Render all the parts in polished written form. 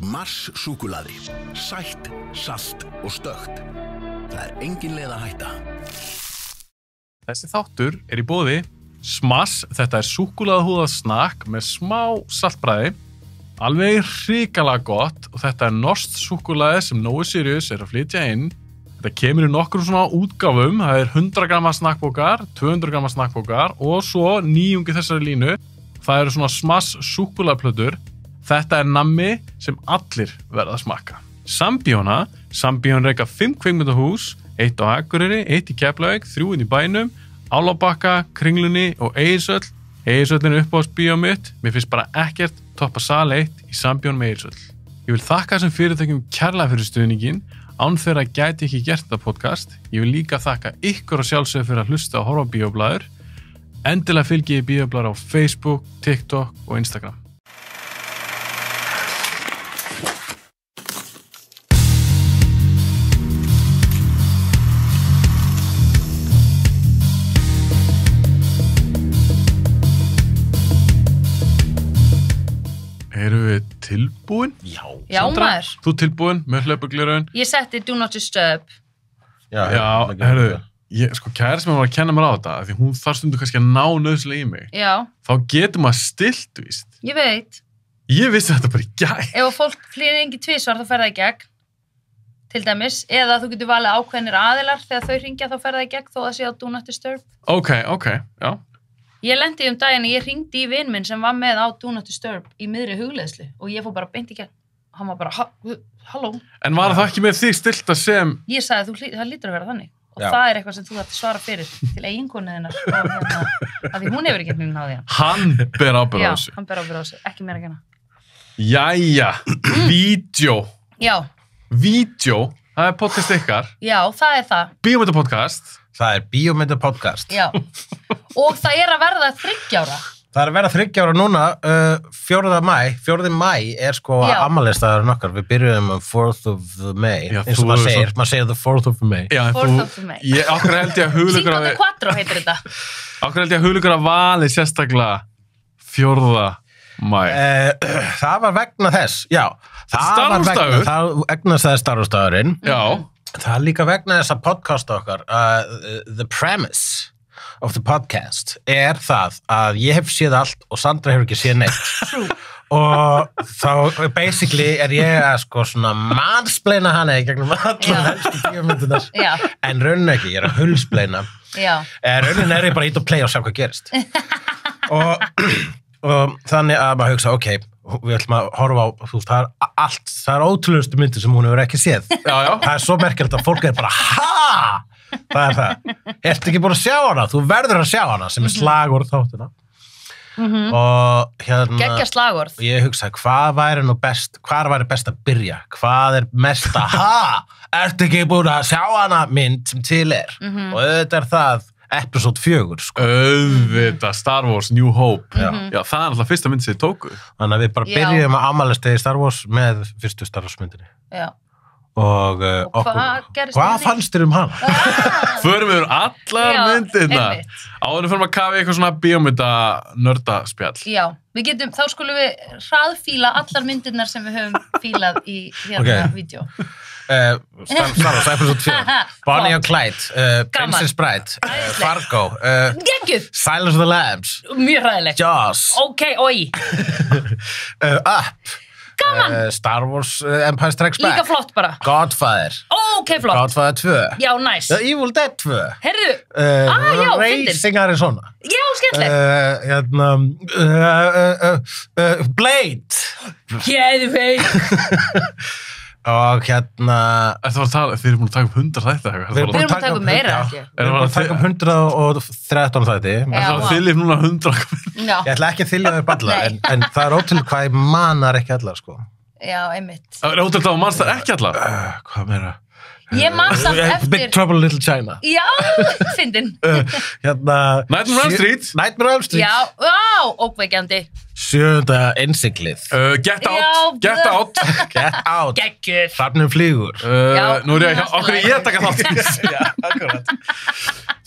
Mars súkkulaði. Sætt, salt og stökkt. Það engin leið að hætta. Þessi þáttur í boði Smass. Þetta súkkulaðahúðað snakk með smá saltbragði. Alveg hrikalega gott og þetta norskt súkkulaði sem Nói Sirius að flytja inn. Þetta kemur í nokkrum svona útgáfum. Það 100 gramma snakkbókar, 200 gramma snakkbókar og svo nýjungi þessari línu. Það svona Smass súkkulaðplötur. Þetta nammi sem allir verða að smakka. Sambíón reka 5 kvikmyndahús, 1 á Akureyri, 1 í Keflavík, 3 inn í bænum, Álabakka, Kringlunni og Egilshöll. Egilshöllin uppáhaldsbíó mitt. Mér finnst bara ekkert toppa sal 1 í Sambíón með Egilshöll. Ég vil þakka þessum fyrirtækjum kærlega fyrir stuðningin. Án þeirra gæti ekki gert þetta podcast. Ég vil líka þakka ykkur og sjálfsögðu fyrir að hlusta og horfa á bíóblaður. Endilega fylgið bíóblaður á Facebook, TikTok og Instagram. Erum við tilbúin? Já, Sandra, maður. Þú tilbúin með hlaupagleraun? Ég setti Do Not Disturb. Já, herru, kæristin mér var að kenna mér á þetta, því hún þarf stundu kannski að ná nauðslega í mig. Já. Þá getur maður stilt, víst. Ég veit. Ég vissi þetta bara í gær. Ef fólk hringi tvisvar þá fer það í gegn, til dæmis, eða þú getur valið ákveðnir aðilar þegar þau hringja þá fer það í gegn þó það sé á Do Not Disturb. Ok, já. Ég lendi daginn og ég hringdi í vin minn sem var með á Do Not Disturb í miðri hugleiðslu og ég fór bara beint í gegn. Hann var bara, halló. En var það ekki með þig stilta sem... Ég sagði, það lítur að vera þannig. Og Já. það eitthvað sem þú þarft að svara fyrir til eiginkonu þinnar. Og því hún hefur ekki náði hann. Hann ber ábyrgð á þessu. Já, hann ber ábyrgð á þessu. Ekki mér að kenna. Jæja, vídeo. Já. Vídeo, það podcast ykkar. Já, það það. Bíómyndapodcast. Það Bíómyndapodcast. Já. Og það að verða 3 ára. Það að verða 3 ára núna, 4. mæ sko Já. afmælisdagurinn okkar. Við byrjuðum 4th of May, Já, eins og maður segir the 4th of May. Já, 4th of May. Okkur held ég að hugleikur Cinco de Quattro heitir þetta. Okkur held ég að hugleikur að vali sérstaklega 4. mæ. Það var vegna þess, já. Star Wars dagur? Það vegna þess Star Wars dagurinn. Já. Það líka vegna þess að podcast okkar, the premise of the podcast það að ég hef séð allt og Sandra hefur ekki séð neitt. Og þá basically ég að sko svona mansplaina hana í gegnum allar helstu bíómyndirnar. Já. En raunin ekki, ég að hulsplaina. Já. Raunin ég bara ít og play og sjá hvað gerist. og þannig að maður hugsa, ok, við ætlum að horfa á, þú veist, það ótrúlegustu myndir sem hún hefur ekki séð. Já. Það svo merkilegt að fólk bara, ha! Það það. Ertu ekki búin að sjá hana? Þú verður að sjá hana, sem slagorð þáttina. Og Geggja slagorð. ég hugsaði, hvað væri best að byrja? Hvað mest að, ertu ekki búin að sjá hana mynd sem til og auðvitað það episode 4, sko. Auðvitað, Star Wars, New Hope. Já, það alltaf fyrsta mynd sem þið tóku. Þannig að við bara byrjum að afmælistegi Star Wars með fyrstu Star Wars myndinni. Já. Og hvað fannst þér hana? Förum við allar myndirnar. Áður förum að kafa eitthvað svona bíómynda nördaspjall. Já, þá skulum við hraðfíla allar myndirnar sem við höfum fílað í vídeo. Star Wars, episode 4. Bonnie and Clyde, Princess Bride, Fargo, Geggjuð! Silence of the Lambs, Mjög hræðilegt. Jaws, Ok, oi. Up, Gaman. Star Wars, Empire Strikes Back, Líka flott bara. Godfather, Ok, flott. Godfather 2, Já, næs. The Evil Dead 2, Herðu, já, fyndin. Racing Arizona, Já, skemmtilegt. Blade, Geðveik. og Þið eru búin að taka 100 þætti. Við erum að taka meira, ekki? Við erum að taka 113 þætti. Það þylif núna 100. Já. Ég ætla ekki að þylja þér alla, en það ótrúlega hvað ég manar ekki alla, sko. Já, einmitt. Það ótrúlega að manst það ekki allar. Hvað meira? Ég man samt eftir... Big Trouble in Little China. Já, fyndin. Nightmare on Elm Street. Nightmare on Elm Street. Já, ókveikjandi. 7. innsiglið. Get Out. Get Out. Get Out. Geggjur. Hrafnum flýgur. Nú ég okkur ég taka þátt. Já, akkurat.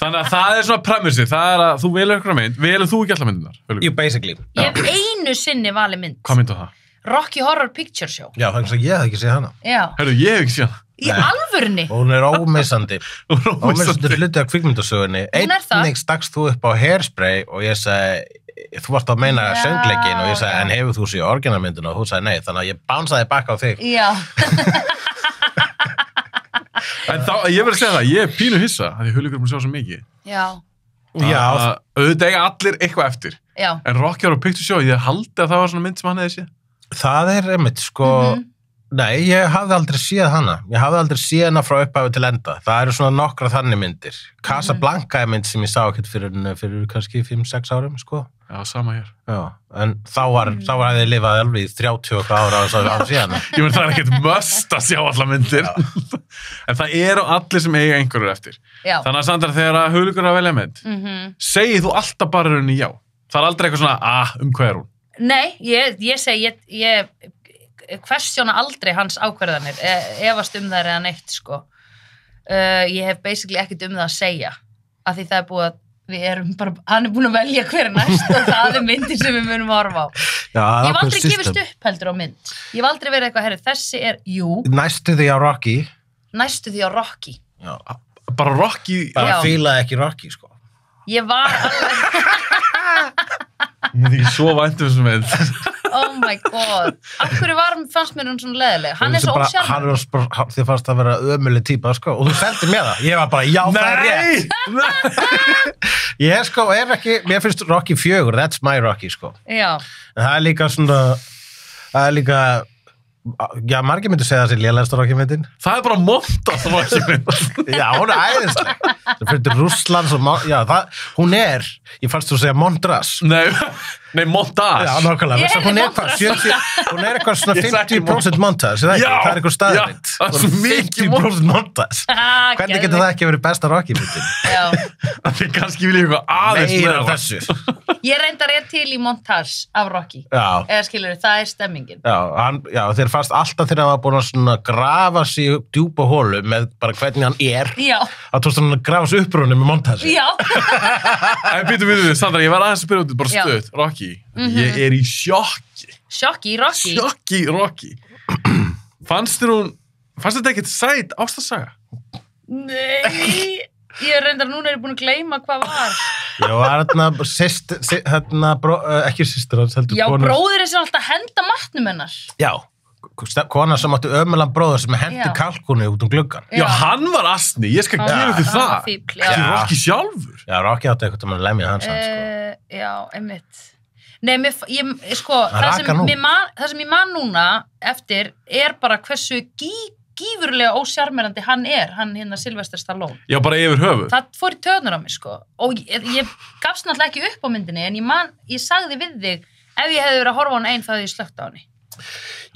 Þannig að það svona premissið. Það að þú velur ykkur mynd. Velur þú ekki allar myndirnar? You basically. Ég hef einu sinni valið mynd. Hvað mynd á það? Rocky Horror Picture Show. Já, þannig að ég hef ekki séð hana. Já. Herru, ég hef ekki séð hana. Í alvörunni? Og hún er ómissandi. Ómissandi hluti af kvikmyndasögunni. Hún er það. Einnig stakst þú upp á Hairspray og ég sagði, þú varst að meina söngleikin og ég sagði, en hefur þú séð orginalmyndina? Og þú sagði nei, þannig að ég bounceaði bak á þig. Já. En þá, ég verð að segja það, ég er pínu hissa, að ég hulíkur að sjá svo mikið. Já. Já. Auðvitað eiga allir eitthvað eftir. Já. En Rocky Horror Picture Show, ég haldi að það var svona mynd sem hann hefði séð. Það er einmitt, sko, nei, ég hafði aldrei séð hana. Ég hafði aldrei séð hana frá upphafi til enda. Það eru svona nokkra þannig myndir. Casablanca er mynd sem ég sá ekkert fyrir kannski 5-6 árum, sko. Já, sama hér. Já, en þá var að ég lifaði alveg í 30 ára á síðan. Ég menn það er ekkert must að sjá alla myndir. En það eru allir sem eiga einhverjur eftir. Já. Þannig að Sandra, þegar hulíkur að velja mynd, segir þú alltaf bara rauninni já. Það er aldrei eitthvað svona, hvað er hún? Nei, ég segi, ég questiona aldrei hans ákvarðanir, efast þær eða neitt, sko. Ég hef basically ekkert það að segja, af því það er búið að við erum bara, hann er búin að velja hver næst og það er myndin sem við munum að horfa á. Já, ég hef aldrei gefist upp heldur á mynd. Ég hef aldrei verið eitthvað, herri, þessi er, Næstu því á Rocky. Næstu því á Rocky. Já. Bara Rocky. Bara fílaði ekki Rocky, sko. Ég var alveg... Ég myndi ekki svo vænt þessum mynd. Oh my god. Af hverju fannst mér hún svona leðileg? Hann er svo ósjarmur. Þið fannst að vera ömuleg típa, sko. Og þú seldi mér það. Ég var bara, já, það er rétt. Ég sko, mér finnst Rocky 4, that's my Rocky, sko. Já. En það er líka svona, já, margir myndu segja það sér lélegasta Rocky-myndin. Það er bara montas Rocky-mynd. Já, hún er æðisleg. Það fyrir Rússlands og, já, hún er, ég fannst þú að segja Montas. Nei, montas. Já, nákvæmlega. Hún er eitthvað svona 50% montas, það er eitthvað staðrind. Já, það er svo mikið 50% montas. Hvernig getur það ekki verið besta Rocky-myndin? Já. Það er kannski vilja eitthvað aðeins meira þessu. Ég reyndar til í montage af Rocky. Já. Eða skilur, það er stemmingin. Já, þeir fannst alltaf þegar hann var búin að svona grafa sig djúpa hólu með bara hvernig hann er. Já. Að þú svona grafa sig upprúinu með montage. Já. En býtum, Sandra, ég var aðeins að byrja út, bara stutt, Rocky. Ég er í sjokki. Sjokki í Rocky? Sjokki í Rocky. Fannst þetta ekkert sæt ástarsaga? Nei, ég reyndar núna búin að gleyma hvað var. Já, ekki systir hans, heldur konar. Já, bróðir sem alltaf henda matnum hennar. Já, kona sem átti ömulan bróður sem hendi kalkunni út gluggan. Já, hann var asni, ég skal gefa til það. Fíbl, já. Rocky sjálfur. Já, Rocky átti eitthvað að lemja hans, sko. Já, einmitt. Nei, það sem ég man núna eftir er bara hversu gífurlega ósjarmerandi hann er, hann Sylvester Stallone. Já, bara yfir höfuð. Það fór í töðnur á mig, sko. Og ég gafst náttúrulega ekki upp á myndinni, en ég sagði við þig, ef ég hefði verið að horfa á hann þá hefði ég slökkt á henni.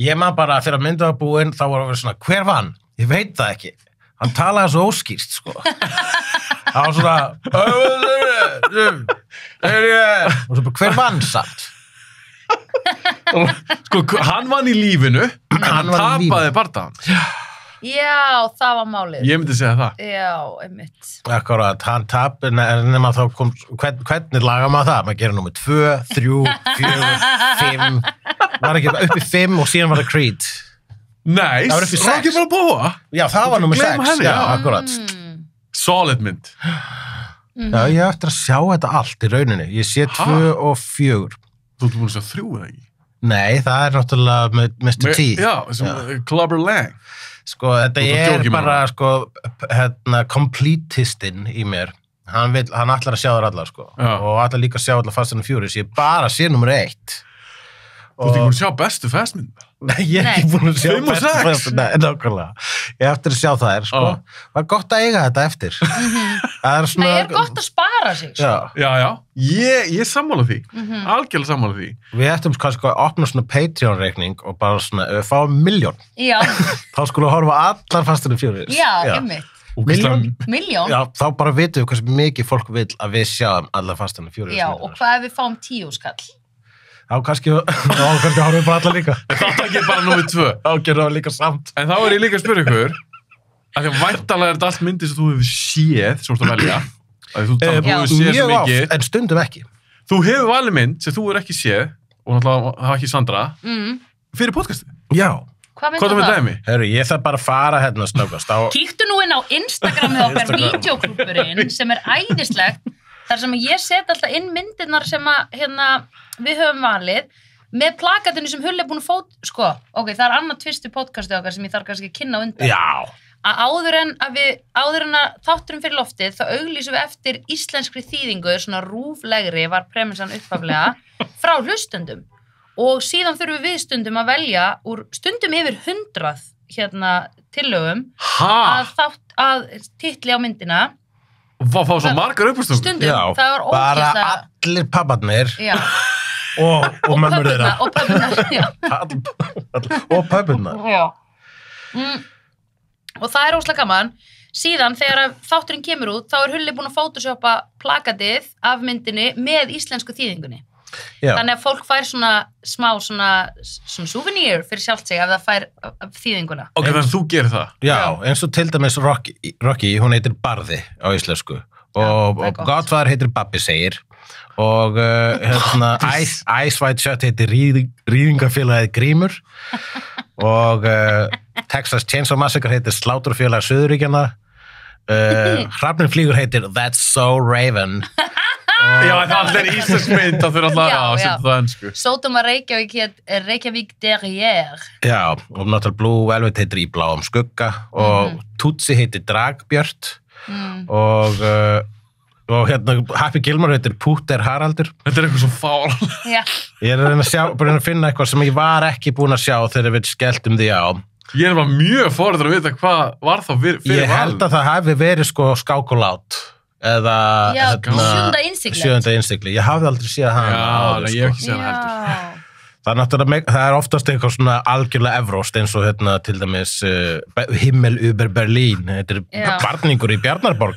Ég man bara, þegar myndið var búin, þá voru við svona, hver vann? Ég veit það ekki. Hann talaði svo óskýrt, sko. Það var svona, og svo bara, hver vann samt? Sko, hann vann í lífinu, en hann tapaði bardagann. Já, það var málið. Ég myndi segja það. Já, einmitt. Akkurat, hann tapaði, nema þá kom, hvernig laga maður það? Maður gerir númer 2, 3, 4, 5, var ekki upp í 5 og síðan var það Creed. Nei, það var upp í 6. Rocky Balboa. Já, það var númer 6. Já, akkurat. Solid mynd. Já, ég hef eftir að sjá þetta allt í rauninni. Ég sé 2 og 4. Þú ert búin að sjá 3 eða ekki? Nei, það er náttúrulega með Mr. T. Já, Clubber Lang. Sko, þetta er bara, sko, completistinn í mér. Hann ætlar að sjá þar allar, sko. Og ætlar líka að sjá allar Fast and Furious. Ég bara sé nummer 1. Þú ert ekki búin að sjá bestu fastmynda? Nei, ég er ekki búin að sjá bestu fastmynda. Nei, nákvæmlega. Ég hef eftir að sjá það sko. Það er gott að eiga þetta eftir. Það er gott að spara sig, sko. Já. Ég sammála því. Algjörlega sammála því. Við ættum kannski að opna svona Patreon-reikning og bara svona, fá 1 milljón. Já. Þá skulum við horfa allar Fast and Furious. Já, einmitt. Milljón? Já, þá bara vitum við hversu mikið fólk vil að við sjáum allar Fast and Furious. Já, og hvað ef við fáum 10 skall? Já, kannski horfum við bara allar líka. Þá takk ég bara númer 2. Þá gerum við líka samt. En þá er ég líka að spyrja ykkur, að því að væntanlega er þetta allt myndir sem þú hefur séð, svo að velja. Mjög oft, en stundum ekki. Þú hefur valið mynd sem þú hefur ekki séð, og náttúrulega það var ekki Sandra, fyrir podcastið. Já. Hvað Hvað er með dæmi? Herru, ég þarf bara að fara hérna snöggast á... Kíktu nú inn á Instagramið okkar Vídeóklúbburinn sem æðislegt þar sem ég set alltaf inn myndirnar sem að við höfum valið með plakatinu sem Hulli er búin að það er annað tvistu podcastið okkar sem ég þarf kannski að kynna á undan. Já. Að áður en að þátturum fyrir loftið þá auglýsum við eftir íslenskri þýðingu, svona rúflegri var premissan upphaflega, frá hlustendum. Og síðan þurfum við stundum að velja úr stundum yfir 100 tillögum að titli á myndina. Fá svo margar uppastöndum. Stundum, Já, það var bara ógeðslega. allir pabbarnir Já, og mömmur þeirra. og pöbbunar, já. Og pöbbunar. Já. Og það er óslega gaman. Síðan þegar þátturinn kemur út, þá er Hulli búin að photoshoppa plakatið af myndinni með íslensku þýðingunni. Já. Þannig að fólk fær svona smá svona souvenir fyrir sjálft sig ef það fær þýðinguna. Ok, þannig að þú gerir það. Já, eins og til dæmis Rocky, hún heitir Barði á íslensku og Godfather heitir Babbi segir og Ice White Shut heitir Rýðingafélagið Grímur og Texas Chainsaw Massacre heitir Sláturfélag Suðuríkjanna Hrafninn flýgur heitir That's So Raven Já, það er allir íslensk mynd, það fyrir alltaf að setja það ennsku. Sódóma Reykjavík Reykjavík Derrière. Já, og náttúrulega Blue Velvet heitir Í bláum skugga og Tutsi heitir Dragbjört og Happy Gilmore heitir Púter Haraldur. Þetta er eitthvað svo fár. Já. Ég er að reyna að finna eitthvað sem ég var ekki búin að sjá þegar við skelltum því á. Ég er bara mjög forður að vita hvað var þá fyrir Ég held að það hafi verið Skák og lát eða Sjöunda innsigli. Ég hafði aldrei séð hann. Já, ég hef ekki séð hann heldur. Það er oftast eitthvað svona algjörlega evróst eins og til dæmis Himmel über Berlín. Þetta er barningur í Bjarnarborg.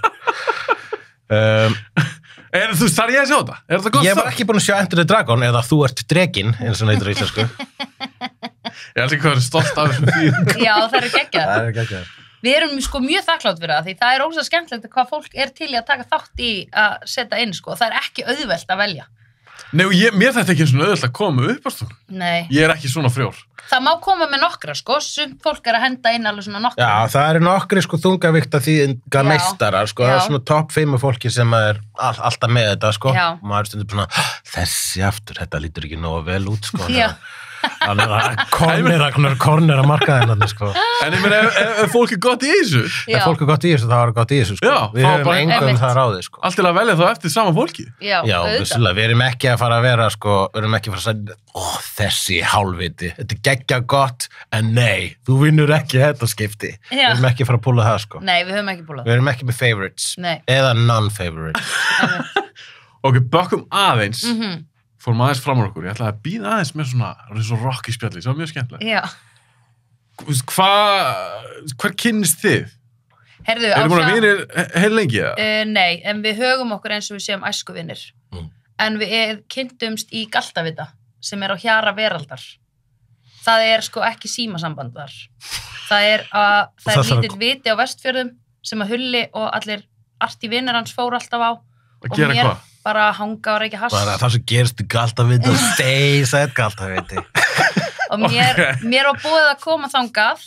Þú þarf ég að sjá þetta? Er þetta gott? Ég var ekki búin að sjá Enter the Dragon eða Þú ert dreginn, eins og neitur í íslensku. Ég held ekki hvað er stolt af þessum þýðingum. Já, það er geggjað. Það er geggjað. Við erum mjög þakklátt fyrir það, því það er ósað skemmtilegt hvað fólk er til í að taka þátt í að setja inn, Það er ekki auðvelt að velja. Nei, og mér þetta ekki svona auðvelt að koma upp á stofn. Nei. Ég er ekki svona frjór. Það má koma með nokkra, Sumt fólk er að henda inn alveg svona nokkra. Já, það eru nokkri þungavíkta þýðinga meistarar, Það er svona topp 5 fólki sem er alltaf með þetta, Já. Og maður stundum svona, þessi aftur, þetta lítur ekki nógu vel út, Já. Þannig að kornir að marka þennan, En ég meina, ef fólk er gott í þessu. Ef fólk er gott í þessu, þá er gott í þessu, Já, Við höfum engum það ráði, Allt til að velja þá eftir sama fólki. Já, vissulega, við erum ekki að fara að vera, við erum ekki að fara að segja, þessi hálfviti, þetta er geggja gott, en nei, þú vinnur ekki þetta skipti. Já. Við erum ekki að fara að púla það, Nei, við höfum ekki púlað. Við erum ekki með favorites. Nei. Eða non-favorites. Ok, bökkum aðeins. Fórum aðeins fram á okkur. Ég ætlaði að býða aðeins með svona rock í spjalli. Það var mjög skemmtilega. Já. Hvar kynnist þið? Herðu, Erum búin að vinir heil lengi? Nei, en við högum okkur eins og við séum æskuvinir. En við kynntumst í Galtavita, sem er á Hjara veraldar. Það er ekki símasamband þar. Það er lítill viti á Vestfjörðum sem að Hulli og allir arti vinir hans fóru alltaf á. Að gera hvað? Bara að hanga og reykja hass. Bara það sem gerist í Galtaviti og steysætt Galtaviti. Og mér var búið að koma þangað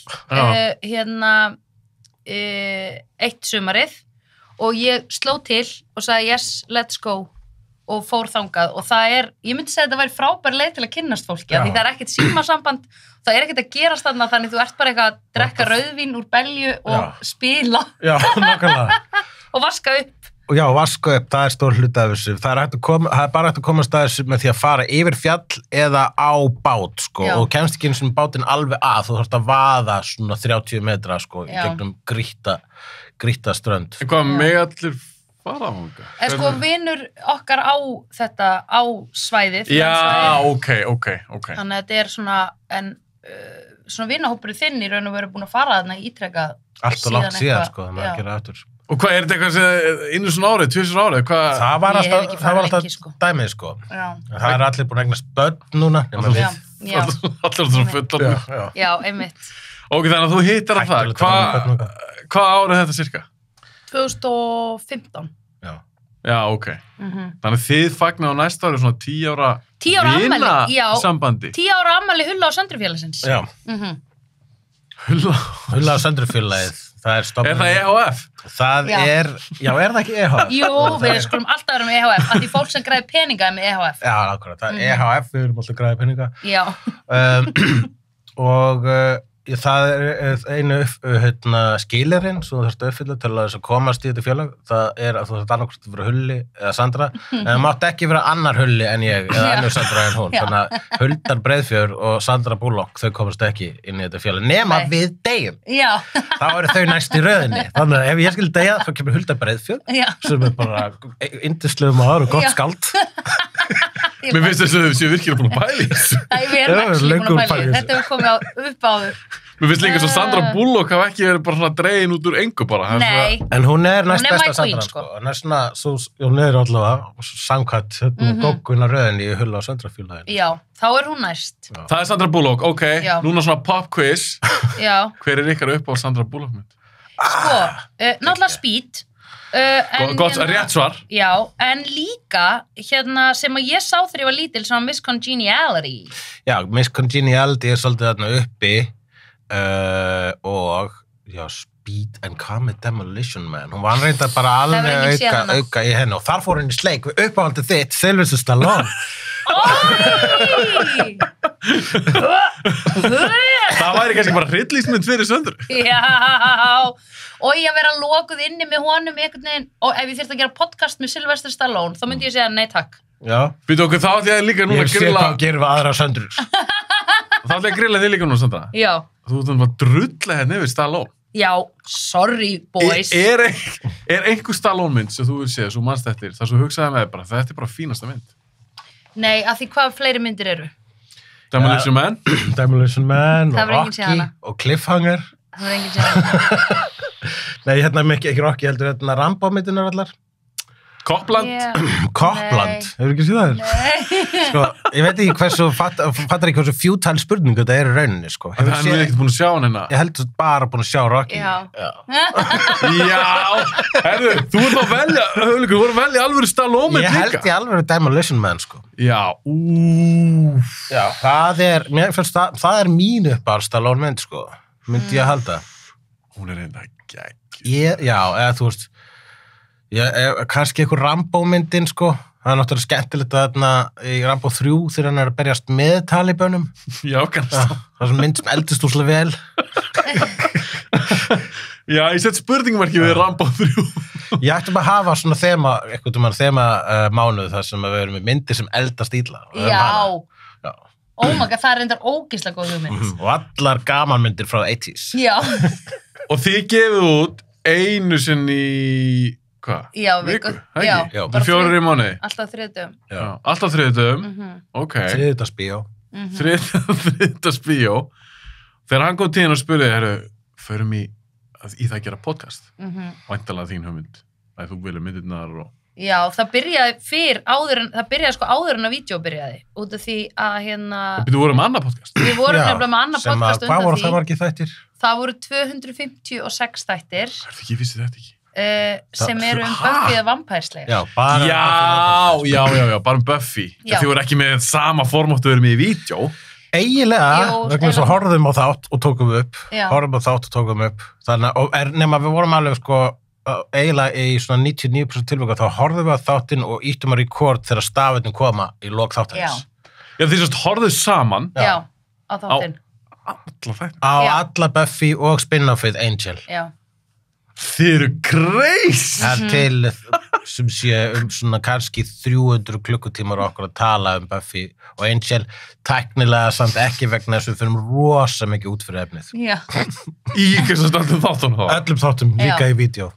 eitt sumarið og ég sló til og sagði yes, let's go og fór þangað og ég myndi segja að það væri frábær leið til að kynnast fólki því það er ekkert símasamband, það er ekkert að gerast þarna þannig þú ert bara eitthvað að drekka rauðvín úr belju og spila og vaska upp. Já, vaska upp, það er stór hluti af þessu. Það er bara hægt að komast að þessu með því að fara yfir fjall eða á bát, og kemst ekki eins og bátinn alveg að, þú þarfst að vaða svona 30 metra, í gegnum grýtta strönd. En hvað með allir fara á hanga? Vinur okkar á þetta, á svæðið. Já, ok. Þannig að þetta er svona, svona vinahópur þinn í raun og veru búin að fara þarna ítrekað. Allt og langt síðan, það er að gera aftur. Og hvað er þetta eitthvað sem einu svona árið, 2 svona árið? Það var alltaf dæmið, Það er allir búin að eignast börn núna. Allir svona fullan. Já, einmitt. Ok, þannig að þú hittar á það. Hvað árið er þetta cirka? 2015. Já. Já, ok. Þannig að þið fagnar á næsta ári svona 10 ára 10 ára afmæli, já. sambandi. 10 ára afmæli Hulla og Söndrufélagsins. Já. Hulla og Söndrufélagið. Það er stofnun. Er það EHF? Það Já. er það ekki EHF? Jú, við skulum alltaf vera með EHF, af því fólk sem græði peninga er með EHF. Já, akkurat. Það er EHF, við erum alltaf græðið peninga. Já. Og það er einu skilirinn sem þú þarfst að uppfylla til að þess að komast í þetta félag. Það er að þú þarfst annarkvæmt að vera Hulli eða Sandra, en það mátt ekki vera annar Hulli en ég eða önnur Sandra en hún. Já. Þannig að Huldar Breiðfjörð og Sandra Bullock, þau komast ekki inn í þetta félag nema Nei. við deyjum. Já. Þá eru þau næst í röðinni. Þannig að ef ég skil deyja, þá kemur Huldar Breiðfjörð Já. sem er bara yndislegur maður og gott Já. skáld. Mér finnst þess að þau séu virkilega búin að pæla í þessu. Æ, við erum Já, ekki búin löngu að pæla í pæla í þessu. Þetta hefur komið upp áður. Mér finnst líka svo Sandra Bullock hafa ekki verið bara svona dregin út úr engu bara. Það er Nei. En hún er næst Hún er besta my queen, Sandra, sko. Hún er svona, hún er allavega samkvæmt gógguna röðinni í Hulla og Söndrufélaginu. Já, þá er hún næst. Það er Sandra Bullock, ok. Já. Núna svona pop quiz. Já. Hver er ykkar upp á Sandra Bullock mynd? Sko, náttúrulega Speed. En Gott, rétt svar. Já, en líka sem að ég sá þegar ég var lítil sem að Miss Congeniality. Já, Miss Congeniality er svolítið þarna uppi og já, Speed and Comet Demolition Man. Hún var reyndar bara hefur enginn alveg séð hana. auka í henni og þar fór henni sleik við uppáhaldið þitt, Sylvester Stallone. Ói! Það væri kannski bara hryllísmynd fyrir Söndru. Já, og ég að vera lokuð inni með honum einhvern veginn, og ef ég þyrfti að gera podcast með Sylvester Stallone, þá myndi ég segja nei takk. Já. Býtu okkur, þá ætla ég líka núna Ég að sé grilla. hvað gerir við aðra Söndrur. Þá ætla ég að grilla þig líka núna, Sandra. Já, Þú ætlum að drulla hérna yfir Stallone. já, sorry boys. Er einhver Stallone mynd sem þú vil séð, svo mannst eftir, þar svo hugsaði með bara, þetta er bara fínasta mynd. Nei, af því hvað fleiri myndir eru? Demolition Man. Demolition Man Það og var enginn séð Rocky hana. og Cliffhanger. Það var enginn sem Nei, ekki Rocky, heldur Rambo-myndinar allar. Copland. Copland, hefur ekki séð það? Nei. Sko, ég veit ekki fattar ekki hversu fjútæl spurning þetta er í rauninni, sko. Það er ekkert búin að sjá hann hérna. Ég heldur bara búin að sjá Rocky. Já. Já, herru, þú ert að velja, Hauðleikur, þú ert að velja alvöru Stallone mynd Ég líka. held í alveg Demolition Man, sko. Já, Já, það er mín uppáhald Stallone mynd, sko. Myndi ég að halda. hún er reynda gegn. Já, eða þú veist, kannski einhver Rambo-myndin, sko. Það er náttúrulega skemmtilegt að þarna í Rambo 3 þegar hann er að berjast með talibönum. Já, kannski. Það er svona mynd sem eldist úslega vel. Já, ég sett spurningmarki við Rambo 3. Ég ætti bara að hafa svona þema mánuð þar sem við erum með myndir sem eldast illa. Já. Já. Oh my god, það er reyndar ógeðslega góð hugmynd. Og allar gamanmyndir frá 80s. Já. Og þið gefið út einu sinni í, hvað? Já, viku. já. Já. Það er 4 í mánuði. Alltaf þriðdögum. Já. Alltaf þriðutum. Ok. Þriðdagsbíó. Þriðdagsbíó. Þegar hann kom til hérna og spurði, förum í það að gera podcast. Væntanlega þín hugmynd. Að þú vilja myndirnar og... Já, það byrjaði áður en að vídeo byrjaði, út af því að Við vorum annað podcast. við vorum nefnilega með annað podcast Hvað voru það undan því. margir þættir? Það voru 256 þættir Ég vissi þetta ekki. sem eru Buffy the Vampire Slayer. Já, bara... Já, bara Buffy. Já. Þið voru ekki með sama formáttu við erum í vídeo. Eiginlega, Jú, vegna þess að horfðum á þátt og tókum upp. Já. Horfðum á þátt og tókum upp. Nema við vorum alveg, sko, eiginlega í svona 99% tilvæga, þá horfðum við á þáttinn og íttum að record þegar stafirnum koma í lok þáttarins. Já, þið sérst horfðu saman Já, á þáttinn. alla þættina. Á Já. alla Buffy og spin-offið Angel. Já. Þið eru crazy! Það er til sem sé svona kannski 300 klukkutímar okkur að tala Buffy og Angel, tæknilega samt ekki vegna þess að við fyrir rosa mikið út fyrir efnið. Já. Í hversu stöndum þáttunum þá? Öllum þáttum, líka Já. í vídeo.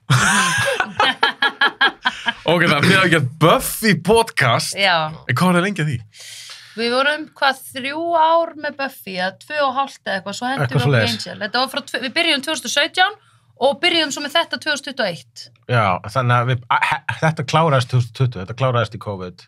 Ok, þannig að þið hafa gert Buffy podcast. Já. Hvað var það lengi að því? Við vorum, 3 ár með Buffy, eða 2,5 eða eitthvað, svo hendum Eitthvað við okkur í svoleiðis. Angel. Þetta var við byrjum 2017 og byrjum svo með þetta 2021. Já, þannig að þetta kláraðist 2020, þetta kláraðist í COVID.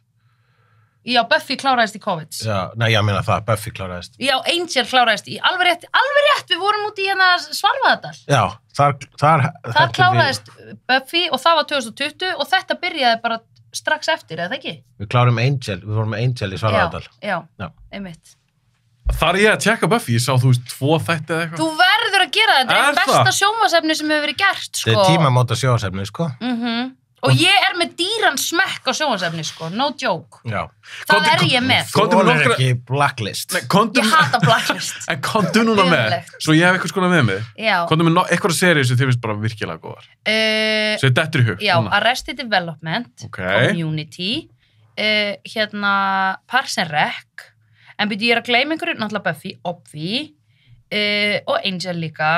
Já, Buffy kláraðist í COVID. Já, nei, ég meina það, Buffy kláraðist. Já, Angel kláraðist í, alveg rétt, við vorum út í hérna Svarfaðardal. Já, þar kláraðist Buffy og það var 2020 og þetta byrjaði bara strax eftir, eða ekki? Við klárum Angel, við vorum með Angel í Svarfaðardal. Já, Já. einmitt. Þar ég að tjekka Buffy, ég sá þú veist 2 þætti eða eitthvað. Þú verður að gera þetta, þetta er besta sjónvarpsefni sem hefur verið gert, sko. Þetta er tímamóta sjónvarpsefni, sko. Og ég er með dýran smekk á sjónvarpsefni, sko, no joke. Já. Það er ég með. Komdu með Þú er nokkra... ekki blacklist. Ég hata blacklist. En komdu núna með, Ömurlegt. svo ég hef eitthvað skona með mig. Já. Komdu með eitthvað serið sem þið finnst bara virkilega góðar. Svo ég dettur í hug. Já, Arrested Development, Community, hérna Parks and Rec, en byrju ég er að gleyma einhverju, náttúrulega Buffy, Obvi, og Angel líka,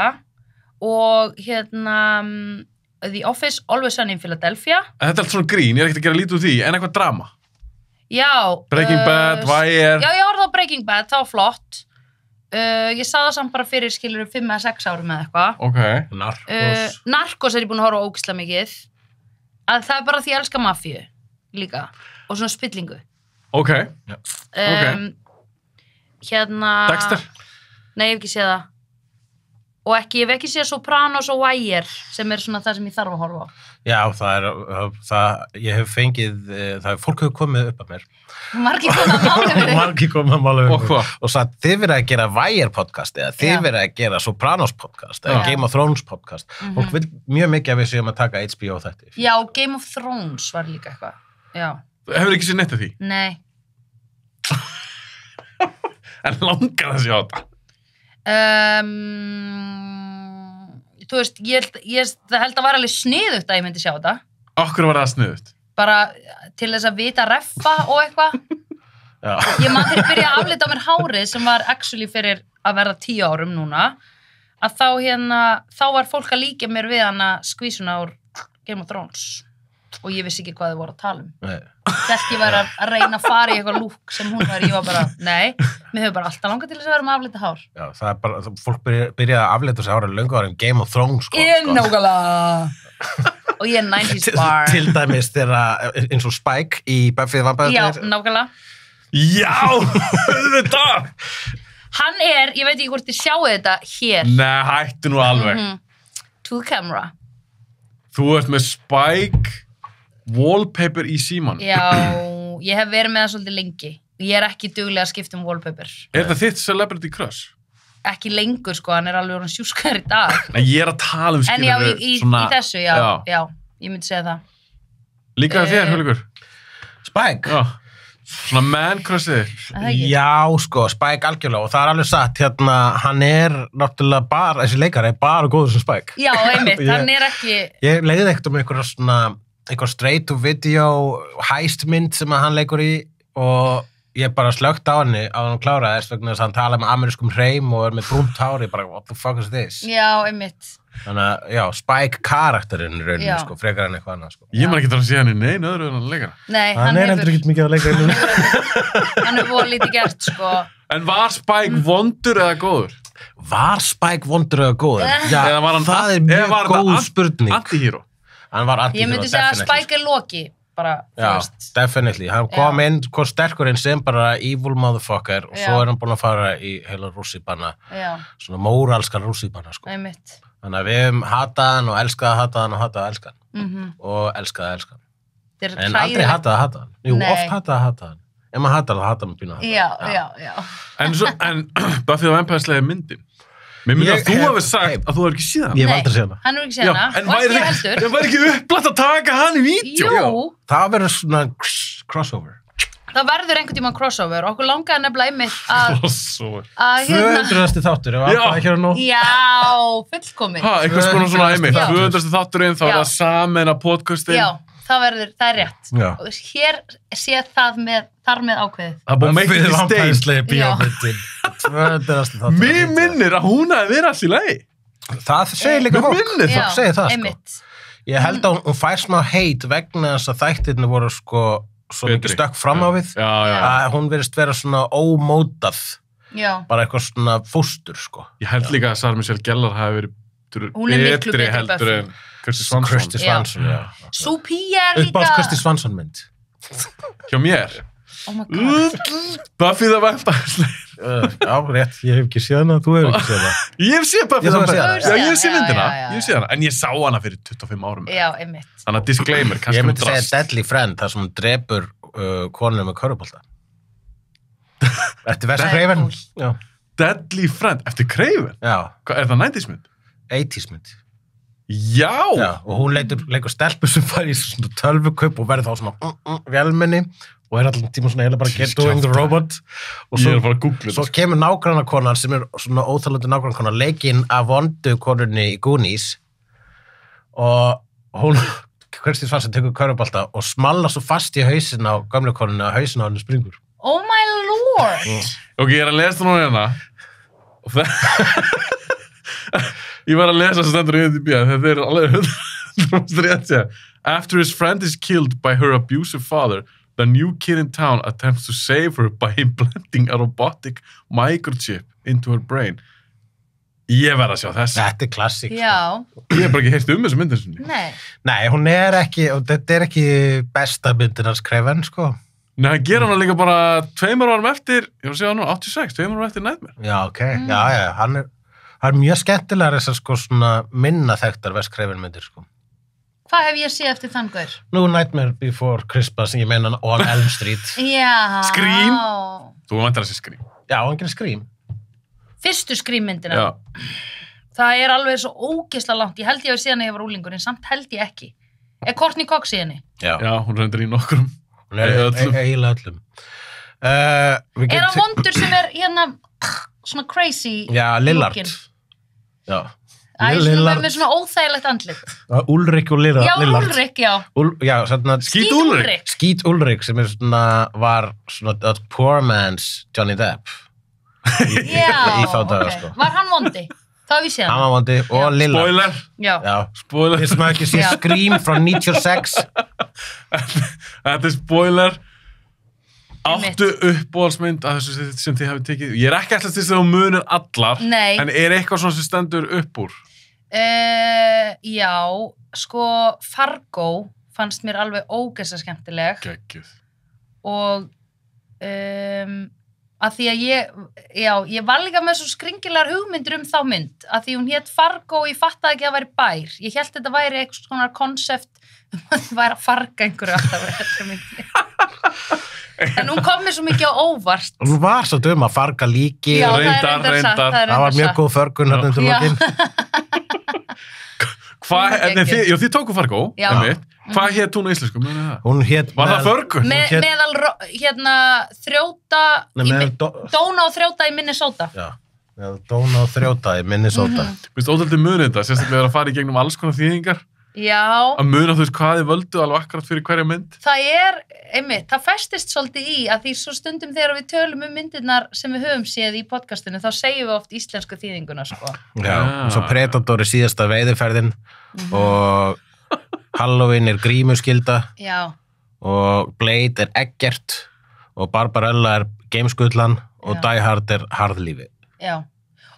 og hérna The Office, Always Sunny in Philadelphia. En þetta er allt svona grín, ég er ekkert að gera lítið úr því, en eitthvað drama. Já. Breaking Bad, Wire. Já, ég var þá Breaking Bad, það var flott. Ég sá það samt bara fyrir, skilur, 5 eða 6 árum eða eitthvað. Ok. Narcos. Narcos er ég búin að horfa á ógeðslega mikið. Að það er bara því ég elska mafíu líka. Og svona spillingu. Ok. Hérna... Dexter? Nei, ég hef ekki séð það. Og ég hef ekki séð Sopranos og Wire, sem er svona það sem ég þarf að horfa á. Já, ég hef fengið, fólk hefur komið upp að mér. Margir komið að mála við. Margir komið að mála við. Og hvað? Og sagt, þið verið að gera Wire podcast, eða þið verið að gera Sopranos podcast, eða Game of Thrones podcast. Fólk vil mjög mikið að við séum að taka HBO þetta. Já, Game of Thrones var líka eitthvað. Já. Hefur ekki séð neitt af því? Nei. En langar að sjá þetta? Þú veist, ég held að var alveg sniðugt að ég myndi sjá þetta. Okkur var það sniðugt? Bara til þess að vita reffa og eitthvað. Já. Ég man þegar ég byrja að aflita á mér hárið sem var actually fyrir að verða 10 árum núna, að þá var fólk að líka mér við hana skvísuna úr Game of Thrones og ég vissi ekki hvað þau voru að tala um. Nei. Þess ég var að reyna að fara í eitthvað lúk sem hún var, ég var bara, nei, mér hefur bara alltaf langað til þess að vera með aflita hár. Já, það er bara, fólk byrjaði að aflita sig ára löngu ára Game of Thrones, sko. Nákvæmlega. Og ég er 90s bar. Til dæmis þegar, eins og Spike í Buffy the Vampire Já, Slayer. nákvæmlega. Já, þetta! Hann ég veit ekki hvort þið sjáu þetta hér. Nei, hættu nú alveg. To the camera. Þú ert með Spike wallpaper í síman. Já, ég hef verið með það svolítið lengi. Ég er ekki duglega að skipta um wallpaper. Er þetta þitt celebrity crush? Ekki lengur, sko, hann er alveg orðinn sjúskar í dag. Nei, ég er að tala um En já, í þessu, já, ég myndi segja það. Líka þér, Haukur? Spike? Já. Svona man crushið. Já, sko, Spike algjörlega og það er alveg satt, hérna, hann er náttúrulega bara, þessi leikari er bara góður sem Spike. Já, einmitt, hann er ekki... Ég leiði ekkert einhverja svona, einhver straight to video heistmynd sem að hann leikur í og ég bara slögt á henni á hann kláraði þess vegna þess að hann tala með amerískum hreim og er með brúnt hári, bara what the fuck is this? Já, einmitt. Þannig að, já, Spike karakterinn í rauninni, Já. sko, frekar en eitthvað annað, sko. Ég maður ekki þarf að sé hann í neina öðru en að leika. Nei, Hann er heldur ekkert mikið að leika í núna. hann er voru lítið gert, sko. En var Spike vondur eða góður? Var Spike vondur eða góður? Já, Eða var hann- það er eða mjög var þetta góð spurning. Antihero. Hann var Ég antihero, myndi segja að definitely. Spike er Loki, bara, þú Já, veist. definitely. Hann kom inn, kom sterkur inn sem bara evil motherfucker og Já. svo er hann búinn að fara í heila rússipanna, Já, svona móralskan rússipanna, sko. einmitt. Þannig að við hefum hatað hann og elskað að hata hann og hatað að elska hann. Mhm. Og elskað að elska hann. Þetta er En aldrei hræðilegt. hatað að hata hann. Jú, Nei. oft hatað að hata hann. Ef maður hatar það, hatar maður pínu að hata Já, já. En Buffy the Vampire Slayer myndin. Mér myndi Ég að þú hef- hefði sagt að þú hefði ekki síðan. Ég hef Nei. aldrei séð hana. Hann er ekki séð hana, en og ekki væri heldur. það væri ekki upplætt að taka hann í vídeo? Jú, Það verður svona crossover. það verður einhvern tímann crossover. Okkur langaði nefnilega einmitt að Crossover. 200. þáttur, ef Já. að hér og nú. Já, fullkomið. Ha, einhvers konar svona 200. einmitt. Já. 200. þátturinn, þá er Já. það samin að podcastin. Já, það er rétt. Já. Og hér sé það þar með ákveðið. Það er búið meitt í stein. Vampænslega bíómyndin. 200. þáttur. Mér minnir að hún hefði verið allt í lagi. Það segir líka Mér fólk. minnir Fólk segir það, sko. einmitt. Ég held að hún fær smá heit vegna þess að þættirni voru sko svo Betri. mikið stökk fram á við. Já. Að hún verðist vera svona ómótað. Já, Bara eitthvað svona fóstur, sko. Ég held líka að Sarah Michelle Gellar hafi verið Hún er miklu betri betri heldur Buffy. en Kristi Svansson. Kristi Svansson, já. Sú Pía er líka... Uppáhalds Kristi Svansson mynd. Hjá mér. Oh my god. Buffy the Vampire Slayer. Já, rétt, ég hef ekki séð hana, þú hefur ekki séð hana. Ég hef séð Buffy Ég the þú hefur Vampire séð hana. Já, ég hef séð Já, myndina. já. Ég hef séð hana. En ég sá hana fyrir 25 árum. Já, einmitt. Þannig að disclaimer, kannski Ég hún myndi segja drast. Deadly Friend, þar sem hún drepur konur með körfubolta. Eftir Wes Það er Craven? cool. Já. Deadly Friend, eftir Craven. Já, Hvað, er það 90s mynd? 80s mynd. Já! Já, og hún leikur stelpu sem fær í svona tölvukaup og verður þá svona vélmenni og er allan tíma svona heila bara get doing the robot og Ég er svo, að fara að googla svo þetta. kemur nágrannakonan sem er svona óþálandi nágrannakona leikinn af vondu konunni í Goonies og hún hverstis fannst að tekur körfubolta og smalla svo fast í hausin á gamle konunni að hausin á henni springur. Oh my lord. Ok, ég er að lesa núna hérna. Og það... Ég var að lesa sem stendur í IMDb að þetta er alveg 100% rétt sér. After his friend is killed by her abusive father, the new kid in town attempts to save her by implanting a robotic microchip into her brain. Ég verð að sjá þess. Þetta er klassík. Já, Ég hef bara ekki heyrt þessu myndin sinni. nei. Nei, hún er ekki, og þetta er ekki besta myndin hans Craven, sko. Nei, hann gera hana líka bara 2 árum eftir, ég var að segja hann nú, 86, 2 árum eftir Nightmare. Já, ok. Já, hann er mjög skemmtilegar þessar sko svona minna þekktar Wes Craven myndir, sko. Hvað hef ég séð eftir þann gaur? Nú Nightmare Before Christmas, ég meina on Elm Street. Já. Scream? Þú væntar að sé Scream. Já, hann gerir Scream. Fyrstu skrýmmyndina. Já. Það er alveg svo ógeðslega langt. Ég held ég að síðan að ég var úlingur, en samt held ég ekki. Er Courtney Cox í henni? Já, Já, hún reyndir í nokkrum. hún er öllum. eiginlega öllum. Er hann vondur sem er hérna svona crazy? Já, Lillard. looking? Já. Æ, svona með svona óþægilegt andlit. Úlrik og Já, Lillard. Úlrik, já. Já, svona Skít Úlrik. Skeet Ulrich sem er svona, var svona a poor man's Johnny Depp. Já, í þá daga, ok. sko. Var hann vondi? Þá hef ég séð hann. Amavondi og Já. Lillard. Spoiler. Já. Já. Spoiler. Þið sem hafa ekki sé Já. Scream frá 96. Þetta er spoiler. Einmitt. Áttu uppbóðsmynd að þessu sem þið hafið tekið. Ég er ekki alltaf til þess að þú munir allar. Nei. En er eitthvað svona sem stendur upp úr? Já, sko Fargo fannst mér alveg ógeðslega skemmtileg Gekkið. og að því að ég var líka með svo skringilegar hugmyndir þá mynd, að því hún hét Fargo og ég fattaði ekki að það væri bær. Ég held þetta væri eitthvað svona konsept að það væri að farga einhverju alltaf þessari myndinni. En hún kom mér svo mikið á óvart. Hún var svo dum að farga líki. Já, Reyndar, það er reyndar satt. reyndar. Það var mjög góð förgun hérna undir Já. lokin. Hvað, en þið tóku Fargo, Já. einmitt. Hvað hétt hún á íslensku, munið það? Hún hét Var það förgun? Meðal hérna þrjóta Dóna og þrjóta í Minnesota. Já, Dóna og þrjóta í Minnesota. Vist ótaldi munið þetta, sérstaklega að fara í gegnum alls konar þýðingar. Já, Að muna þú veist hvað þið völdu alveg akkurat fyrir hverja mynd. það er, einmitt, það festist svolítið í að því svo stundum þegar við tölum myndirnar sem við höfum séð í podcastinu þá segjum við oft íslensku þýðinguna, sko. Já, svo Predator er síðasta veiðiferðin og Halloween er grímuskylda Já, og Blade er Eggert og Barbarella er gameskutlan og Já. Die Hard er harðlífi. já.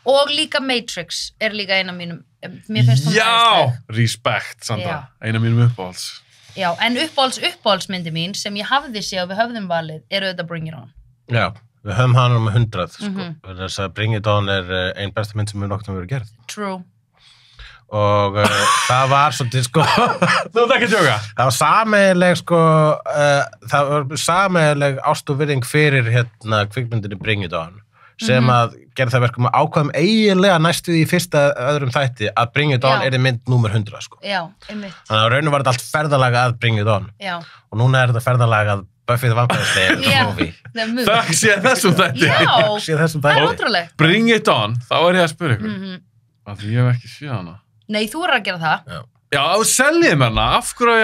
Og líka Matrix er líka eina mínum, mér finnst hún Já! æðisleg. Respect, Sandra. Já. Eina mínum uppáhalds. Já, en uppáhaldsmyndi mín sem ég hafði séð og við höfðum valið er auðvitað Bring It On. Já, við höfum hana með 100 sko. Mhm. Þess að Bring It On er ein besta mynd sem við nokkuð verið gerð. True. Og það var svolítið sko Þú ert ekki að tjóka? það var sameiginleg sko það var sameiginleg ást og virðing fyrir hérna kvikmyndinni Bring It On sem að gera það verkum að ákvæðum eiginlega næstu í fyrsta öðrum þætti að Bring It On Já. er mynd númer 100 sko. Já, einmitt. Þannig að raunum var þetta allt ferðalega að Bring It On Já. og núna er þetta ferðalega að Buffy the Vampire Slayer Já. movie. The movie. Þakk sé þessum þetta. Já, Sér þessum það er þætti. ótrúlegt. Bring It On, þá er ég að spyrja ykkur. Mhm. Af því ég hef ekki séð hana. Nei, þú er að gera það. Já, seljið mér hana, af hverju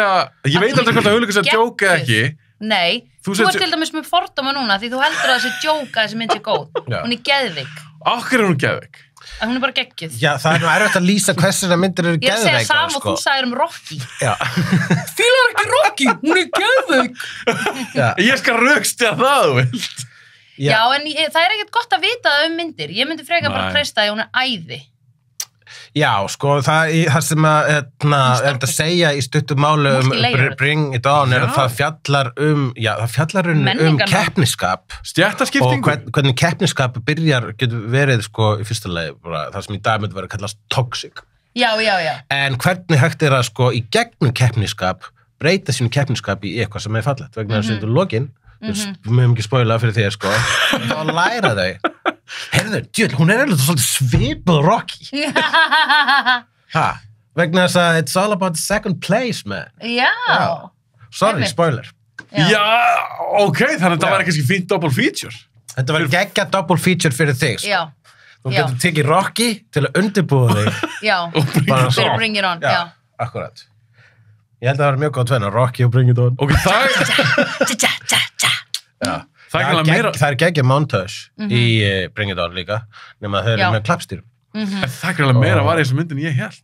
ég veit aldrei hvort að hugleika sér djóka eða ekki. Nei, Þú þú sért- ert til dæmis með fordóma núna því þú heldur að þessi djóka þessi mynd sé góð. Já. Hún er geðvik. Af hverju er hún geðveik? Að hún er bara geggjuð. Já, það er nú erfitt að lýsa hversina myndir eru Ég er að segja geðveikar sama og sko. þú sagðir um Rocky. Já. Fílar ekki Rocky, hún er geðvik. Já. Ég skal rökstja það, þú vilt. Já, en það er ekkert gott að vita það um myndir. Ég myndi frekar bara Nei. treysta því að hún er æði. Já, sko, það sem að þetta segja í stuttum máli Bring It On er að það fjallar um keppniskap Stéttaskiptingu. Og hvernig keppniskap getur verið, sko, í fyrsta lagi, bara, það sem í dag myndi vera að kallast toxic. Já. En hvernig hægt að, sko, í gegnum keppniskap, breyta sínu keppniskap í eitthvað sem fallegt, vegna þess að þetta lokin, við mögum ekki spoila fyrir þér, sko, þá læra þau. Heyrðu, hún er alveg svolítið svipuð Rocky. Vegna þess að it's all about second place, man. Já. Sorry, spoiler. Já, ok, þannig að það var kannski fínt double feature. Þetta var geggja double feature fyrir þig, sko. Já. Þú getur tekið Rocky til að undirbúa þig. Já, fyrir Bring It On. Já, akkurat. Ég held að það var mjög gott venn, Rocky og Bring It On. Ok, Það er geggja montage í Bring It On líka, nema þau eru með klappstýrum. Það er alveg meira var í þessu myndin ég held.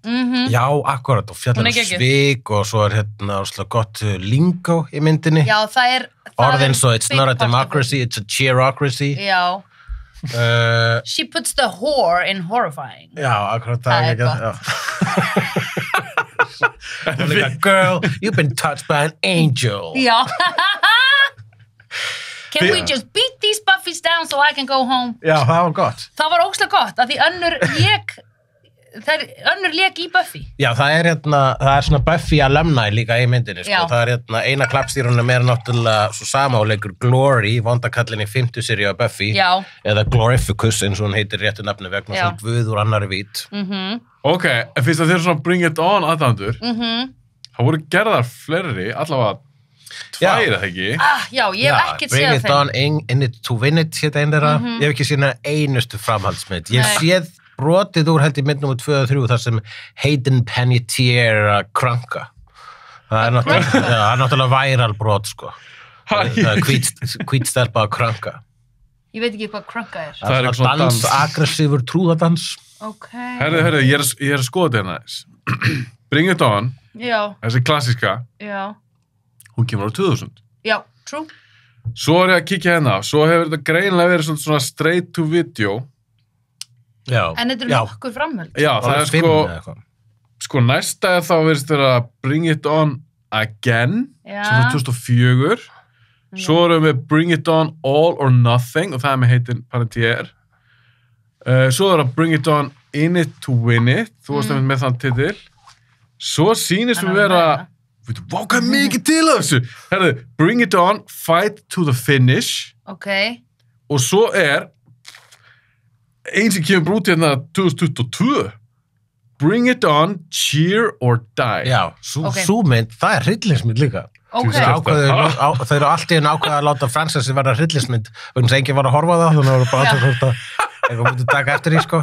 Já, akkurat, og fjallar svik og svo er svona gott lingo í myndinni. Já, það er orðin svo, it's not a democracy, it's a cheerocracy. Já. She puts the whore in horrifying. Já, akkurat, það er gott. Like, girl, you've been touched by an angel. Já. Can we just beat these Buffys down so I can go home? Já, það var gott. Það var ógeðslega gott, af því önnur lék í Buffy. Já, það er svona Buffy alumni líka í myndinni, sko. Það er eina klappstýrunum er náttúrulega svo sama og leikur Glory, vondakallin í 5. seríu af Buffy. Já. Eða Glorificus, eins og hún heitir réttu nafni vegna svona guð úr annarri vít. Ok, fyrst að þeir svona Bring It On aðdandur, það voru gerðar fleiri, allavega 2 eða ekki. Já, ég hef ekkert séð þeim. Bring It On, In It to Win It, hétt einn þeirra. Ég hef ekki séð einustu framhaldsmynd. Ég hef séð brotið úr held í mynd nummer 2 og 3 þar sem Hayden Panettiere að kranka. Það er náttúrulega væral brot, sko. Það er hvít stelpa að kranka. Ég veit ekki hvað kranka er. Það er svona dans, aggressífur trúðadans. Ok. Herðu, ég er að skoða þetta hérna. Bring It On, þessi klassíska, hún kemur á 2000. Já, true. Svo er ég að kíkja hérna, svo hefur þetta greinilega verið svona straight to video. Já. En þetta er nokkur framhöld. Já, það er sko næsta er þá verið vera Bring It On Again, sem er 2004. Svo erum við Bring It On All or Nothing, og það er með Hayden Panettiere. Svo er það Bring It On In It to Win It, þú varst með þann titil. Svo sýnist við vera, vá hvað mikið til af þessu. Herðu, Bring It On Fight to the Finish. Ok. Og svo er eins sem kemur brútið hérna 2022. Bring It On, Cheer or Die. Já, svo mynd, það er hryllingsmynd líka. Ok. Þau eru allt í ákveða að láta franchise verða hryllingsmynd, vegna sem enginn var að horfa á það, þannig að það var bara eitthvað myndið taka eftir í, sko.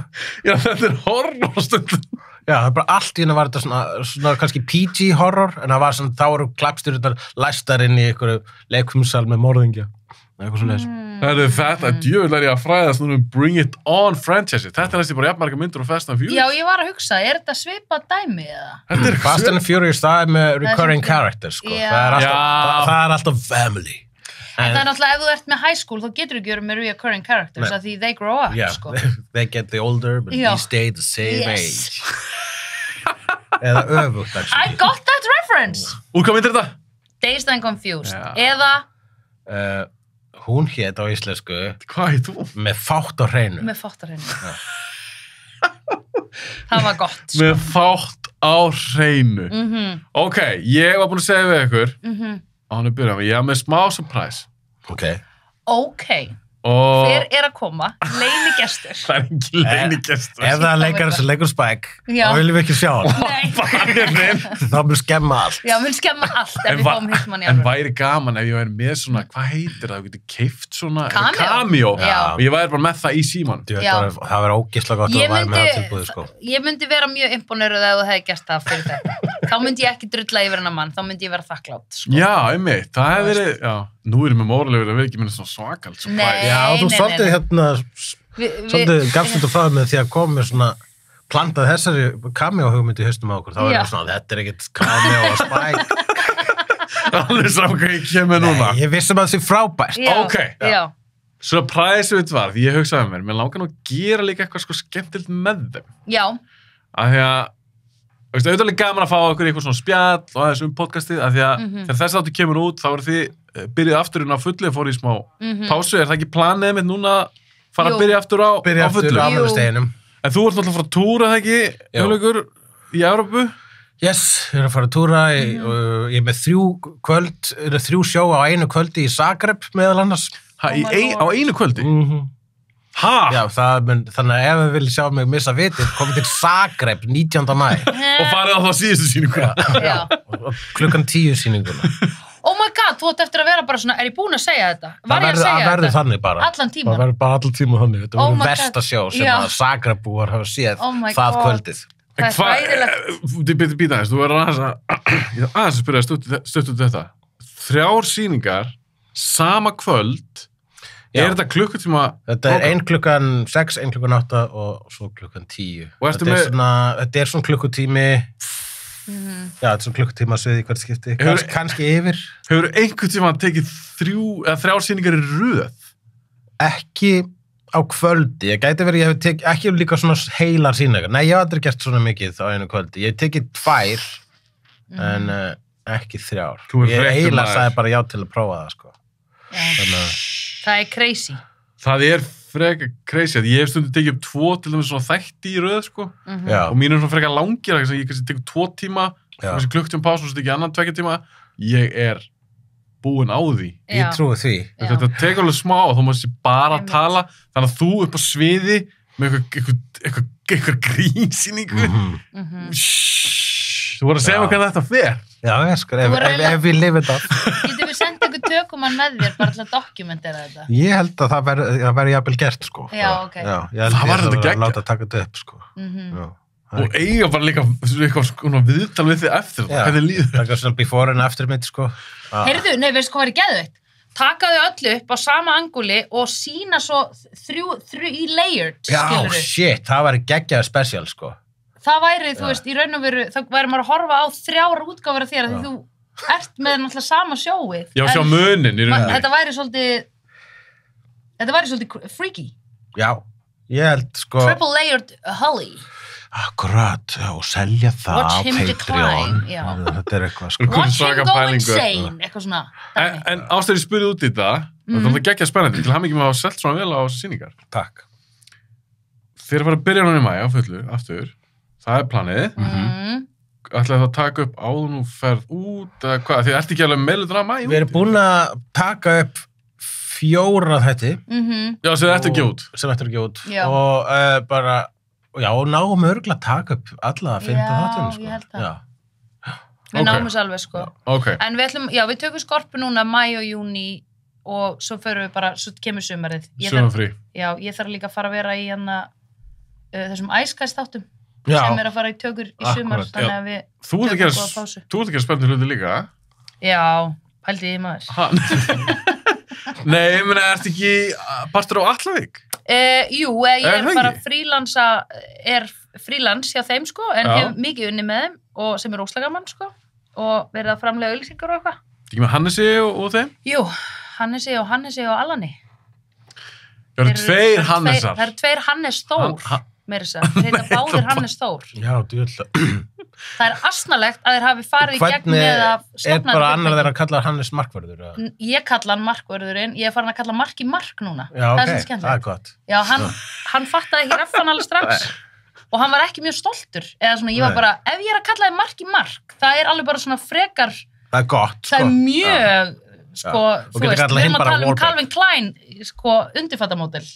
Já, þetta er horrorstundum. Já, það er bara allt í henni var þetta svona kannski PG horror, en það var svona, þá eru klappstýrurnar læstar inn í einhverju leikfumsal með morðingja. Eitthvað svona þess. Þetta djöfull er ég að fræðast núna Bring It On franchise. Þetta er næstu bara jafnmarga myndur og Fast and Furious. Já, ég var að hugsa, er þetta svipað dæmi eða? Fast and Furious, það er með recurring characters, sko. Það er alltaf family. En það er náttúrulega, ef þú ert með high school, þá getur þú ekki verið með recurring characters, af því they grow up, sko. They get the older, but they stay the same age. Eða öfugt, actually. I got that reference! Úr hvað myndir þetta? Dazed and Confused. Eða... Hún hét á íslensku... Hvað heit þú? Með fátt á hreinu. Með fátt á hreinu. Það var gott, sko. Með fátt á hreinu. Ok, ég var búin að segja við ykkur... Á hann byrja með, ég haf með smá surprise. Ok. Hver er að koma? Leinigestur. Það er ekki leinigestur. Ef það leikar þessu leikur Spike, þá viljum við ekki sjá hann. Þá mun skemma allt. Já, mun skemma allt ef við fáum Hickman í En alveg. væri gaman ef ég væri með svona, hvað heitir það? Þú getur keypt svona... Cameo. Og ég væri bara með það í síman. Það verður ógeðslega gott að væri með það tilbúið, sko. Ég myndi vera mjög imponeruð ef þú hefði gert það fyrir þetta. Þá myndi ég ekki drulla yfir hennar mann, þá myndi ég vera þakklátt, sko. Já, einmitt, það hefði verið, já. Nú erum við mórlegur að við ekki minna svona svakalt. Já, þú svolítið svolítið gafst þetta frá með því að komi svona plantað þessari cameo-hugmynd í haustum á okkur. Þá er það svona, þetta er ekkert cameo og Spike. Allir sá hvað ég kemur núna. Ég vissum að það sé frábært. Ok, surprise við var, því ég hugsaði mér langar nú að gera líka eitthvað sko skemmtilegt með þeim. Já. af því að veist, auðvitað er gaman að fá okkur eitthvað svona spjall og aðeins podcastið, af því að þegar þessi þáttur kemur út, þá eru þið byrjuð afturinn á fullu, fór í smá pásu, er það ekki planið mitt núna fara að byrja aftur á fullu? Afmælisdeginum. En þú ert alltaf að fara að túra, það ekki, Hjörleikur, í Evrópu? Yes, ég er að fara að túra og ég er með 3 sjó á einu kvöldi í Zagreb meðal annars. Á einu kvöldi? Ha? Já, þannig að ef þið viljið sjá mig missa vitið, komið til Zagreb 19. maí. Og farið á það síðustu sýninguna. Já. Og klukkan 10 sýninguna. Oh my god, þú ætti eftir að vera bara svona, er ég búin að segja þetta? Var ég að segja þetta? Það verður þannig bara. Allan tíman? Það verður bara allan tíman þannig. Þetta Oh verður my versta God. sjó sem Já. að Zagreb-búar hafa séð Oh my það God. kvöldið. Það er hræðilegt. Býta aðeins, þú verður aðeins að spyrja stutt út þetta. 3 sýningar, sama kvöld, er þetta klukkutíma? Þetta er 1 klukkan 6, 1 klukkan 8 og svo klukkan 10. Og ertu Þetta er svona klukkutími, já, þetta er svona klukkutíma svið í hvert skipti, kannski yfir. Hefur einhvern tíma tekið 3 sýningar í röð? Ekki á kvöldi, ég gæti verið, ég hef tekið, ekki líka svona heilar sýningar. Nei, ég hef aldrei gert svona mikið á einu kvöldi. Ég hef tekið 2, en ekki 3. Þú ert Ég réttur eiginlega maður. sagði bara já til að prófa það, sko. Þannig að Það er crazy. Það er freka crazy, ég hef stundum tekið upp 2 til dæmis svona þætti í röð, sko. já, Og mín er svona freka langir, ég kannski tekur 2 tíma, Já. kannski klukktíma pásu og svo tekið annan 2 tíma. Ég er búinn á því. ég trúi því. Já. Þetta tekur alveg smá og þú mást bara Einmitt. tala, þannig að þú upp á sviði með eitthvað grínsýningu. Þú voru að segja Já. mér hvernig þetta fer. Já, ég sko, Þú voru eiginlega- ef við lifið það. Getum við sendið einhver tökumann með þér bara til að dokumentera þetta? Ég held að það verði jafnvel gert, sko. Já, ok. Já, ég held Það var að þetta vera að geggjað. láta taka þetta upp, sko. Já. Og eiga bara líka eitthvað svona viðtal við þig eftir þetta, Já. hvernig líður. Það er svona before and after mitt, sko. Heyrðu, nei, veistu hvað var í geðveitt? Taka þau öllu upp á sama anguli og sína svo í layered, Já, skilurðu. shit, það var geggjaður special, sko. Það væri, þú veist, í raun og veru, þá væri maður að horfa á 3 útgáfur af þér af því þú ert með náttúrulega sama sjóið. Já, sjá En munin í rauninni. Þetta væri svolítið freaky. Já, ég held, sko. Triple layered Hully. Akkurat, já, og selja það Watch á him Patreon. decline, já. Þetta er eitthvað, sko. Hvernig Watch him svaka go pælingu. insane, eitthvað svona. En Ástæður, ég spurði út í þetta, þetta er geggjað spennandi, til hamingjum að hafa selt svona vel á þessu sýningar. Takk. Þeir fara að byrja núna í maí á fullu, aftur. Það er planið. Ætlaði það að taka upp áður nú ferð út, eða hvað? Þið ert ekki alveg meðlutur af maí út? Við erum búin að taka upp 4 þætti. Já, sem þetta ekki út. Sem þetta ekki út. Já. Og bara, já, og náum örgulega að taka upp alla 5. þáttinu, sko. ég held það. Já. Við náum þess alveg, sko. Ok. En við tökum Skorpu núna mæ og júní og svo förum við bara, svo kemur sumarið. Sumarfrí. Já, ég þarf líka að fara að vera í þessum æskæstáttum Já. sem er að fara í tökur í sumar, Akkúrat, þannig að við Þú ert að tökum góða pásu. gera spennandi hluti líka. Já, pældi ég maður. Ha? Nei, ég meina, ert ekki partur á Allavík? Jú, ég Er er það bara ekki? frílans hjá þeim, sko, en Já. hef mikið unni með þeim og sem er óslega gaman, sko, og verið að framlega auglýsingar og eitthvað. Ekki með Hannesi og þeim? Jú, Hannesi og Allani. Það eru 2 Hannesar. Það eru 2 Hannes Þór, meira þess að þeir heita báðir Hannes Þór. Já, djúðlega. Það er asnalegt að þeir hafi farið í gegn með að er bara annar þeirra að kalla Hannes markvörður? eða? Ég kalla hann markvörðurinn, ég er farin að kalla mark í mark núna. Já, Það ok, er svo það er skemmtilegt. gott. Já, hann fattaði ekki refan alveg strax og hann var ekki mjög stoltur. Eða svona, ég var Nei. bara, ef ég er að kalla þið mark í mark, það er alveg bara svona frekar, Það er gott, sko. það er mjög, sko, Já. Og þú getur veist, kallað við hinn erum að bara tala um Warbeck. Calvin Klein, sko, undirfattamódel.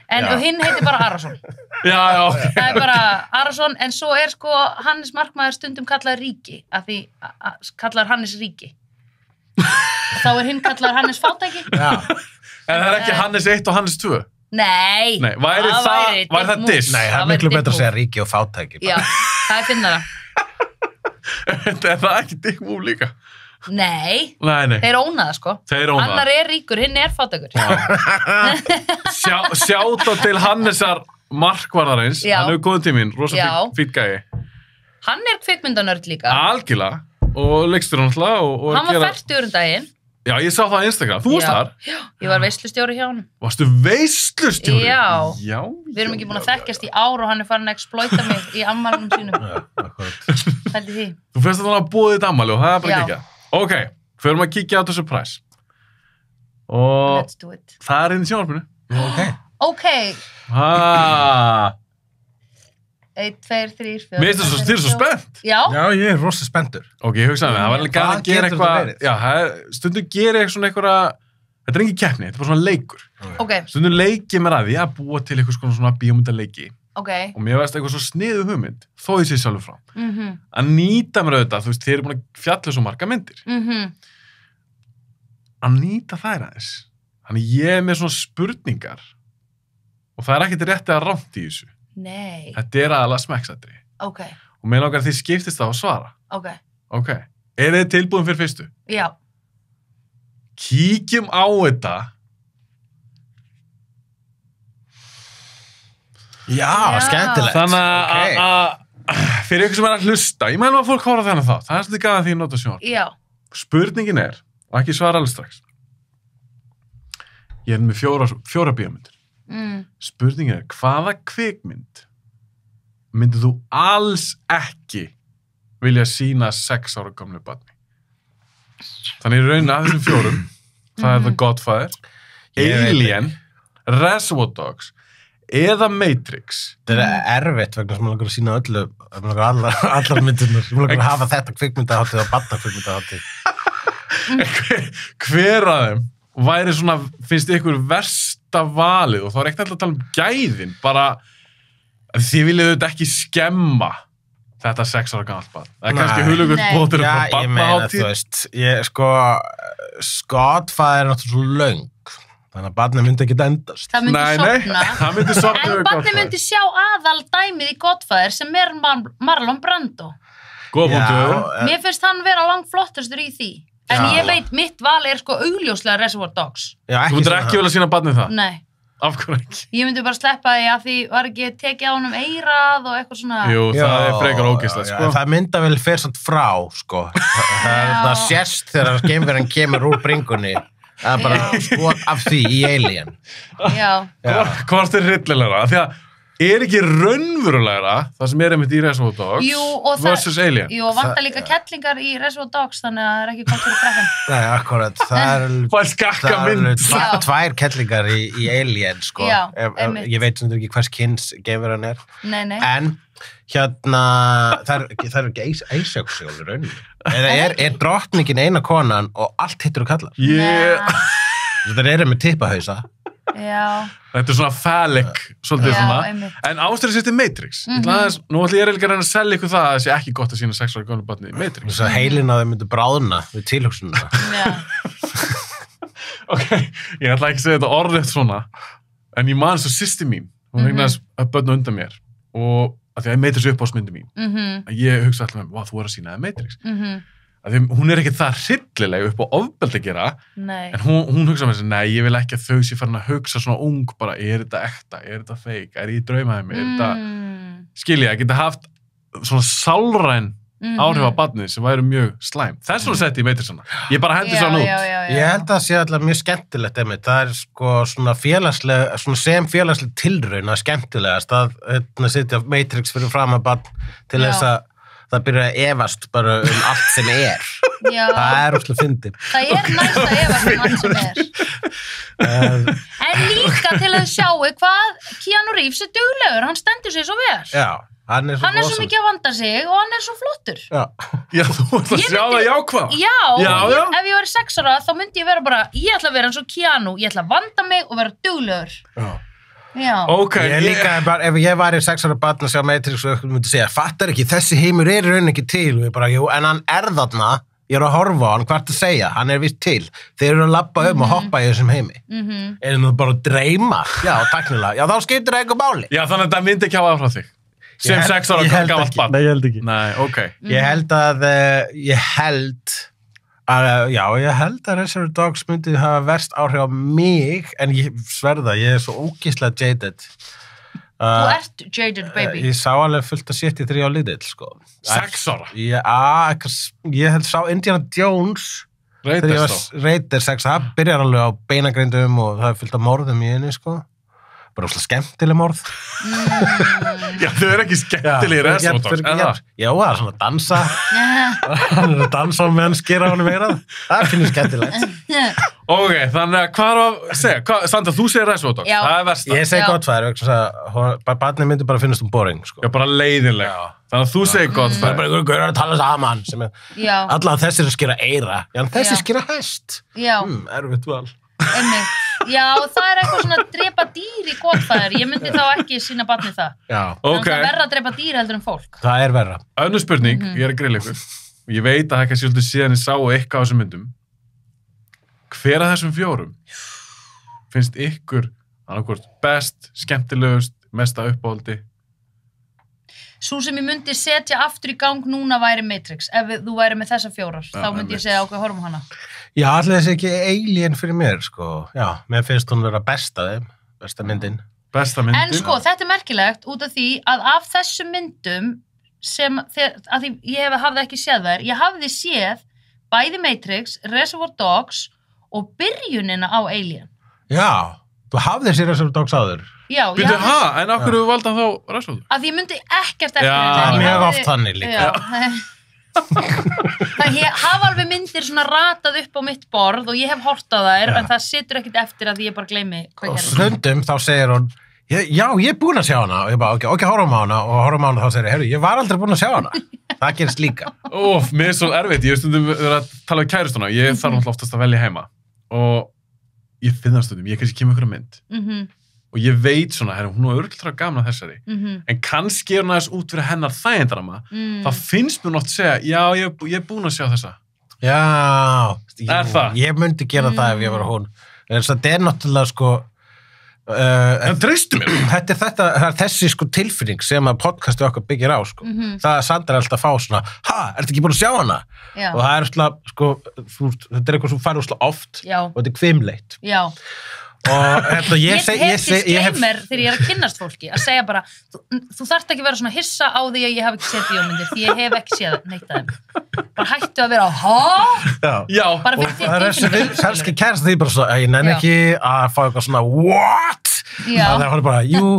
En Já. hinn heitir bara Arason. Já. Það er bara Arason, en svo er sko Hannes markmaður stundum kallaður Ríki, af því kallaður Hannes Ríki. Þá er hinn kallaður Hannes Fátæki. Já. En það er ekki Hannes 1 og Hannes 2? Nei. Nei, væri það diss? Nei, það er miklu betra að segja ríki og fátæki. Já, það er finnara. Er það ekki dick move líka? Nei, Nei. þeir óna það sko. Þeir óna það. Annar er ríkur, hinn er fátækur. Sjáta til Hannesar markvarðarins. Já. Hann hefur góðum tíminn, rosa Já. fýtt gæi. Hann er kvikmyndanörd líka. Algjörlega. Og leikstur hann alltaf og Hann var 40 daginn. Já, ég sá það á Instagram. Þú varst þar? Já, ég var veislustjóri hjá honum. Varstu veislustjóri? Já. Já. Við erum ekki búin að þekkjast í ár og hann er farin að exploita mig í ammælunum sínum. Já, akkurat. Hældi því. Þú finnst að það að búið þitt ammæli og það er bara Já. ekki. Ok, förum að kíkja á þetta surprise. Og Let's do it. það er inn í sjónvarpinu. Ok. Ok. Ah. 1, 2, 3, 4. Mér finnst þið svo spennt. Já. Já, ég er rosa spenntur. Ok, ég hugsaði mig, það var alveg gæt að Hvað gera getur þetta eitthvað. verið? Já, stundum gerir eitthvað svona eitthvað, þetta er engin keppni, þetta er bara svona leikur. Ok. Stundum leikið mér að því að búa til eitthvað svona bíómyndaleiki. Ok. Og mér veist eitthvað svo sniðu hugmynd, þó ég sé sjálfur frá. Mhm. Að nýta mér auðvitað, þú veist, þeir eru búin að fjalla svo marga myndir. Mhm. Að nýta þær aðeins. Þannig ég er með svona spurningar og það er ekkert rétt eða rangt í þessu. Nei. Þetta er aðalega smekksætri. Ok. Og mér langar að þið skiptist það að svara. Ok. Ok. Er þið tilbúin fyrir fyrstu? Já. Kíkjum á þetta. Já, Já. skemmtilegt. Þannig Ok. að fyrir ykkur sem er að hlusta, ég mælum að fólk hóra þennan þá. Það er svolítið gæða því að nota sjónvarp. Já. Spurningin er, og ekki svara alveg strax. Ég er með fjóra bíómyndir. Spurningin er, hvaða kvikmynd myndir þú alls ekki vilja sýna 6 ára gamlu barni? Þannig í rauninni af þessum fjórum, það er The Godfather, Ég veit Alien, Reservoir Dogs eða Matrix. Þetta er erfitt vegna sem maður langar að sína öllu, maður langar allar myndirnar, maður langar að hafa þetta kvikmyndaháttið og barna kvikmyndaháttið. Hver af þeim væri svona, finnst ykkur versta valið, og þá er ekki alltaf að tala um gæðin, bara þið viljið þetta ekki skemma þetta 6 ára gamalt barn. Það er kannski Nei. hulugullbótur Já, frá ég meina, þú barnahátíð. veist, Godfather er náttúrulega svo löng, þannig að barnið myndi ekki endast. Það myndi sofna. það myndi sofna En við barni Godfather. myndi sjá aðal dæmið í Godfather sem er Marlon Brando. Góða punktur. Mér finnst hann vera langflottastur í því. En Já. ég veit, mitt val er sko augljóslega Reservoir Dogs. Já, Þú myndir ekki vilja sína barnið það? Nei. Af hverju ekki? Ég myndi bara sleppa því að því var ekki tekið á honum eirað og eitthvað svona. Jú, það er frekar ógeðslegt, sko. Það mynda vel fyrir samt frá, sko. Það sést þegar geimverðan kemur úr bringunni. Það er bara skot af því í Alien. Já. Hvort er hryllilegra? Því að er ekki raunverulegra það sem er einmitt í Reservoir Dogs Jú, og versus Alien? Jú, og vantar líka kettlingar í Reservoir Dogs, þannig að það er ekki gott fyrir krakkan. Nei, akkurat. Það er Hvað skakka mynd? Já. tvær kettlingar í Alien, sko. Já, Ef- ég veit sem ekki hvers kyns geimverðan er. Nei, nei. En hérna, það er ekki eisöksjól í rauninni. Eða er drottningin eina konan og allt hittur og kallar. Það eru með tippahausa. Já. Þetta er svona phallic, svolítið Já, svona. einmitt. En ástæður sérst í Matrix. Nú ætla ég að reyna að selja ykkur það að það sé ekki gott að sína 6 ára gamlu barni í Matrix. Þess að heilin á þeim myndi bráðna við tilhugsununa. Já. Ok, ég ætla ekki að segja þetta orðrétt svona, en ég man svo systir mín, hún eignast að börna undan mér, og að því að Matrix er uppáhaldsmyndi mín, að ég hugsa alltaf með, þú er að sína það Matrix. Að því hún er ekki það hryllileg upp á ofbeldi að gera, Nei. en hún hugsa með þessi, nei, ég vil ekki að þau sé farin að hugsa svona ung, bara, er þetta ekta, er þetta fake, er ég í draumahæmi, er þetta, skilja, að geta haft svona sálræn áhrif á barnið sem væri mjög slæm. Þess vegna setti ég Matrixana. Ég bara hendi svona út. Ég held að það sé alltaf mjög skemmtilegt einmitt. Það er sko svona félagsleg, svona sem félagsleg tilraun að skemmtilegast að setja Matrix fyrir fram að barn til þess að það byrja að efast bara allt sem er. Já. Það er óslega fyndið. Það er næst að efast allt sem er. En líka til að sjáu hvað Keanu Reeves er duglegur, hann stendur sig svo vel. Já, hann er svo mikið að vanda sig og hann er svo flottur. Já, Þú ætla að sjá það jákvæð. Já. Ef ég væri 6 ára þá myndi ég vera bara, ég ætla að vera eins og Keanu, ég ætla að vanda mig og vera duglegur. Já. Ok. Ég líka bara, ef ég væri 6 ára barn að sjá Matrix og myndi segja, fattar ekki, þessi heimur er í rauninni ekki til, og ég bara, jú, en hann er þarna, ég er að horfa á hann, hvert að segja, hann er vist til, þeir eru að labba og hoppa í þessum heimi. Er það bara að dreyma? Já, taknilega, já, þá skiptir það eitthvað máli. Já, þannig að það myndi ekki hafa áhrif á þig. Sem 6 ára gamalt barn. Nei, ég held ekki. Nei, ok. Ég held að Reservoir Dogs myndi hafa verst áhrif á mig, en ég sverða, ég er svo ógeðslega jaded. Þú ert jaded, baby. Ég sá alveg fullt að 73 á lítill, sko. 6 ára? Ég held sá Indiana Jones Þegar ég var Raider 6, það byrjar alveg á beinagrindum og það fullt af morðum í henni, sko. Bara óslega skemmtileg morð. Já, þau eru ekki skemmtilegir Reservoir Dogs, en það? Já, það er svona að dansa. Hann er að dansa á meðan skera honum meira. Það finnir skemmtilegt. Ok, þannig að hvað er að segja? Sandra, þú segir Reservoir Dogs, það er versta. Ég segi Godfather, barnið myndi bara finnast boring, sko. Já, bara leiðinleg. Þannig að þú segir Godfather. Það er bara einhverjum gaurar að tala saman, sem allan þessir að skera eira. Já, þessi skera hest. Já. Erfitt val. Já, það er eitthvað svona að drepa dýr í Godfather. Ég myndi þá ekki sína barni það. Já. Ok. Það er verra að drepa dýr heldur en fólk. Það er verra. Önnur spurning, ég er að grilla ykkur. Ég veit að það ekki svolítið síðan ég sá eitthvað á þessum myndum. Hver af þessum 4 finnst ykkur annarkvort best, skemmtilegust, mesta uppáhaldi? Svo sem ég myndi setja aftur í gang núna væri Matrix. Ef þú væri með þessa 4, þá myndi ég segja ákveð horfum hana. Já, allir þessi ekki Alien fyrir mér, sko. Já, mér finnst hún vera besta myndin. Besta myndin? En sko, þetta er merkilegt út af því að af þessum myndum sem, að því ég hafði ekki séð þær, ég hafði séð bæði Matrix, Reservoir Dogs og byrjunina á Alien. Já, þú hafðir sér Reservoir Dogs áður. Já, Býtu, en af hverju valda þá Reservoir Dogs? Að ég myndi ekkert eftir þetta. Já, mjög oft þannig líka. Það hafa alveg myndir svona ratað upp á mitt borð og ég hef hort á þær, en það situr ekkert eftir að ég bara gleymi hvað og stundum þá segir hún já, ég er búin að sjá hana og ég bara, ok, horfum á hana og horfum á hana þá segir ég, ég var aldrei búin að sjá hana það gerist líka. Mér er svo erfitt, ég hef stundum verið að tala um kærustuna, ég þarf náttúrulega oftast að velja heima og ég finn það stundum, ég kannski kemur ykkur að mynd og ég veit svona, hún er örugglega gaman að þessari, en kannski er hún aðeins út fyrir hennar þægindrama, þá finnst mér nátt að segja, já, ég er búin að sjá þessa. Já, ég myndi gera það ef ég var hún. Það er náttúrulega, sko, en treystu mér. Það er þessi, sko, tilfinning sem að podcasti okkar byggir á, sko. Það er Sandra alltaf að fá svona, ertu ekki búin að sjá hana? Já. Og það er alltaf, sko, þetta er eitthvað sem færur alltaf oft og þetta er hvimleitt. Já. Og ég hef disclaimer þegar ég er að kynnast fólki að segja bara, þú þarft ekki að vera svona hissa á því að ég hef ekki séð bíómyndir því ég hef ekki séð neitt af þeim bara hættu að vera já, bara og það er þessi kannski kærst því bara svo, ég nenni ekki að fá eitthvað svona what? Það er bara, jú,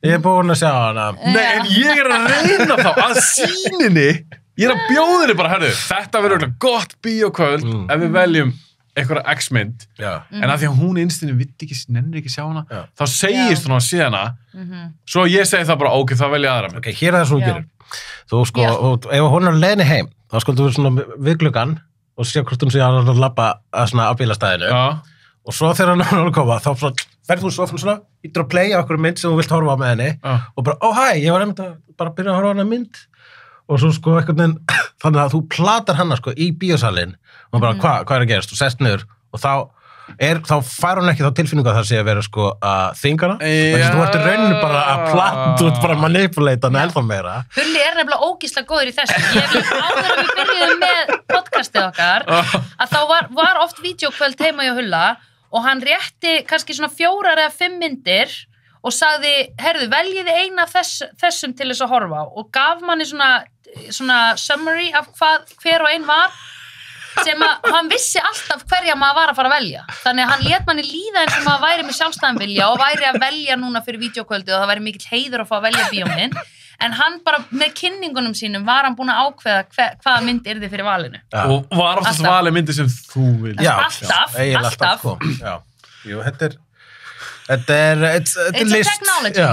ég er búin að sjá hana. Nei, en ég er að reyna þá að sýninni ég er að bjóðinni bara, herru, þetta verður gott bíókvöld ef við veljum eitthvað X-mynd, en af því að hún einstinni nennir ekki sjá hana, þá segist hún að sé hana, svo ég segi það bara, ok, þá vel ég aðra mynd. Ok, hér er það sem hún gerir. Þú sko, ef hún er að leiðinni heim, þá skuldu við svona við gluggan og sé hvort hún sé að labba að svona á bílastæðinu. Og svo þegar hann er að koma, þá ferð þú svo svona, ítur að playa okkur mynd sem þú vilt horfa á með henni og bara, hæ, ég var einmitt að bara byrja að horfa á hana mynd. Og svo sko einhvern veginn, þannig að þú platar hana sko í bíósalinn og bara hvað er að gerast, þú sest niður og þá fær hún ekki þá tilfinningu að það sé að vera sko að þingana þannig að þú ert í rauninu bara að plata, þú ert bara að manipuleita hana ennþá meira. Hulli er nefnilega ógeðslega góður í þessu. Ég vil áður að við byrjuðum með podcastið okkar að þá var oft vídeókvöld heima hjá Hulla og hann rétti kannski svona 4 eða 5 myndir og sagði, herðu, veljiði eina þessum til þess að horfa á og gaf manni svona summary af hver og ein var sem að hann vissi alltaf hverja maður var að fara að velja. Þannig að hann lét manni líða eins og maður væri með sjálfstæðan vilja og væri að velja núna fyrir vídeókvöldi og það væri mikill heiður að fá að velja bíómynd. En hann bara með kynningunum sínum var hann búin að ákveða hvaða mynd yrði fyrir valinu. Og var oftast valið myndi sem þú vil. Já, alltaf. Já, jú, Þetta er list. Technology.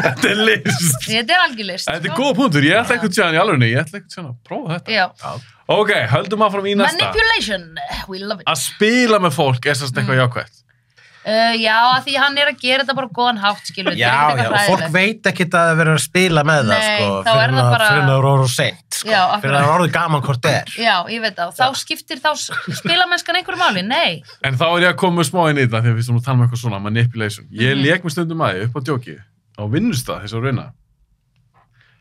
Þetta er list. Þetta er algjör list. Þetta er góða punktur. Ég ætla eitthvað tjáðan í alvörunni. Ég ætla eitthvað tjáðan að prófa þetta. Já. Ok, höldum áfram í næsta. Manipulation. We love it. Að spila með fólk er sannst eitthvað jákvætt. Já, að því hann er að gera þetta bara góðan hátt, skilur. Já, og fólk veit ekkert að það verður að spila með það, sko. Nei, þá er það bara... Fyrir það voru seint, sko. Já, fyrir það voru gaman hvort það er. Já, ég veit það. Þá skiptir spilamennskan einhverju máli, nei. En þá er ég að koma með smá inn í þetta, þegar við erum að tala um eitthvað svona, manipulation. Ég lék mig stundum að upp á djóki, á vinnustað þess að rauna.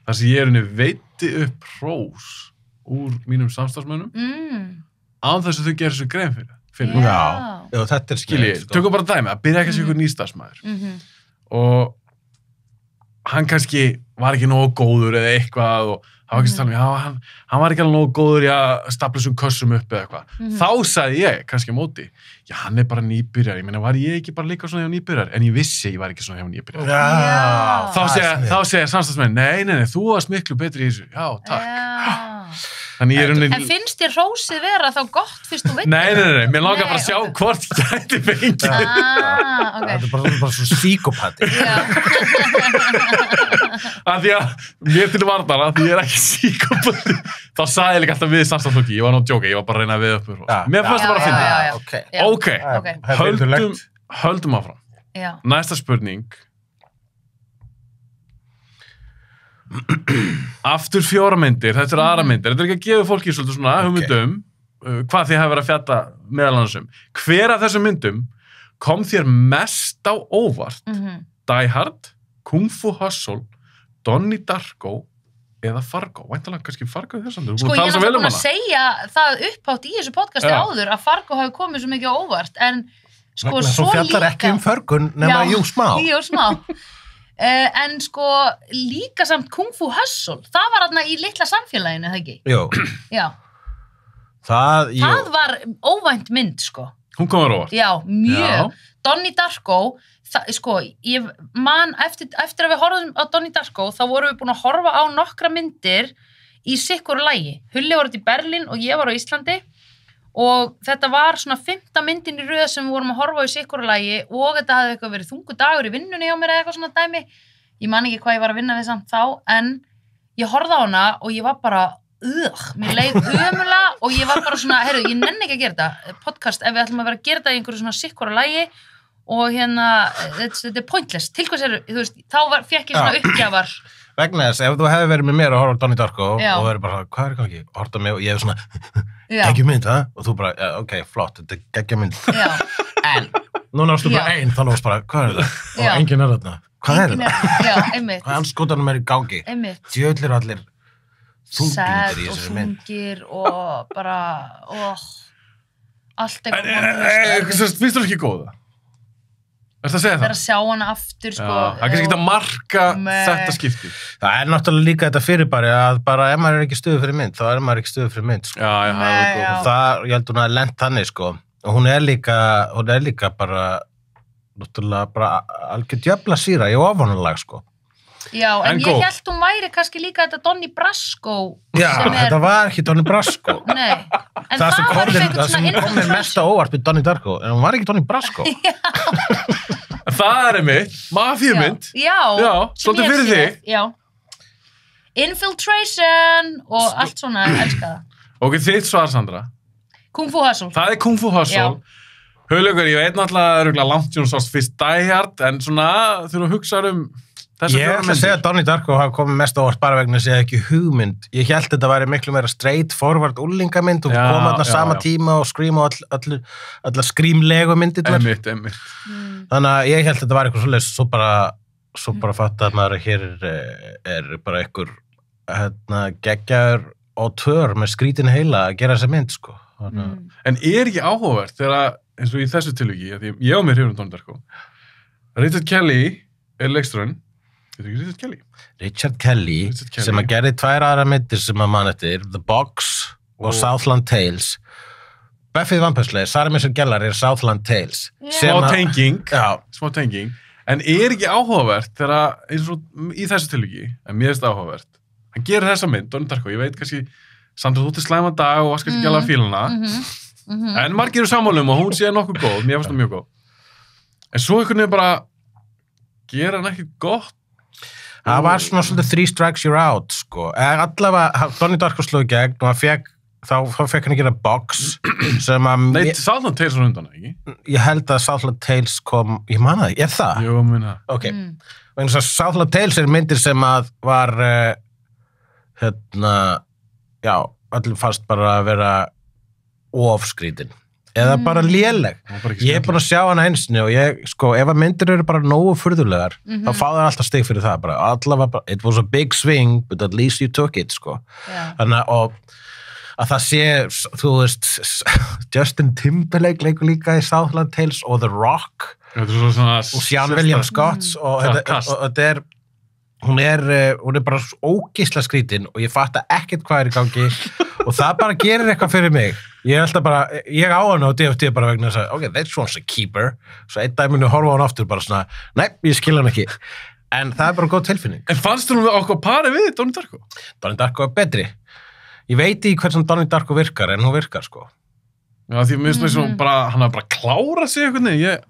Þar sem ég veiti upp hrós úr mínum samstarfsmönnum, án þess að þau gera sér grein fyrir. Já, þetta er skilji, tökum bara dæmi, að byrja ekki að sé ykkur nýstarfsmaður og hann kannski var ekki nógu góður eða eitthvað og það var kannski já, hann var ekki alveg nógu góður í að stapla þessum kössum upp eða eitthvað. Þá sagði ég, kannski á móti, já, hann bara nýbyrjar, ég meina, var ég ekki bara líka svona hjá nýbyrjar, en ég vissi ég var ekki svona hjá nýbyrjar. Já. Þá segir samstagsmenn, nei, þú varst miklu betri í þessu, já, takk. Þannig ég En finnst þér hrósið vera þá gott fyrst þú veit? Nei, mér langar bara að sjá hvort ég gæti fengið. Okay. Þetta er bara svo síkópati. Af því að mér til varnar að því ég er ekki síkópati. Þá sagði ég líka alltaf við samstagsfólki, ég var náttúrulega að djóka, ég var bara að reyna að við upp. Mér fannst það bara að finna. Ok, höldum áfram. Næsta spurning. Aftur 4 myndir, þetta eru aðra myndir. Þetta er ekki að gefa fólki svolítið svona hugmyndum hvað þið hafa verið að fjalla meðal annars Hver af þessum myndum kom þér mest á óvart? Die Hard, Kung Fu Hustle, Donnie Darko eða Fargo? Væntanlega kannski Fargo þess að Sko, ég er náttúrulega búin að segja það upphátt í þessu podcasti áður að Fargo hafi komið svo mikið á óvart en sko, svo fjallar ekki förgun nema jú smá. En sko líka samt Kung Fu Hustle það var þarna í litla samfélaginu, það ekki? Jú. Já. Það var óvænt mynd, sko. Hún kom á óvart? Já, mjög. Donnie Darko, sko, ég man eftir að við horfum á Donnie Darko, þá vorum við búin að horfa á nokkra myndir í sikkur lagi. Hulli var út í Berlín og ég var á Íslandi og þetta var svona 5. myndin í röð sem við vorum að horfa á í sikkur lagi og þetta hafði eitthvað verið þungu dagur í vinnunni hjá mér eða eitthvað svona dæmi. Ég man ekki hvað ég var að vinna við samt þá, en ég horfði á hana og ég var bara mér leið ömulega og ég var bara svona, heyrðu, ég nenni ekki að gera þetta podcast ef við ætlum að vera að gera þetta í einhverju svona sikkura lagi og hérna þetta er pointless, til hvers þú veist, þá fekk ég svona uppgjafar vegna þess, ef þú hefði verið með mér að horfa á Donnie Darko og verið bara, hvað er gangi? Horta mig og ég hef svona geggjumynd, og þú bara, ok, flott, þetta er geggjumynd en, núna varstu bara einn, þá varstu bara, hvað er þetta? Og enginn er þarna, hvað er þetta? Já, einmitt. Hvað anskotanum er í gangi? Einmitt. Djöðlir allir þunglindir í og þessari mynd. þungir og bara, allt eitthvað. Finnst þú ekki góða? Ertu að segja það? Það er að sjá hana aftur, sko. Já, það er kannski ekki að marka þetta skipti. Það er náttúrulega líka þetta fyrirbæri að bara ef maður er ekki stuður fyrir mynd, þá er maður ekki stuður fyrir mynd, sko. Já, það, ég held hún að lent þannig, sko. Og hún er líka bara, náttúrulega bara algjör djöfla síra í ofanulag, sko. Já, en ég held hún væri kannski líka þetta Donnie Brasco. Já, þetta var ekki Donnie Brasco. Nei, en það var eitthvað svona kom mér mest á óvart við Donnie Darko, en hún var ekki Donnie Brasco. Það er einmitt, mafíumynd. Já, svolítið fyrir þig. Já. Infiltration og allt svona, elska það. Ok, þitt svar, Sandra. Kung Fu Hustle. Það er Kung Fu Hustle. Hugleikur, ég veit náttúrulega langt sem þú sást fyrst Die Hard, en svona, þegar þú hugsaður ég ætla að segja að Donnie Darko hafa komið mest á óvart bara vegna að segja ekki hugmynd. Ég held þetta væri miklu meira straight forward úlingamynd og kom þarna sama tíma og Scream og allar Scream-legu myndirnar. Einmitt. Þannig að ég held þetta væri eitthvað svoleiðis, svo bara fatta að maður hér er bara einhver geggjaður auteur með skrítin heila að gera þessa mynd, sko. En er ekki áhugavert þegar, eins og í þessu tilviki, því ég á mér hefur Donnie Darko, Richard Kelly er leikstjórinn. Richard Kelly sem að gerði 2 aðra myndir sem að mann eftir, The Box og Southland Tales. Buffy the Vampire Slayer, Sarah Michelle Gellar er Southland Tales. Smá tenging. En er ekki áhugavert þegar, eins og í þessu tilviki, en mér finnst áhugavert, hann gerir þessa mynd, Donnie Darko, ég veit kannski, Sandra, þú ert í slæma dag og vaskast ekki alveg fíluna, en margir eru sammálum og hún sé nokkuð góð, mér finnst það mjög góð. En svo einhvern veginn bara gera hann ekki gott. Það var svona svolítið 3 strikes you're out, sko. Allavega, Donnie Darko sló í gegn og þá fekk hann að gera Box sem að... Nei, Southland Tales var undan, ekki? Ég held að Southland Tales kom... Ég man það, er það? Jú, minna. Ok. Og eins og Southland Tales er myndir sem að var öllum fast bara að vera ofskrítin. Eða bara léleg. Ég er búin að sjá hana einsni og sko, ef að myndir eru bara nógu furðulegar, þá fá það alltaf stig fyrir það, bara allavega bara, it was a big swing, but at least you took it, sko. Þannig að það sé, þú veist, Justin Timberlake leikur líka í Southland Tales og The Rock og Sean William Scott og þetta er hún er bara ógeisla skrítin og ég fatta ekkert hvað í gangi og það bara gerir eitthvað fyrir mig. Ég er alltaf bara, ég á hana á DFT bara vegna þess að, ok, this one's a keeper. Svo einn dag muni horfa á hann aftur bara svona, nei, ég skil hann ekki. En það er bara góð tilfinning. En fannst þú okkur pari við Donnie Darko? Donnie Darko er betri. Ég veit í hvernig Donnie Darko virkar, en hún virkar, sko. Já, því mér finnst það bara, hann har bara klárað sig einhvern veginn,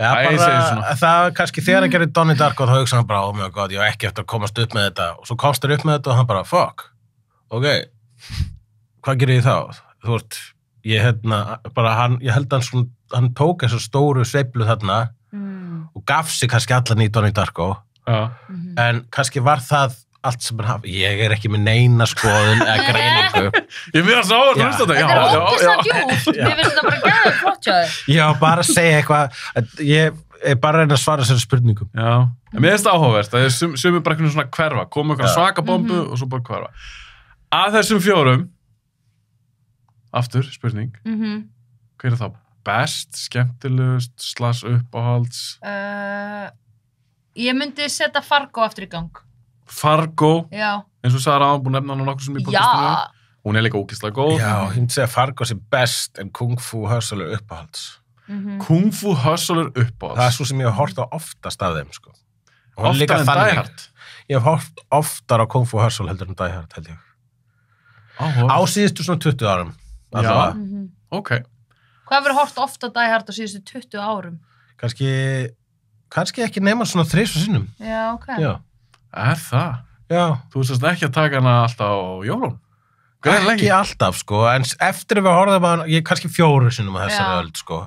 Já, bara, það kannski þegar hann gerir Donnie Darko þá hugsa hann bara, oh my god, ég hef ekki eftir að komast upp með þetta og svo komst hann upp með þetta og hann bara, fuck, ok, hvað gerir ég þá? Þú veist, ég held hann tók þessu stóru sveiflu þarna og gaf sig kannski allan í Donnie Darko, en kannski var það allt sem hann hafi, ég er ekki með neina skoðun eða greiningu. Ég mér að sá að hlusta þetta. Þetta er ógeðslega djúpt, mér finnst þetta bara gæðið flott hjá þér. Já, bara að segja eitthvað, ég er bara að reyna að svara þessari spurningum. Já, en mér finnst það áhugavert, það er sumir bara einhvern svona hverfa, koma einhvern svaka bombu og svo bara hverfa. Að þessum 4, aftur, spurning, hver er þá best, skemmtilegust, uppáhalds? Ég myndi setja Fargo aftur í gang. Fargo, Já. Eins og Sara búin að nefna hann nokkuð sem í podcastinu. Hún er líka ógeðslega góð. Já, ég myndi segja Fargo sé best en Kung Fu Hustle er uppáhalds. Kung Fu Hustle er uppáhalds. Það er svo sem ég hef hort á oftast af þeim, sko. Oftar en Die Hard? Ég hef hort oftar á Kung Fu Hustle heldur en Die Hard, held ég. Á síðustu svona 20 árum. Já, ok. Hvað hefur hort ofta Die Hard á síðustu 20 árum? Kannski ekki nema svona 3 sinnum. Já, ok. Já. Er það? Já. Þú veist ekki að taka hana alltaf á jólun? Ekki alltaf, sko, en eftir að við horfðum á hana, ég kannski 4 sinnum á þessari öld, sko,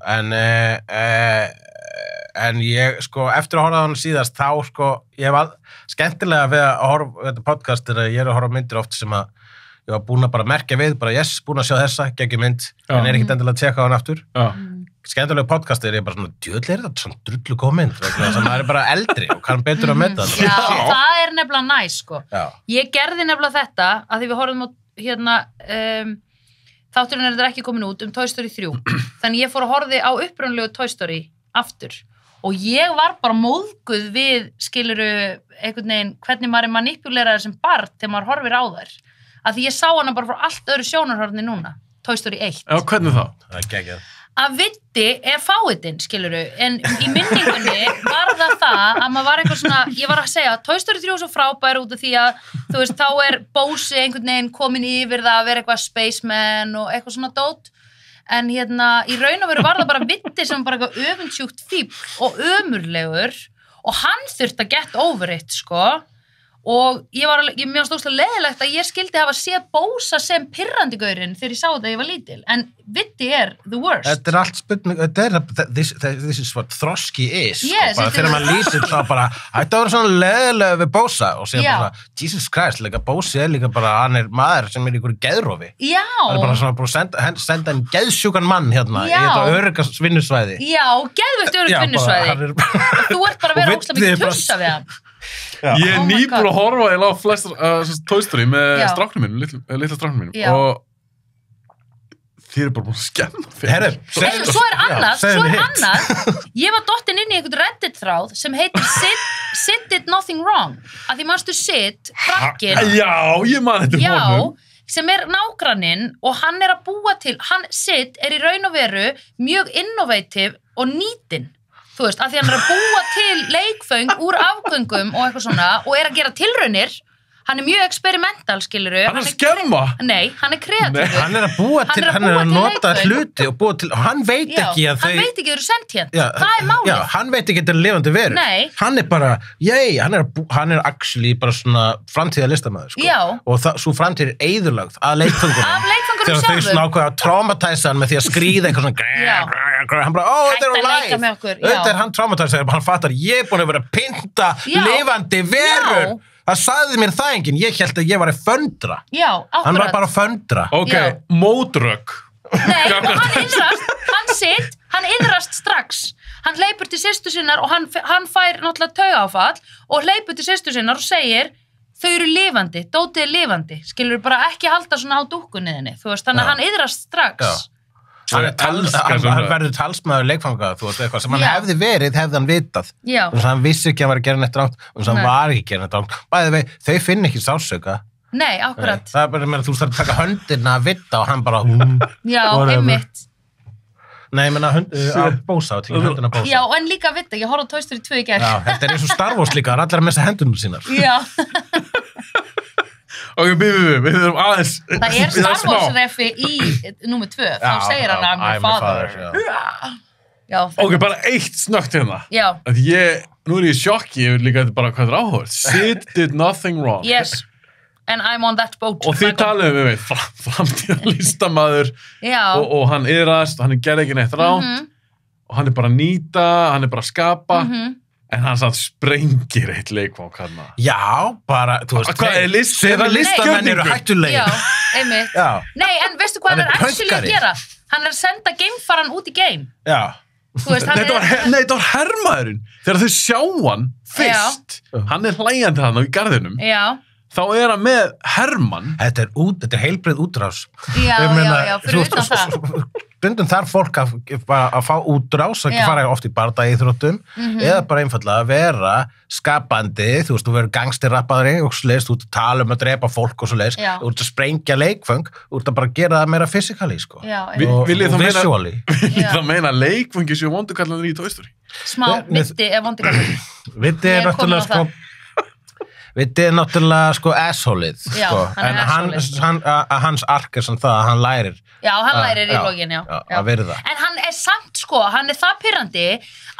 en ég, sko, eftir að horfa á hana síðast, þá, sko, ég var skemmtilega við að horfa, þetta podcast er að ég er að horfa myndir oft sem að ég var búin að bara merkja við, bara yes, búin að sjá þessa, geggjum mynd, en er ekkert endilega að tjekka á hana aftur. Já. Skemmtilega podcast er ég bara svona, djöðlega er þetta svona drullu góð mynd, vegna þess að maður er bara eldri og kann betur að metta það. Já, það er nefnilega næs, sko. Já. Ég gerði nefnilega þetta, að því við horfum á, þátturinn er ekki komin út Toy Story 3. Þannig ég fór að horfi á upprunalegu Toy Story aftur. Og ég var bara móðguð við, skiluru, einhvern veginn, hvernig maður er manipuleraður sem barn þegar maður horfir á þær. Að því ég sá hana bara frá allt öðru sjónarhorni núna. Toy Story 1. Já, hvernig þá? Það er geggjað. Að Viddi er fáiðinn, skiluru, en í minningunni var það að maður var eitthvað svona, ég var að segja, Toy Story 3 er svo frábær út af því að, þú veist, þá er Bósi einhvern veginn komin yfir það að vera eitthvað spaceman og eitthvað svona dót, en í raun og veru var það bara Viddi sem bara eitthvað öfundsjúkt fíbl og ömurlegur og hann þurfti að get over it, sko. Og mér var stókslega leiðilegt að ég skildi hafa séð Bósa sem pirrandi gaurinn þegar ég sá þetta að ég var lítil, en Viddi er the worst. Þetta er allt spurning, this is what þroski is, yes, bara þegar maður lítil þá bara, þetta var svona leiðilega við Bósa og segja bara, Jesus Christ, líka Bósi er líka bara, hann er maður sem er í einhverju geðrofi. Já. Hann er bara svona búin að senda en geðsjúkan mann hérna í þetta öruggast vinnusvæði. Já, geðveikt öruggt vinnusvæði. Og þú ert bara að vera óslega mikið tussa við hann. Já. Ég er nýbúin að horfa á flestar Toy Story með stráknum mínum, litla stráknum mínum og þið eru bara búin að skemma fyrir. Svo er annað, ég var dottin inn í einhvern Reddit-þráð sem heitir Sid did nothing wrong, að því manstu Sid, krakkinn. Já, ég man þetta honum. Já, sem er nágranninn og hann er að búa til, Sid er í raun og veru mjög innovative og nýtinn. Þú veist, að því hann er að búa til leikföng úr afgöngum og eitthvað svona og er að gera tilraunir. Hann er mjög experimental, skiluru. Hann er að skemma? Nei, hann er kreatífur. Hann er að búa til, hann er að nota hluti og búa til, og hann veit ekki að þau... Hann veit ekki að þau eru sentient. Það er málið. Já, hann veit ekki að þetta er lifandi verur. Nei. Hann er bara, hann er actually bara svona framtíða listamæður, sko. Já. Og svo framtíð er eyðilögð að leikföngunum. Af leikföngunum sjálfum. Þegar þau svona ákveða að traumatæsa hann með því að skríða eitthvað svona hann bara, þetta er live. Þetta er hann traumatæsa, hann fattar, ég er búin að vera að pynta lifandi verur. Það sagði mér það enginn, ég held að ég var að föndra. Já, akkurat. Hann var bara að föndra. Ok, mótrögg. Nei, og hann iðrast strax. Hann hleypur til systur sinnar og hann fær náttúrulega taugaáfall og hleypur til systur sinnar og segir, þau eru lifandi, dótið er lifandi. Skilur bara ekki halda svona á dúkkunniðinni, þú veist, þannig að hann iðrast strax. Já. Hann verður talsmaður leikfanga, þú veist, eitthvað sem hann hefði verið, hefði hann vitað. Já. Þannig að hann vissi ekki að hann var að gera neitt rátt, og hann var ekki að gera neitt rátt. Bæði vei, þau finn ekki sársauka. Nei, akkurat. Það er bara með að þú þarf að taka höndina að vita og hann bara... Já, einmitt. Nei, ég menna að bósa, höndina bósa. Já, en líka að vita, ég horfði á Toy Story 2 í gær. Já, þetta er eins og Star Wars líka, það er allir að missa hendunum sínar. Já. Ok, við þurfum aðeins... Það er Star Wars refi í númer 2, þá segir hann I'm your father. Já. Ok, bara eitt snögt hérna. Já. Nú er ég í sjokki, ég vil líka bara hvað er áhugað. Sid did nothing wrong. Yes, and I'm on that boat. Og þið talaðu við framtíðan listamaður og hann yðrast, hann gerði ekki neitt rátt og hann er bara að nýta, hann er bara að skapa en hann satt sprengir eitt leikvang hann. Já, bara, þú veist, hvað er listamenn eru hættulegir. Já, einmitt. Já. Nei, en veistu hvað hann er actually að gera? Hann er að senda gamefaran út í game. Já. Þú veist, hann Þetta var hermaðurinn. Þegar þau sjá hann fyrst, hann er hlæjandi hann á í garðinum. Já. Þá er hann með hermann. Þetta er heilbrið útrás. Já, fyrir utan það. Stundum þarf fólk að fá útrás, ekki fara oft í bardaíþróttum, eða bara einfallega að vera skapandi, þú veist, þú verður gangstirrappaðri og svoleiðis, þú ert að tala um að drepa fólk og svoleiðis, þú ert að sprengja leikföng, þú ert að bara gera það meira physically, sko. Og visually. Viljið það meina leikföngi séu vondukallanir í Toy Story? Smá, Vitti er vondukallanir. Vitti er náttúrulega, sko, Vitti er náttúrulega, sko, asshole-ið, sko. En hans ark er sem það að hann lærir. Já, hann lærir í login, já. Að virða. En hann er samt, sko, hann er það pirrandi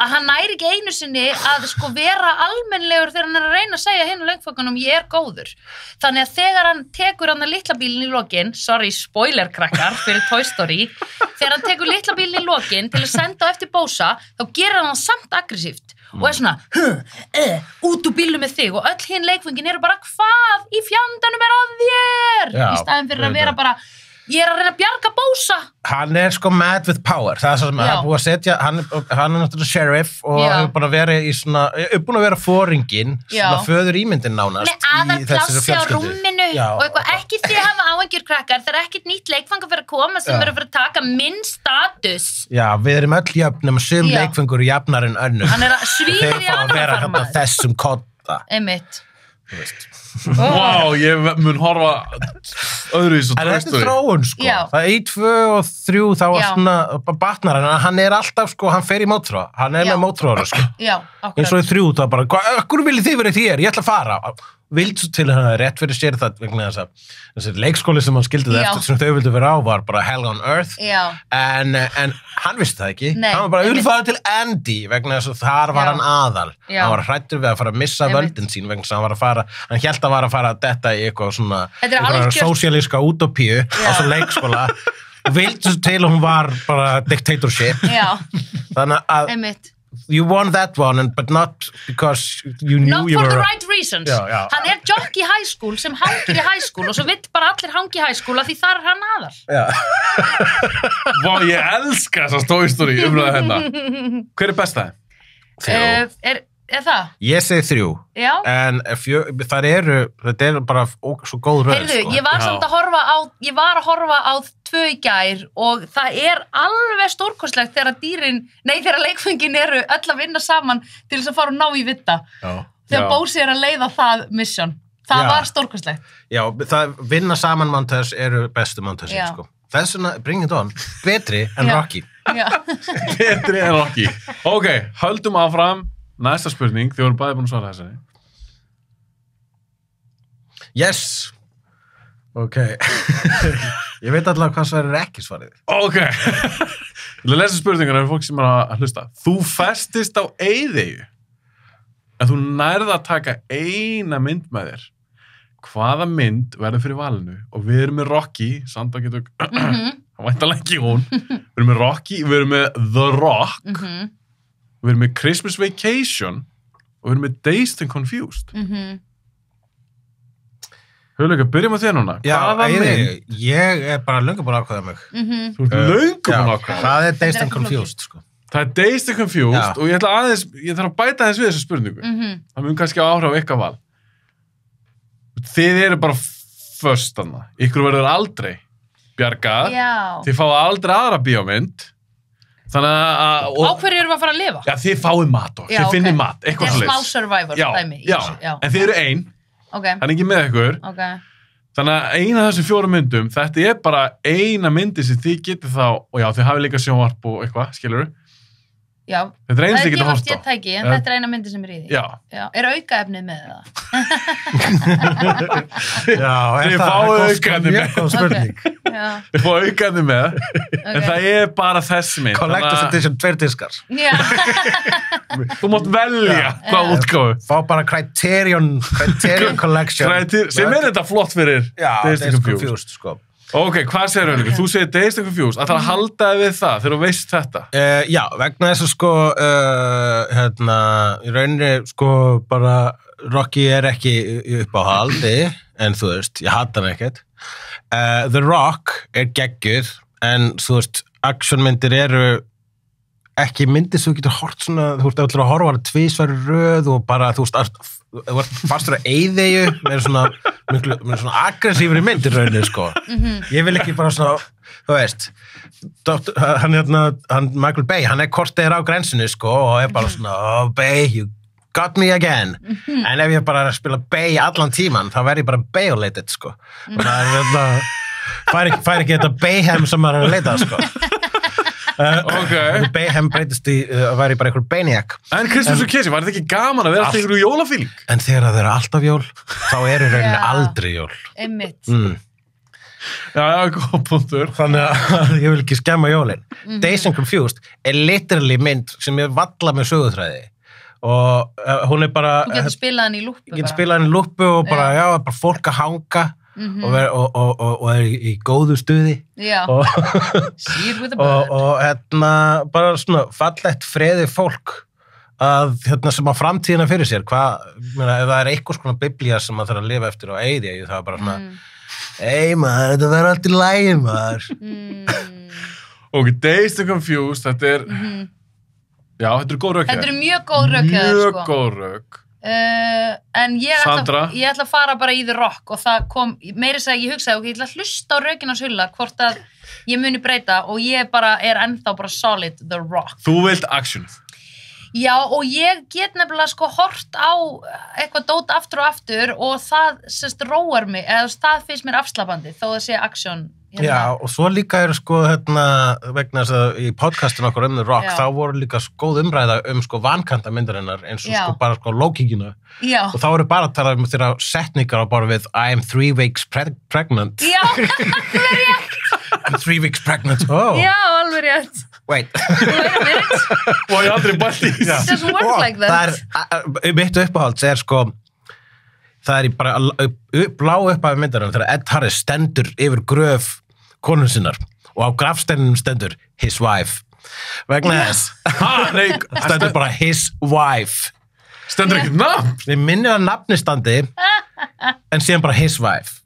að hann næri ekki einu sinni að, sko, vera almennlegur þegar hann er að reyna að segja hinn og leikfangunum ég er góður. Þannig að þegar hann tekur hann að litla bílinn í lokin, sorry, spoiler krakkar fyrir Toy Story, þegar hann tekur litla bílinn í lokin til að senda á eftir Bósa, þá gerir hann samt aggressíft. Og er svona, út úr bílum með þig og öll hinn leikfengin eru bara hvað í fjandanum er að þér í staðin fyrir að vera bara ég er að reyna að bjarga Bósa. Hann er sko mad with power, það er svo sem hann er búið að setja, hann er náttúrulega sheriff og hefur búin að vera í svona, hefur búin að vera foringinn, svona föður ímyndin nánast. Með aðalplassi á rúminu og eitthvað, ekki þið hafa áhengjur krakkar, það er ekkert nýtt leikfanga fyrir að koma sem eru fyrir að taka minn status. Já, við erum öll jöfnum, sum leikfangur jafnar en önnur. Hann er að svíður í annar vera hérna þessum kodda. Einmitt. Vá, ég mun horfa öðru í svo Toy Story. En þetta er þróun, sko. Það er í 2 og 3 þá var svona batnar hann er alltaf, sko, hann fer í mótþróa. Hann er með mótþróa, sko. Já, akkurat. Eins og í 3 þá bara, hvað viljið þið verið þér? Ég ætla að fara. Vildu til hann að rétt fyrir sér það vegna þess að þessi leikskóli sem hann skildi það eftir sem þau vildu vera á var bara Hell on Earth. En hann vissi það ekki. Hann var bara, ég vil fara til Andy vegna þess að þar var hann aðal. Hann var hræddur við að fara að missa völdin sín vegna þess að hann var að fara, hann hélt að var að fara að detta í eitthvað svona sósíalíska útópíu á svo leikskóla. Vildu til að hún var bara dictatorship. Þannig að you won that one, but not because you knew not you were... Not for the right reasons. Hann er jockey high school sem hangir í high school og svo vill bara allir hangi í high school af því þar er hann aðal. Vá, ég elska þessa Toy Story umræða hennar. Hver er best það? Er það? Ég segi 3. Já. En þetta er bara svo góð röð. Heyrðu, ég var samt að horfa á 2 í gær og það er alveg stórkostlegt þegar leikfengin eru öll að vinna saman til þess að fara og ná í Vitta. Þegar Bósi er að leiða það mission. Það var stórkostlegt. Já, það vinna saman montage eru bestu montage, sko. Þess vegna, bring it on, betri en Rocky. Betri en Rocky. Ok, höldum áfram. Næsta spurning, þið voru bæði búin að svara þessari. Yes! Ok. Ég veit allavega hvað svarið er ekki svarið. Ok. Ég vil lesa spurningar af fólk sem er að hlusta. Þú festist á eyðeyju, en þú nærða að taka eina mynd með þér. Hvaða mynd verður fyrir valinu? Og við erum með Rocky, Sandra getur... Það væntanlega ekki hún. Við erum með Rocky, við erum með The Rock, við erum með Christmas Vacation og við erum með Dazed and Confused. Hugleika, byrjum á þér núna. Ég er bara löngu búin að ákveða mig. Þú ert löngu búin að ákveða? Það er Dazed and Confused, sko. Það er Dazed and Confused og ég þarf að bæta þess við þessu spurningu. Það mun kannski áhrif á ykkar val. Þið eru bara först þarna. Ykkur verður aldrei bjargað, Já. þið fáið aldrei aðra bíómynd, þannig að... Á hverju erum við að fara að lifa? Já, þið fáið mat og þið finnir mat, eitthvað svoleiðis. svoleiðis. Smá survivor dæmi í þessu, já, en þið eru ein, það er ekki með ykkur, þannig að eina af þessum 4 myndum, þetta er bara eina myndi sem þið getið þá, og já, þið hafið líka sjónvarp og eitthvað, skilurðu? Já, þetta er eins þið getið horft á. Ég tæki, en þetta er eina myndi sem er í því. Já. Er aukaefnið með það? Já, þið fáið aukaefnið með. Góð spurning. Þið fáið aukaefnið með, en það er bara þessi mynd. Collector's Edition 2 diskar. Já. Þú mátt velja hvað útgáfu. Fá bara Criterion Collection. Sem er þetta flott fyrir Days Confused, sko. Ok, hvað segir Rauningur? Þú segir Days Confused, að það halda við það þegar þú veist þetta? Já, vegna þess að sko, í rauninni sko bara Rocky er ekki upp á haldi, en þú veist, ég hata hann ekkert. The Rock er geggjuð, en þú veist, actionmyndir eru ekki myndir sem þú getur hort svona, þú veist, að horfa að tvísvar röð og bara, þú veist, þú ert fastur að eyðeyju með svona aggressífri myndir rauninni, sko. Ég vil ekki bara svona, þú veist, hann Michael Bay, hann er kortið á grensinu, sko, og er bara svona, oh, Bay, you got me again. En ef ég bara er að spila Bay allan tíman, þá verð ég bara Bay-related, sko. Það fær ekki þetta Bayhem sem maður er að leita, sko. Bayhem breytist í að væri bara einhver Baniac. En Kristoffer Casey, var þetta ekki gaman að vera alltaf einhverju jólafíling? En þegar það eru alltaf jól, þá eru rauninni aldrei jól. Einmitt. Já, góð punktur. Þannig að ég vil ekki skemma jólin. Days Confused er literally mynd sem er valla með söguþræði. Og hún er bara... Þú getur spilað hann í lúppu bara. Ég getur spilað hann í lúppu og bara, já, bara fólk að hanga. Og er í góðu stuði og bara svona fallegt freði fólk að sem á framtíðina fyrir sér ef það er eitthvað svona biblía sem maður þarf að lifa eftir og eyði það er bara svona ei maður, þetta verður allt í lagi maður Ok, Days Confused, þetta er já, þetta er góð rök þetta er mjög góð rök mjög góð rök en ég ætla að fara bara í The Rock og það kom, meiri segja ég hugsaði ok, ég ætla að hlusta á rökin hans Hulla hvort að ég muni breyta og ég bara er ennþá bara solid The Rock. Þú vilt action? Já, og ég get nefnilega sko hort á eitthvað dót aftur og aftur og það sérst róar mig, eða það finnst mér afslapandi þó það sé action. Já, og svo líka eru sko vegna þess að í podcastinu okkur The Rock þá voru líka góð umræða sko vankanta myndarinnar eins og sko bara sko lókíkina og þá eru bara að tala þeirra setningar á bara við I am 3 weeks pregnant Já, alveg rétt I'm 3 weeks pregnant, oh Já, alveg rétt Wait a minute Og ég aldrei bætti It doesn't work like that Mitt uppáhalds sko það er bara blá upphafi myndarinnar þegar Ed Harris stendur yfir gröf konun sinnar og á grafsteinunum stendur his wife vegna þess stendur bara his wife stendur ekkert nafn við minnir að nafni standi en síðan bara his wife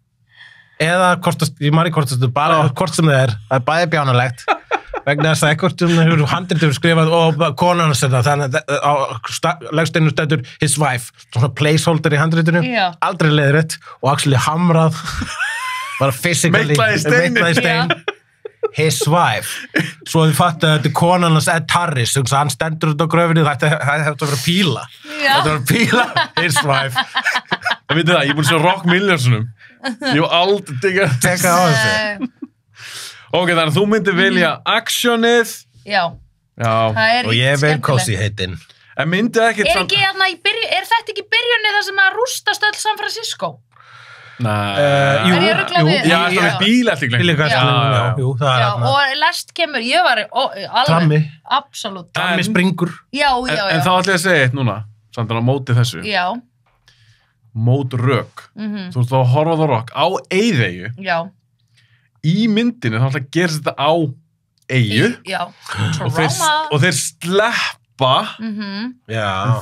eða ég margir hvort það bara hvort sem það er bæði bjánalegt vegna þess að eitthvað hefur handritur skrifað og konan sinna þannig að legsteinunum stendur his wife svona placeholder í handritunum aldrei leiðrétt og actually hamrað bara physically meitlaði stein his wife svo þið fattu að þetta er konan hans Ed Harris hann stendur út á gröfinu þetta hefði að vera píla þetta var píla his wife það veitir það, ég er búin að sjá Rock Millionsunum ég hef aldrei teka á þessu ok, þannig að þú myndir velja actionið já og ég vel Cozy heitinn en myndið ekkert er þetta ekki byrjunni þar sem að rústast öll San Francisco? Jú, það er bílættinglega og lest kemur ég var Trammi absolutt Trammi springur en þá ætla ég að segja eitt núna samt að móti þessu mót rök þú ert að horfa á Rock á eyðeyju í myndinu þá ætla að gera þetta á eyju og þeir sleppa en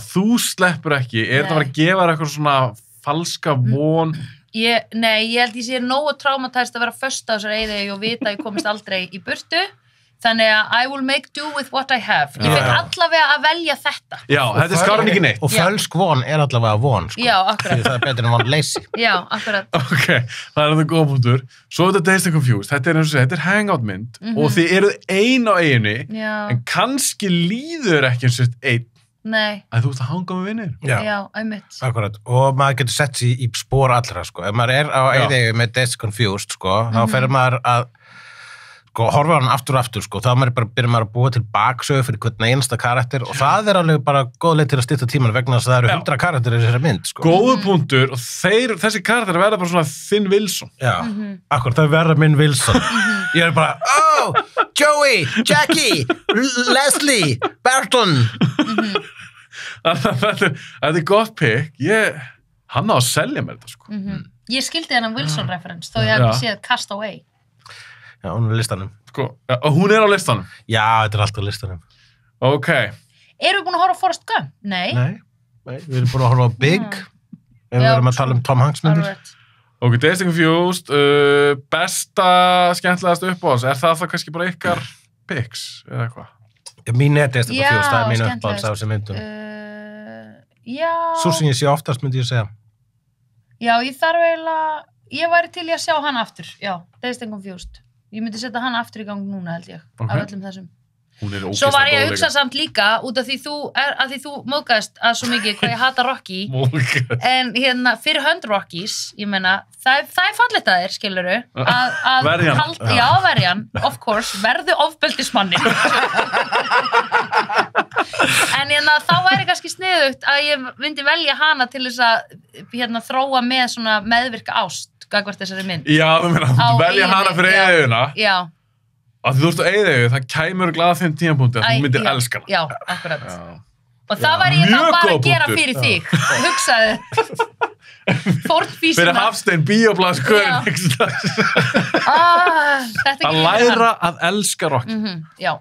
þú sleppur ekki er þetta að vera að gefa þér eitthvað svona falska von Nei, ég held ég sé nógu traumatæst að vera föst á þessar eyðeyju og vita að ég komist aldrei í burtu Þannig að I will make do with what I have. Ég fekk allavega að velja þetta. Já, þetta skáran ekki neitt. Og fölsk von allavega von, sko. Já, akkurat. Því það betur en von leysi. Já, akkurat. Ok, það þetta góða punktur. Svo þetta Dazed and Confused, þetta er hangout mynd og þið eruð ein á eiginni en kannski líður ekki eins og einn Nei. að þú ert að hanga með vinnir. Já, einmitt. Akkurat. Og maður getur sett sér í spór allra, sko. Ef maður á eiginni með Dazed and Confused, sko, þá fer maður að sko, horfa hann aftur og aftur, sko, þá byrjar maður að búa til baksögu fyrir hvern einasta karakter og það er alveg bara góð leið til að stytta tíman vegna þess að það eru 100 karakterir í þessari mynd, sko. Góður punktur og þessi karakter verða bara svona Finn Wilson. Já, akkur, það verða minn Wilson. Ég er bara, oh, Joey, Jackie, Leslie, Burton. Þetta er gott pick. Hann á að selja mér þetta, sko. Ég skildi þennan Wilson-reference, þó ég hef séð Castaway. Já, hún er á listanum. Sko, hún er á listanum? Já, þetta er alltaf á listanum. Ok. Erum við búin að horfa á Forrest Gump? Nei, við erum búin að horfa á Big. Við erum að tala um Tom Hanks myndir. Ok, Dazed and Confused, besta, skemmtilegast uppáhalds, er það kannski bara ykkar picks, eða eitthvað? Mín er Dazed and Confused, það er mín uppáhalds af þessi myndum. Já. Svo sem ég sé oftast, myndi ég segja. Já, ég væri til í að sjá hann aftur, já, Dazed and Confused. Ég myndi setja hann aftur í gang núna, held ég, af öllum þessum. Svo var ég að hugsa samt líka, út af því þú móðgast að svo mikið hvað ég hata Rocky. En hérna, fyrir hönd Rockies, ég meina, það er fallegt að þér, skilurðu. Verjan. Já, verjan, of course, verðu ofbeldismanni. En hérna, þá væri kannski sniðugt að ég myndi velja hana til þess að þróa með svona meðvirka ást. Gagvart þessari mynd. Já, þú meina, þú velja hana fyrir eyðauguna. Já. Að þú ert á eyðaugu, það kæmur glaða þeim tímapunkti að þú myndir elska hana. Já, akkurat. Og það var ég þá bara að gera fyrir þig. Hugsaði. Fórnfísina. Fyrir Hafstein, bíóblaðskörn. Að læra að elska Rocky. Já.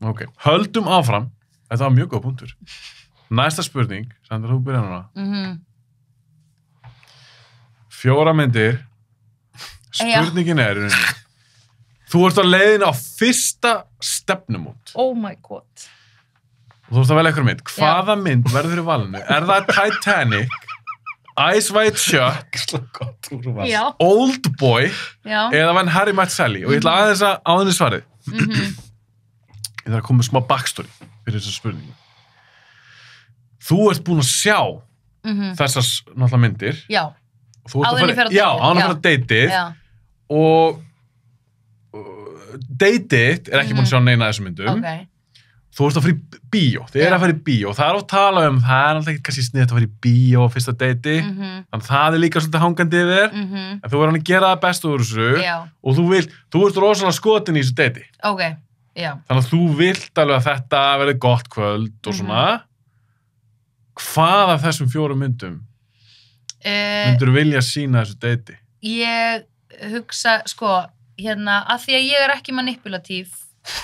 Ok, höldum áfram. Þetta var mjög góð punktur. Næsta spurning, Sandra, þú byrjar núna. 4 myndir. Spurningin er þú ert á leiðin á fyrsta stefnumót. Oh my god. Og þú ert að velja eitthvað mynd. Hvaða mynd verður í valinu? Er það Titanic, Ice White Shut, Oldboy eða When Harry Met Sally? Og ég ætla aðeins að áðinni svarið. Ég þarf að koma með smá backstory fyrir þessu spurningu. Þú ert búin að sjá þessar náttúrulega myndir. Já. Áðurinn fyrir að deytið og deytið er ekki búin að sjá neina af þessum myndum. Þú ert að fara í bíó, þið er að fara í bíó, það er að tala það er alltaf ekki kannski sniðt að fara í bíó á fyrsta deyti, þannig það er líka svolítið hangandi yfir, en þú verður að gera það best úr þessu og þú ert rosalega skotin í þessu deyti. Þannig að þú vilt alveg að þetta verði gott kvöld og svona. Hvað af þessum 4 myndum myndur vilja sína þessu deyti? Ég hugsa, sko, að því að ég er ekki manipulatív,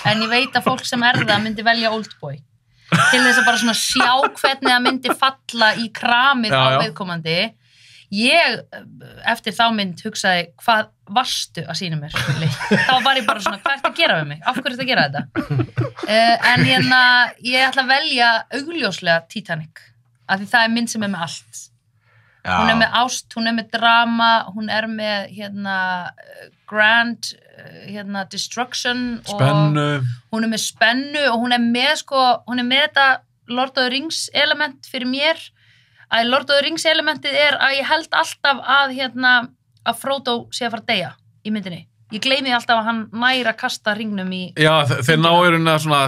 en ég veit að fólk sem það myndi velja Oldboy. Til þess að bara svona sjá hvernig það myndi falla í kramið á viðkomandi. Ég, eftir þá mynd, hugsaði, hvað varstu að sína mér? Þá var ég bara svona, hvað ert að gera við mig? Af hverju ert að gera þetta? En ég ætla að velja augljóslega Titanic. Af því það er mynd sem er með allt. Hún er með ást, hún er með drama, hún er með grand destruction spennu. Og hún er með spennu og hún er með þetta Lord of the Rings element fyrir mér. Að Lord of the Rings elementið er að ég held alltaf að Frodo sé að fara að deyja í myndinni. Ég gleymi alltaf að hann næra að kasta hringnum í... Já, þeir náirinn að svona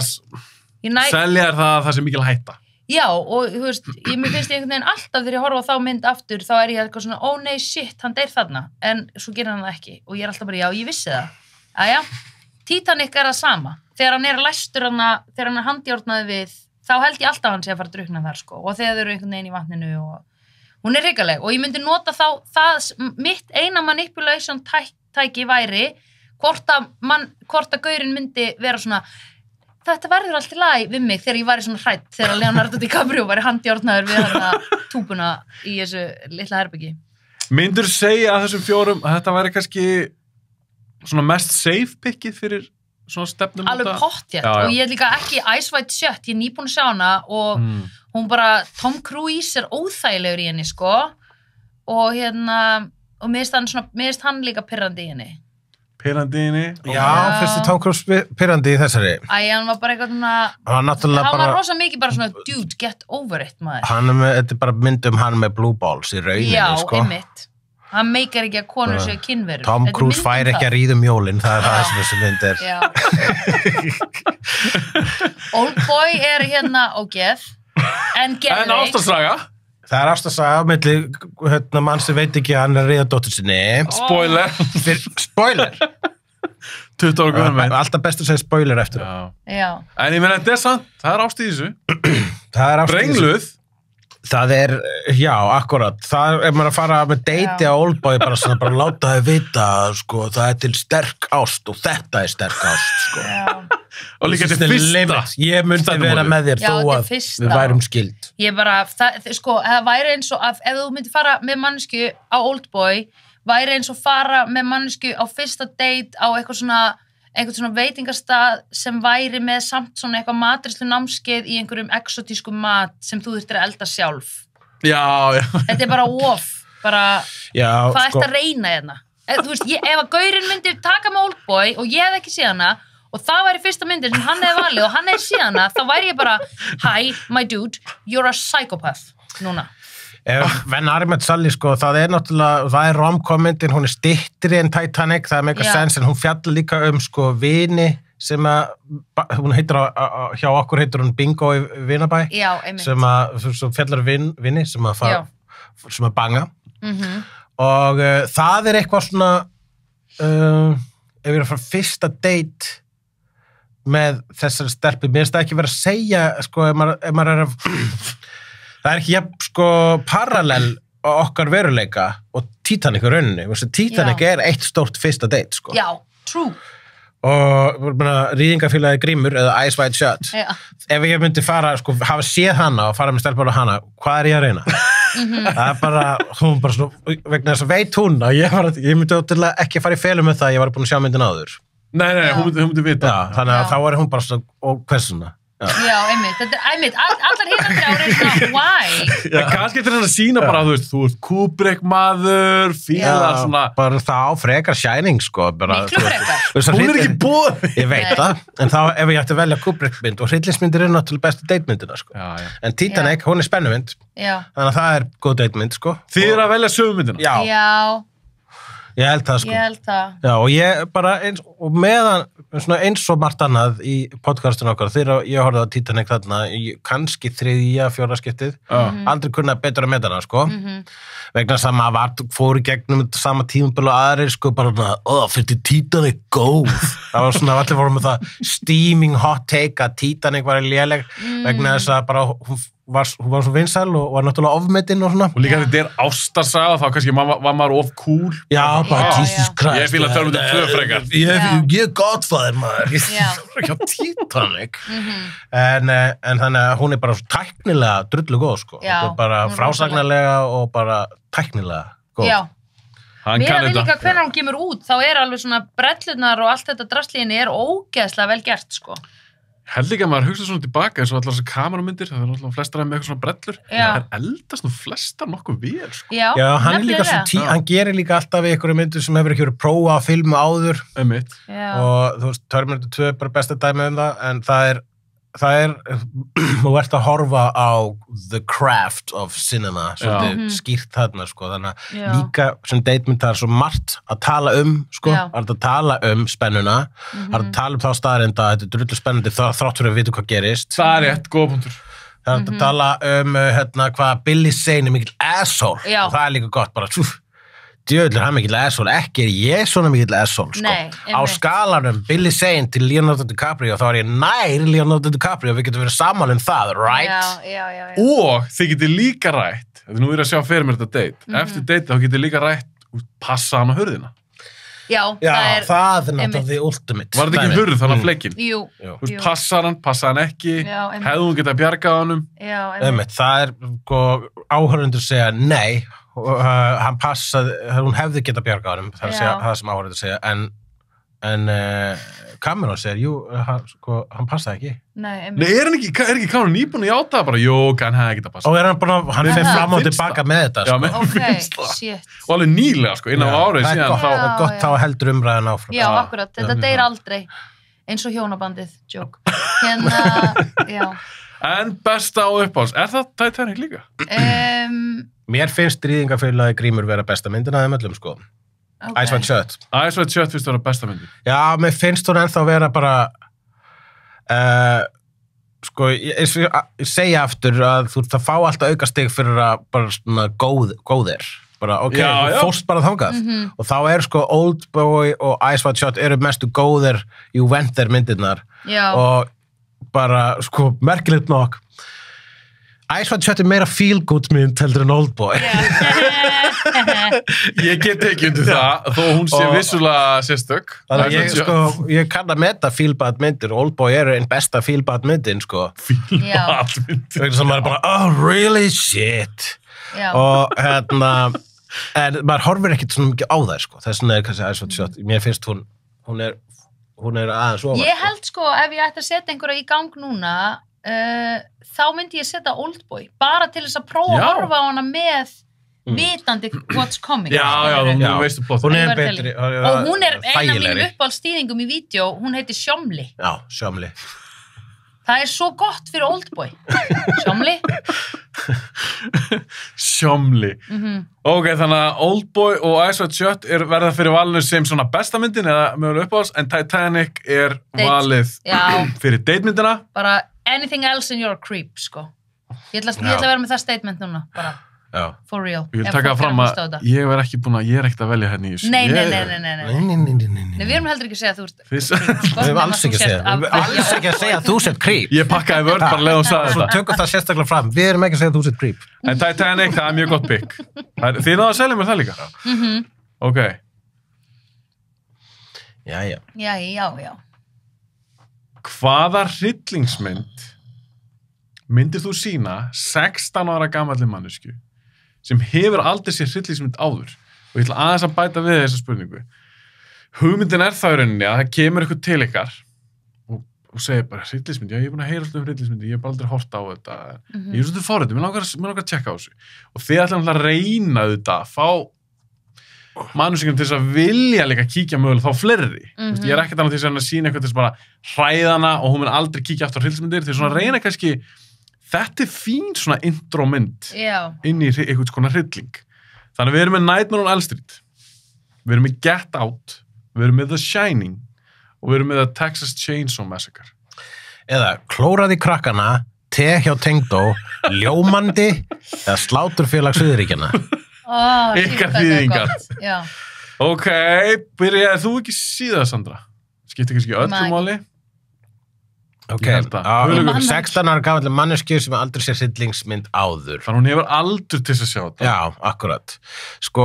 selja það sem mikil hætta. Já, og þú veist, mér finnst ég einhvern veginn alltaf þegar ég horfa á þá mynd aftur, þá er ég eitthvað svona, ó nei, shit, hann deyr þarna, en svo gerir hann það ekki, og ég er alltaf bara, já, ég vissi það. Æja, Titanic er það sama, þegar hann er læstur þegar hann er handjárnaði við, þá held ég alltaf hann sé að fara að drukna þar, sko, og þegar þau eru einhvern veginn í vatninu, og hún er hrikaleg, og ég myndi nota mitt eina manipulation tæki væri, hvort að gaurinn myndi vera svona, þetta verður allt í lagi við mig þegar ég var í svona hrædd þegar Leonardo DiCaprio var í handjárnaður við túpuna í þessu litla herbyggi. Myndur segja að þessum 4 að þetta væri kannski svona mest safe pickið fyrir svona stefnum alveg pottjætt og ég er líka ekki Ice White Shut, ég er nýbúin að sjá hana og hún bara, Tom Cruise er óþægilegur í henni, sko og og mér finnst hann líka pirrandi í henni. Pirrandi í henni? Já, fyrst Tom Cruise pirrandi í þessari. Hann var bara eitthvað svona, hann var rosa mikið bara svona, dude, get over it, maður. Þetta er bara mynd hann með blue balls í rauninni, sko. Já, einmitt. Hann meikar ekki að konur séu kynverur. Tom Cruise fær ekki að ríða jólin, það er það sem þessi mynd er. Oldboy er ógeð, en geðveik. En ástarsaga? Það er ástarsaga milli mann sem veit ekki að hann er að ríða dóttur sinni. Spoiler. Spoiler. 20 ára gömul mynd. Alltaf best að segja spoiler eftir. Já. En ég meina, þetta er sant, það er ást í þessu. Það er ást í þessu. Brengluð. Það er, já, akkurat. Það er maður að fara með deiti á Oldboy bara svona, bara láta þau vita, sko, það er til sterk ást og þetta er sterk ást, sko. Já. Og líka þetta er fyrsta. Ég myndi vera með þér þó að við værum skild. Ég bara, sko, það væri eins og ef þú myndir fara með mannesku á Oldboy, væri eins og fara með mannesku á fyrsta date á einhvern svona veitingastað sem væri með samt svona eitthvað matrislu námskeið í einhverjum exotískum mat sem þú þurftir að elda sjálf. Já. Þetta er bara bara, hvað sko, ert að reyna hérna? Þú veist, ef að gaurinn myndi taka með Oldboy og ég hef ekki séð hana og það væri fyrsta myndin sem hann hefði valið og hann hefði séð hana, þá væri ég bara, hi, my dude, you're a psychopath, núna. When Harry Met Sally, sko, það er náttúrulega, það er rom-com-myndin, hún er styttri en Titanic, það er mega sens, en hún fjallar líka sko, vini sem hún heitir hjá okkur heitir hún Bingo í Vinabæ. Já, einmitt. Sem fjallar vini sem banga. Og það er eitthvað svona, ef ég er að fara fyrsta date með þessari stelpu, mér finnst það ekki verið að segja, sko, ef maður er að það er ekki sko parallel á okkar veruleika og Titanic í rauninni. Titanic er eitt stórt fyrsta date, sko. Já, true. Og rýðingafélagi Grímur eða Ice White Shut. Ef ég myndi fara, sko, hafa séð hana og fara með stelpur á hana, hvað er ég að reyna? Það er bara, hún bara svona, vegna þess að veit hún að ég myndi ótrúlega ekki fara í felum með það að ég var búin að sjá myndin áður. Nei, hún myndi vita. Já, þannig að þá er hún bara svona, og hversuna? Já, einmitt, allar hinnar þrjár er svona, why? Kannski þetta er að sína bara, þú ert Kubrick maður, fílar svona. Bara það á frekar Shining, sko. Miklu frekar. Hún er ekki búið. Ég veit það, en þá ef ég ætti að velja Kubrick mynd, og hryllingsmyndir er náttúrulega bestu datemyndina, sko. En Titanic, hún er spennumynd, þannig að það er góð datemynd, sko. Þið eru að velja sögumyndina? Já. Ég held það, sko. Ég held það. Já, og ég bara og meðan, eins og margt annað í podcastinu okkar, þegar ég horfði á Titanic þarna, kannski 3., 4. skiptið, aldrei kunnaði betur að meta hana, sko. Vegna þess að maður fór í gegnum sama tímabil og aðrir, sko, bara fyrir Titanic góð. Það var svona, allir voru með það steaming hot take að Titanic var léleg, vegna þess að bara hún var svo vinsæl og var náttúrulega ofmetinn og svona. Og líka þetta er ástarsaga, þá kannski var maður of cool. Já, bara Jesus Christ. Ég fíla að tala um þetta 2 frekar. Ég er Godfather, maður. Ég er Titanic. En þannig að hún er bara tæknilega drullu góð, sko. Já. Bara frásagnarlega og bara tæknilega góð. Já. Mér að við líka hvernig hún kemur út, þá er alveg svona brellunar og allt þetta drastlíðinni er ógeðslega vel gert, sko. Held ekki að maður hugsa svona tilbaka eins og allar þessar kameramyndir, það er alltaf flestar með eitthvað svona brellur. Það eldast nú flestar nokkuð vel, sko. Já, hann er líka svo hann gerir líka alltaf í einhverju myndir sem hefur ekki verið prófa að filmu áður. Einmitt. Og þú veist, Terminator 2 er bara besta dæmi um það, en það er þú ert að horfa á the craft of cinema, svolítið skýrt þarna, sko, þannig að líka sem datemynd það er svo margt að tala sko, það er að tala spennuna, það er að tala þá staðarenda, þetta er drullu spennandi þrátt fyrir að vita hvað gerist. Það er rétt, góða punktur. Það er að tala hvað Billy Zane er mikill asshole, og það er líka gott, bara djöðlir hann mikill asshole, ekki er ég svona mikill asshole, sko. Á skalanum Billy Zane til Leonardo DiCaprio, þá er ég nær Leonardo DiCaprio, við getum verið saman það, right? Já. Og þið getur líka rætt, nú er að sjá fyrir mér þetta date, eftir date þá getur líka rætt passa hann á hurðina. Já, það er náttúrulega the ultimate. Var þetta ekki hurð þannig að fleikinn? Jú. Passa hann ekki, hefðu hún getað bjargað honum? Já, það er, áhörundur segja nei, hann passaði, hún hefði getað bjargað honum, það er það sem áhörundur segja, en Cameron segir, hann passaði ekki. Nei, Nei, er ekki Cameron nýbúin að játa það bara? Jú, hann hefði ekki að passa. Og hann fer fram og tilbaka með þetta, Já, sko. mér Ok, finnst það. shit. Og alveg nýlega, sko, innan á árið Það er síðan gott, þá... það er gott þá heldur umræðan áfram. Já, akkurat, þetta deyr aldrei. Eins og hjónabandið, joke. Já. En besta á uppáhalds, er það Titanic líka? Mér finnst Rýðingafélagi Grímur vera besta myndin að þeim öllum, sko. Okay. Ice White Shut. Ice White Shut finnst það vera besta myndin. Já, mér finnst hún ennþá vera bara sko, ég segja aftur að þú ert að fá alltaf aukastig fyrir að bara svona góðir. Bara, ok, Já. þú fórst bara þangað. Og þá sko Oldboy og Ice White Shut eru mestu góðir You Went There myndirnar. Já. Og bara, sko, merkilegt nokk. Ice White Shut meira feel-good mynd heldur en Oldboy. Ég get ekki undir það, þó hún sé vissulega sérstök. Þannig að ég kann að meta feel-bad myndir. Oldboy einn besta feel-bad myndin, sko. Feel-bad myndir. Það sem maður bara, oh, really shit. Já. Og en maður horfir ekkert svona mikið á það, sko. Þess vegna kannski Ice White Shut. Mér finnst hún er aðeins ofar. Ég held sko, ef ég ætti að setja einhverja í gang núna, þá myndi ég setja Oldboy, bara til þess að prófa að horfa á hana með vitandi what's coming. Já, þú veistu plott. Hún er betri. Og hún er eina af mínum þægilegri. uppáhaldsstýringum í vídeo, hún heitir Sjómli. Já, Sjómli. Það er svo gott fyrir Oldboy. Sjómli. Sjómli. Ok, þannig að Oldboy og Ice White Shut verða fyrir valinu sem svona besta myndin eða mögulega uppáhalds, en Titanic er valið fyrir datemyndina. Bara anything else and you're a creep, sko. Ég ætla að vera með það statement núna, bara. Já. For real. Ég vil taka fram að ég er ekkert að velja hérna í þessu. Nei. Nei, Við erum heldur ekki að segja að þú ert Við erum alls ekki að segja að þú sért creep. Ég pakkaði vörð bara leið og sagði Svo tökum það sérstaklega fram. Við erum ekki að segja að þú sért creep. En Titanic, það er mjög gott pick. Þið náðu að selja mér það líka. Ok. Já. Hvaða hryllingsmynd myndir þú sína 16 ára gamalli manneskju sem hefur aldrei sér hryllingsmynd áður? Og ég ætla aðeins að bæta við þessa spurningu. Hugmyndin er það í rauninni að það kemur eitthvað til ykkar og segir bara hryllingsmynd, já ég er búin að heyra alltaf hryllingsmynd, ég hef bara aldrei horft á þetta. Ég er svolítið forröndið, mér langar að tjekka á þessu. Og þið ætla að reyna þetta að fá manneskjum til þess að vilja líka kíkja mögulega þá fleiri. Ég er ekki þannig til að sína eitthvað til þess bara hræðana og hún mun aldrei kíkja aftur á hryllingsmyndir, til svona reyna kannski. Þetta fín svona intro-mynd inn í eitthvað svona hrylling. Þannig við erum með Nightmare on Elm Street, við erum með Get Out, við erum með The Shining og við erum með The Texas Chainsaw Massacre. Eða klóraði krakkana, te hjá Tengdó, ljómandi eða sláturfélag Suðuríkjanna. Ykkar þýðingar. Ok, byrjaði þú ekki síðan, Sandra? Skipti kannski öllu máli? Ok, 16 ára gamalli manneski sem aldrei sér hryllingsmynd áður. Þannig hún hefur aldur til þess að sjá þetta. Já, akkurat. Sko...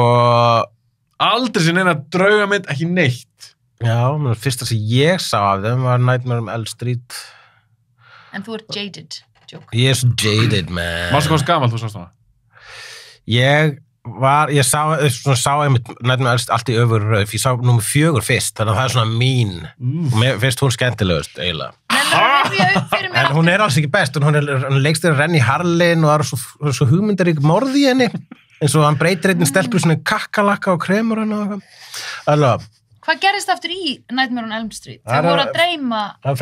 Aldrei sem neina draugamynd, ekki neitt. Já, menn fyrsta sem ég sá af þeim var Nightmare on Elm Street. En þú ert jaded, joke. Ég er svo jaded, man. Mástu hvað gamall þú sást hana? Ég sá einmitt Nightmare on Elm Street allt í öfur rauð, ég sá númer 4 fyrst, þannig að það er svona mín. Og mér finnst hún skemmtilegust, eiginlega. En hún er alls ekki best, hún leikstýrir Renny Harlin og það er svo hugmyndarík morð í henni, eins og hann breytir einn stelpur svona kakkalakka og kremur hann og eitthvað. Hvað gerist aftur í Nightmare on Elm Street? Þau voru að dreyma... Það var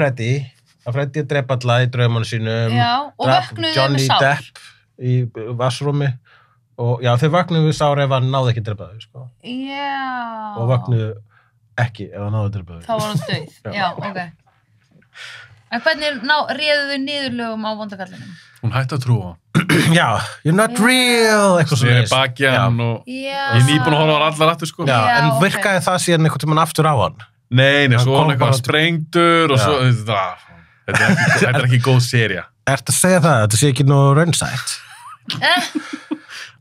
Freddy að drepa alla í draumunum sínum. Já, og vöknuðu með sár. Johnny Depp í vassrúmi. Og já, þau vöknuðu við sár ef hann náði ekki að drepa þau, sko. Já. Og vöknuðu ekki ef hann náði að drepa þau. Þá var hann dauð. Já, ok. En hvernig réðu þau niðurlögum á vondakallinu? Hún hætti að trúa. Já, you're not real, eitthvað svona. Sér baki hann og ég er nýbúin að horfa á allar aftur, sko. Já, en virkaði það síðan einhvern tímann aftur á hann? Nei, svo hann eitthvað sprengdur og svo, þetta er ekki góð sería. Ertu að segja það? Þetta sé ekki nú raunsætt?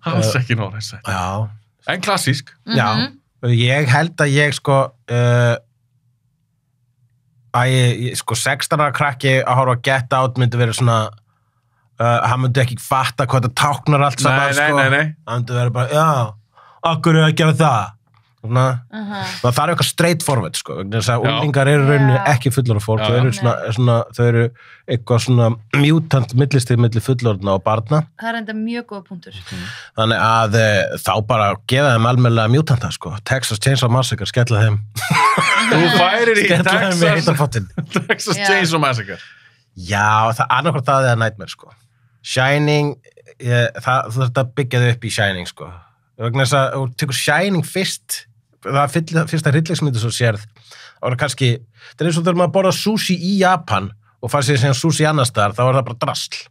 Alls ekki nú raunsætt. Já. En klassísk. Já, ég held að ég, sko, 16 ára krakki að horfa að Get Out myndi verið svona hann myndi ekki fatta hvað það táknar allt saman, sko. Nei. Hann myndi verið bara, já, akkur er að gera það? það þarf eitthvað straight forward sko, þess að Já. unglingar eru rauninni ekki fullorðna fólk, Já, þau eru þau eru eitthvað svona mutant millistig milli fullorðna og barna, Það er enda mjög góða punktur. þannig að þá bara gefa þeim almennilega mutanta sko, Texas Chainsaw Massacre, skella þeim Þú færir í skella þeim í heitan pottinn. Texas Já. Chainsaw Massacre. Já, það annarkvært það eða Nightmare sko. Shining, þú þarf að byggja þau upp í Shining sko. Vegna þess að þú tekur Shining fyrst, það fyrsta hryllingsmyndu svo sérð, það var kannski, það er eins og þegar maður borða sushi í Japan og fær sér sem sushi annars staðar, þá er það bara drasl.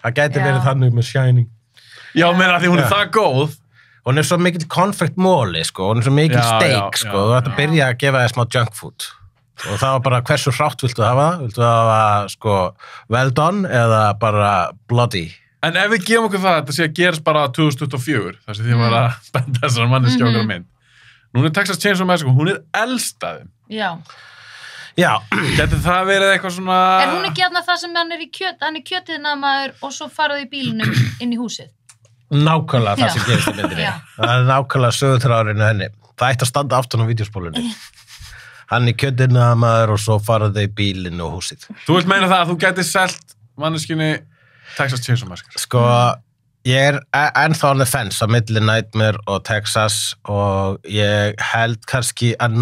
Það gæti Já. verið þannig með Shining. Já, meina því hún er Já. það góð. Hún er svo mikill konfekt móli sko, hún er svo mikill Já, steik já, sko, þú ætti að byrja að gefa þér smá junk food. Og það var bara hversu hrátt viltu hafa það? Viltu hafa sko well done eða bara bloody? En ef við gefum okkur það, þetta sé að gerast bara 2024, þar sem því að vera að benda þessar manneski okkar mynd. Núna er Texas Chainsaw Massacre, hún er elstaðin. Já. Já, Gæti það verið eitthvað svona... Er hún ekki aðna það sem hann er kjötiðnaðamaður og svo faraði í bílunum inn í húsið? nákvæmlega það Já. sem gerist í myndinni. Já. Það er nákvæmlega sögutráðurinn henni. Það ætti að standa aftan á vídeospólunni. Hann er kjötiðnaðamaður og svo faraði í bílinn og húsið. Þú vilt meina það að þú gæti selt manneskinni Texas Chainsaw Massacre. Sko, ég er ennþá on the fence á milli Nightmare og Texas og ég held kannski að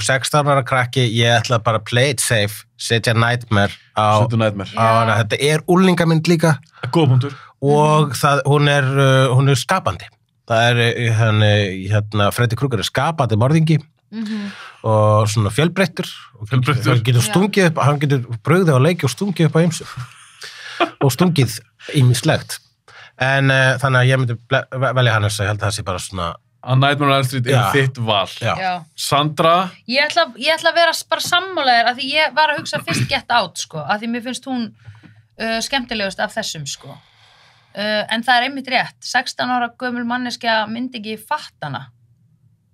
16 ára krakki, ég ætla bara að play it safe, setja Nightmare á Settu Nightmare. hana. Þetta er úlingamynd líka Góð punktur. og hún er skapandi. Það er hérna Freddy Krueger er skapandi morðingi og svona fjölbreyttur og Fjölbreyttur. hann getur stungið upp, hann getur brugðið á leiki og stungið upp á ýmsu og stungið ýmislegt en þannig að ég myndi velja hann þess að ég held að það sé bara svona Að Nightmare on Elm Street er Já. þitt val. já, Já. Sandra, Ég ætla að vera bara sammálaðir af því ég var að hugsa fyrst Get Out sko, af því mér finnst hún skemmtilegust af þessum sko. En það er einmitt rétt, 16 ára gömul manneskja myndi ekki fatta hana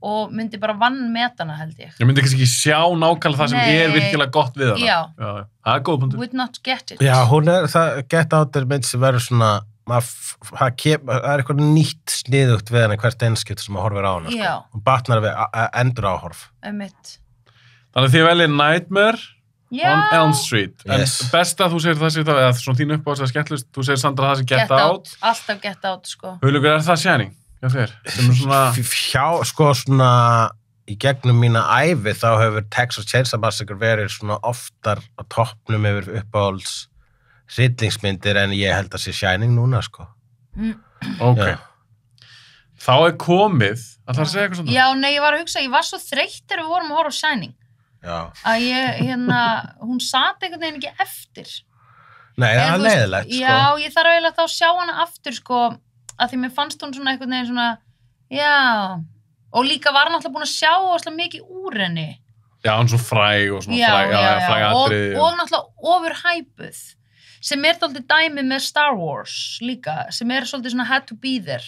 og myndi bara vannmeta hana held ég. ég myndi kannski ekki sjá nákvæmlega það sem Nei. er virkilega gott við hana. Já. Það er góð punktur. Would not get it. já, hún er það Get Out er mynd sem verður svona það er eitthvað nýtt sniðugt við henni hvert einskipt sem að horfir á hana sko. Já. hún batnar við endur áhorf Einmitt. Þannig að þið veljið Nightmare Já. on Elm Street. Yes. En besta þú segir það sér það, eða svona þín uppáhalds að skemmtlust, þú segir Sandra það sem Get Out. Alltaf Get Out sko. Hugleikur, er það Shining? Já, þér. Sem er svona... hjá, sko svona í gegnum mína ævi þá hefur Texas Chainsaw Massacre verið svona oftar á toppnum yfir uppáhalds hryllingsmyndir en ég held að sé Shining núna sko. Ok. Já. Þá er komið, að það segja eitthvað svona. Já, nei, ég var að hugsa, ég var svo þreytt þegar við vorum að horfa á Shining Já. að ég, hún sat einhvern veginn ekki eftir. Nei, það En er þú veist, leiðilegt sko. Já, ég þarf eiginlega þá að sjá hana aftur sko, að því mér fannst hún svona einhvern veginn svona, já, og líka var náttúrulega búin að sjá óslega mikið úr henni. Já, hann svo fræg og svona Já, fræg, fræg og atriði. náttúrulega ofurhæpuð, sem er dálítið dæmi með Star Wars líka, sem er svolítið svona had to be there.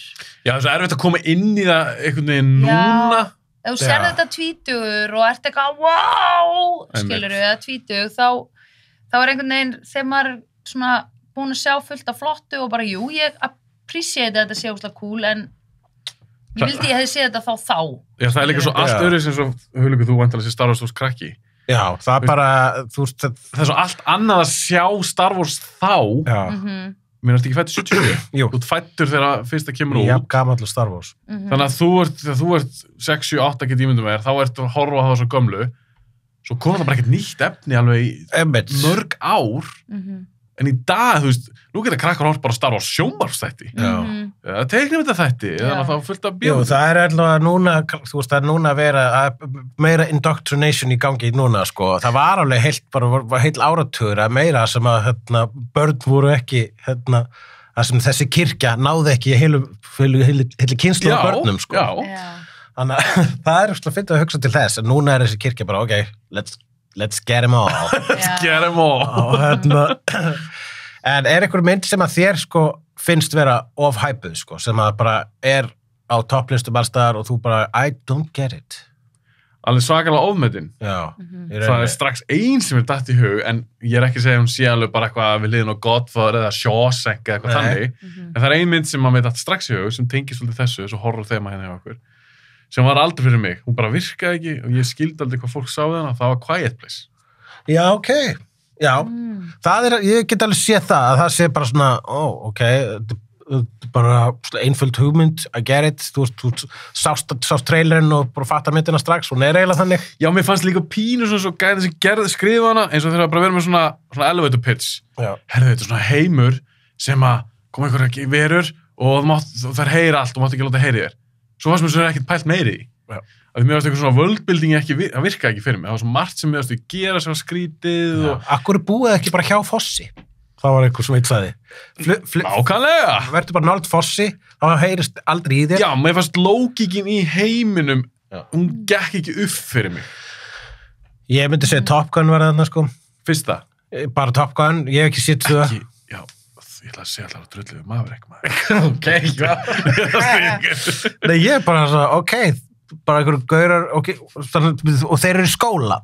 Já, það er erfitt að koma inn í það einhvern veginn núna. Ef þú serði þetta tvítugur og ert eitthvað, wow, skilurðu, eða tvítug, þá er einhvern veginn, þegar maður er svona búin að sjá fullt af flottu og bara, jú, ég appreciate þetta sé óslega cool, en ég vildi ég hefði séð þetta þá. Já, það er líka svo allt Já. öðru sem svo, Hugleikur, þú vantilega sér Star Wars, þú veist krakki. Já, það er bara þú veist Það er svo allt annað að sjá Star Wars þá. já, Mér ertu ekki fættur 70. jú, Þú ert fættur þegar fyrsta kemur út. já, gamallu Star Wars Þannig að þegar þú ert 6, 7, 8 get ímyndum er, þá ertu að horfa á það svo gömlu. Svo kom það bara ekkert nýtt efni alveg í Einmitt. mörg ár. En í dag, þú veist, nú geta krakkar hort bara Star Wars sjónvarpsþætti. Já. Eða teiknimynda þætti, Já. eða þá fullt af Jú, bíómyndum. það er allavega núna, þú veist, það er núna að vera meira indoctrination í gangi núna, sko. Það var alveg heill áratugur að meira sem að, börn voru ekki, að sem þessi kirkja náði ekki heilu kynslu af börnum, sko. Já. Þannig að það er svona fyndið að hugsa til þess, en núna er þessi kirkja bara, ok, let's get them all. Get them all. Og en er einhver mynd sem að þér, sko, finnst vera of-hypuð, sko, sem að bara er á topplistum allstaðar og þú bara, I don't get it. Alveg svakalega ofmetin. Já. í Það rauninni. er strax ein sem er dætt í hug, en ég er ekki að segja hún sé alveg bara eitthvað við liðin á Godfather eða Shawshank eða eitthvað Nei. þannig. En það er ein mynd sem maður veit alltaf strax í hug, sem tengist svolítið þessu, þessu horror þema hérna hjá okkur. sem var aldrei fyrir mig. Hún bara virkaði ekki og ég skildi aldrei hvað fólk sá við hana. Það var Quiet Place. Já, ok. Já, það ég get alveg séð það, að það sé bara svona, ok, bara einföld hugmynd, I get it, þú sást trailerinn og bara fattar myndina strax, hún eiginlega þannig. Já, mér fannst líka pínu svo gæði sem skrifa hana, eins og þeirra bara verið með svona elevator pitch. Herðu, þetta svona heimur sem að koma einhverja verur og þær heyra allt og máttu ekki láta heyri þér. Svo fannst mér svo ekkert pælt meiri í. Að mér varst eitthvað svona worldbuilding það virkaði ekki fyrir mig. Það var svo margt sem mér varst að gera sem var skrítið. Akkur búið ekki bara hjá Fossi? Það var einhver sem eitsaði. Nákvæmlega! Verður bara nált Fossi, þá heyrist aldrei í þér. Já, mér fannst lógíkin í heiminum, hún gekk ekki upp fyrir mig. Ég myndi segja Top Gun var þarna, sko. Fyrsta? Bara Top Gun, ég hef ekki sétt það. Ekki, já, ég ætla að segja allar að drullu við Maverick, maður. Ok, Nei, ég er bara svo, ok, bara einhverju gaurar, okay, og þeir eru í skóla.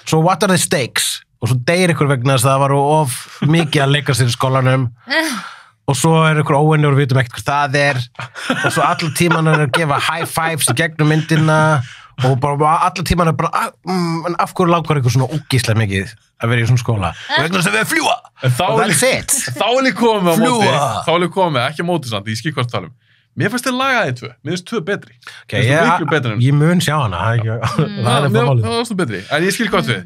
So what are the stakes? Og svo deyr ykkur vegna þess að það var of mikið að leika sér í skólanum og svo er ykkur óenni og við vitum ekkert hvað það er og svo allar tíman er að gefa high fives í gegnum myndina og bara allar tíman er bara en af hverju langar ykkur svona ógíslega mikið að vera í svona skóla og vegna þess að við erum fljúa og that's it. Þá er ég komið á móti, ekki á móti samt, ég skil hvort talum. Mér fannst þér lagaði 2, mér finnst 2 betri. Okay, ég mun sjá hana. Það var betri, en ég skil hvort við.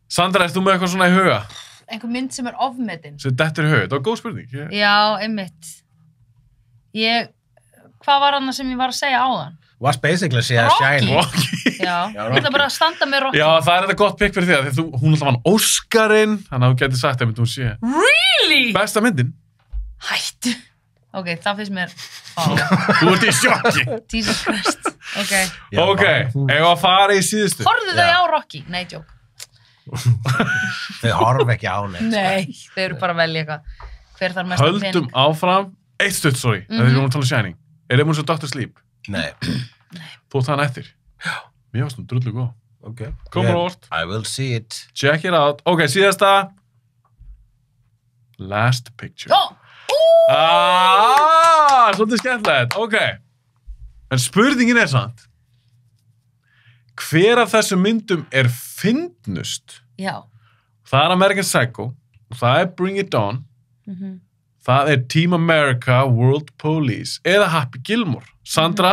Sandra, erst þú með eitthvað svona í huga? Einhver mynd sem er ofmetin. Sem dettur í huga, það var góð spurning. Já, einmitt. Hvað var annað sem ég var að segja áðan? Was basically að segja Shine. Rocky. Já, ég ætla bara að standa með Rocky. Já, það er þetta gott pikk fyrir því að hún alltaf vann Óskarinn, þannig að þú getur sagt að hún sé. Really? Besta myndin. Hættu. Ok, það finnst mér Þú ert í sjokki. Jesus Christ. Ok, eigum að fara í síðustu. Horfðu þau á Rocky? Nei, joke. Þau horf ekki á neitt. Nei, þau eru bara að velja eitthvað. Hver þarf mest að pening? Höldum áfram. Eitt stutt, sorry. Það er að tala um Shining. Er það múin svo Dr. Sleep? Nei. Þú átt hann eftir. Mér varst nú drullu góð. Ok. Komur óvart. I will see it. Check it out. Ok, síðasta. Last Picture. Svolítið skemmtilegt, ok. En spurningin er samt, hver af þessum myndum er fyndnust? Já. Það er American Psycho, það er Bring It On, það er Team America, World Police, eða Happy Gilmore. Sandra,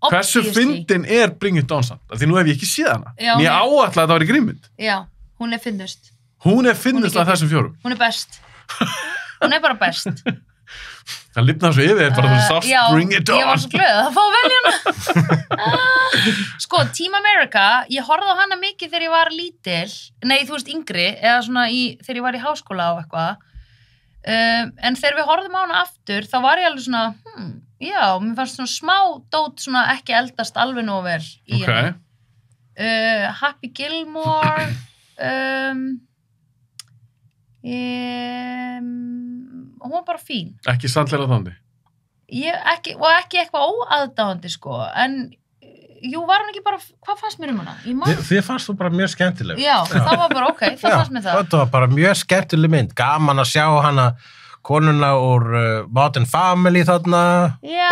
hversu fyndin er Bring It On samt? Því nú hef ég ekki séð hana. En ég áætla að það var í grímynd. Já, hún er fyndust. Hún er fyndust af þessum 4. Hún er best. Hún er bara best. Það lifnaði svo yfir, bara þú sást Bring It On. Já, ég var svo glöð að fá að velja hana. Sko, Team America, ég horfði á hana mikið þegar ég var lítil, nei, þú veist, yngri, eða svona þegar ég var í háskóla og eitthvað. En þegar við horfðum á hana aftur, þá var ég alveg svona, já, mér fannst svona smá dót svona ekki eldast alveg nógu vel í henni. Happy Gilmore, hún var bara fín. Ekki sannlega þándi? Og ekki eitthvað óaðdáandi, sko, en jú, var hann ekki bara, hvað fannst mér um hana? Þið fannst þú bara mjög skemmtileg. Já, það var bara ok, það fannst mér það. Þetta var bara mjög skemmtileg mynd, gaman að sjá hana konuna úr Modern Family þarna. Já.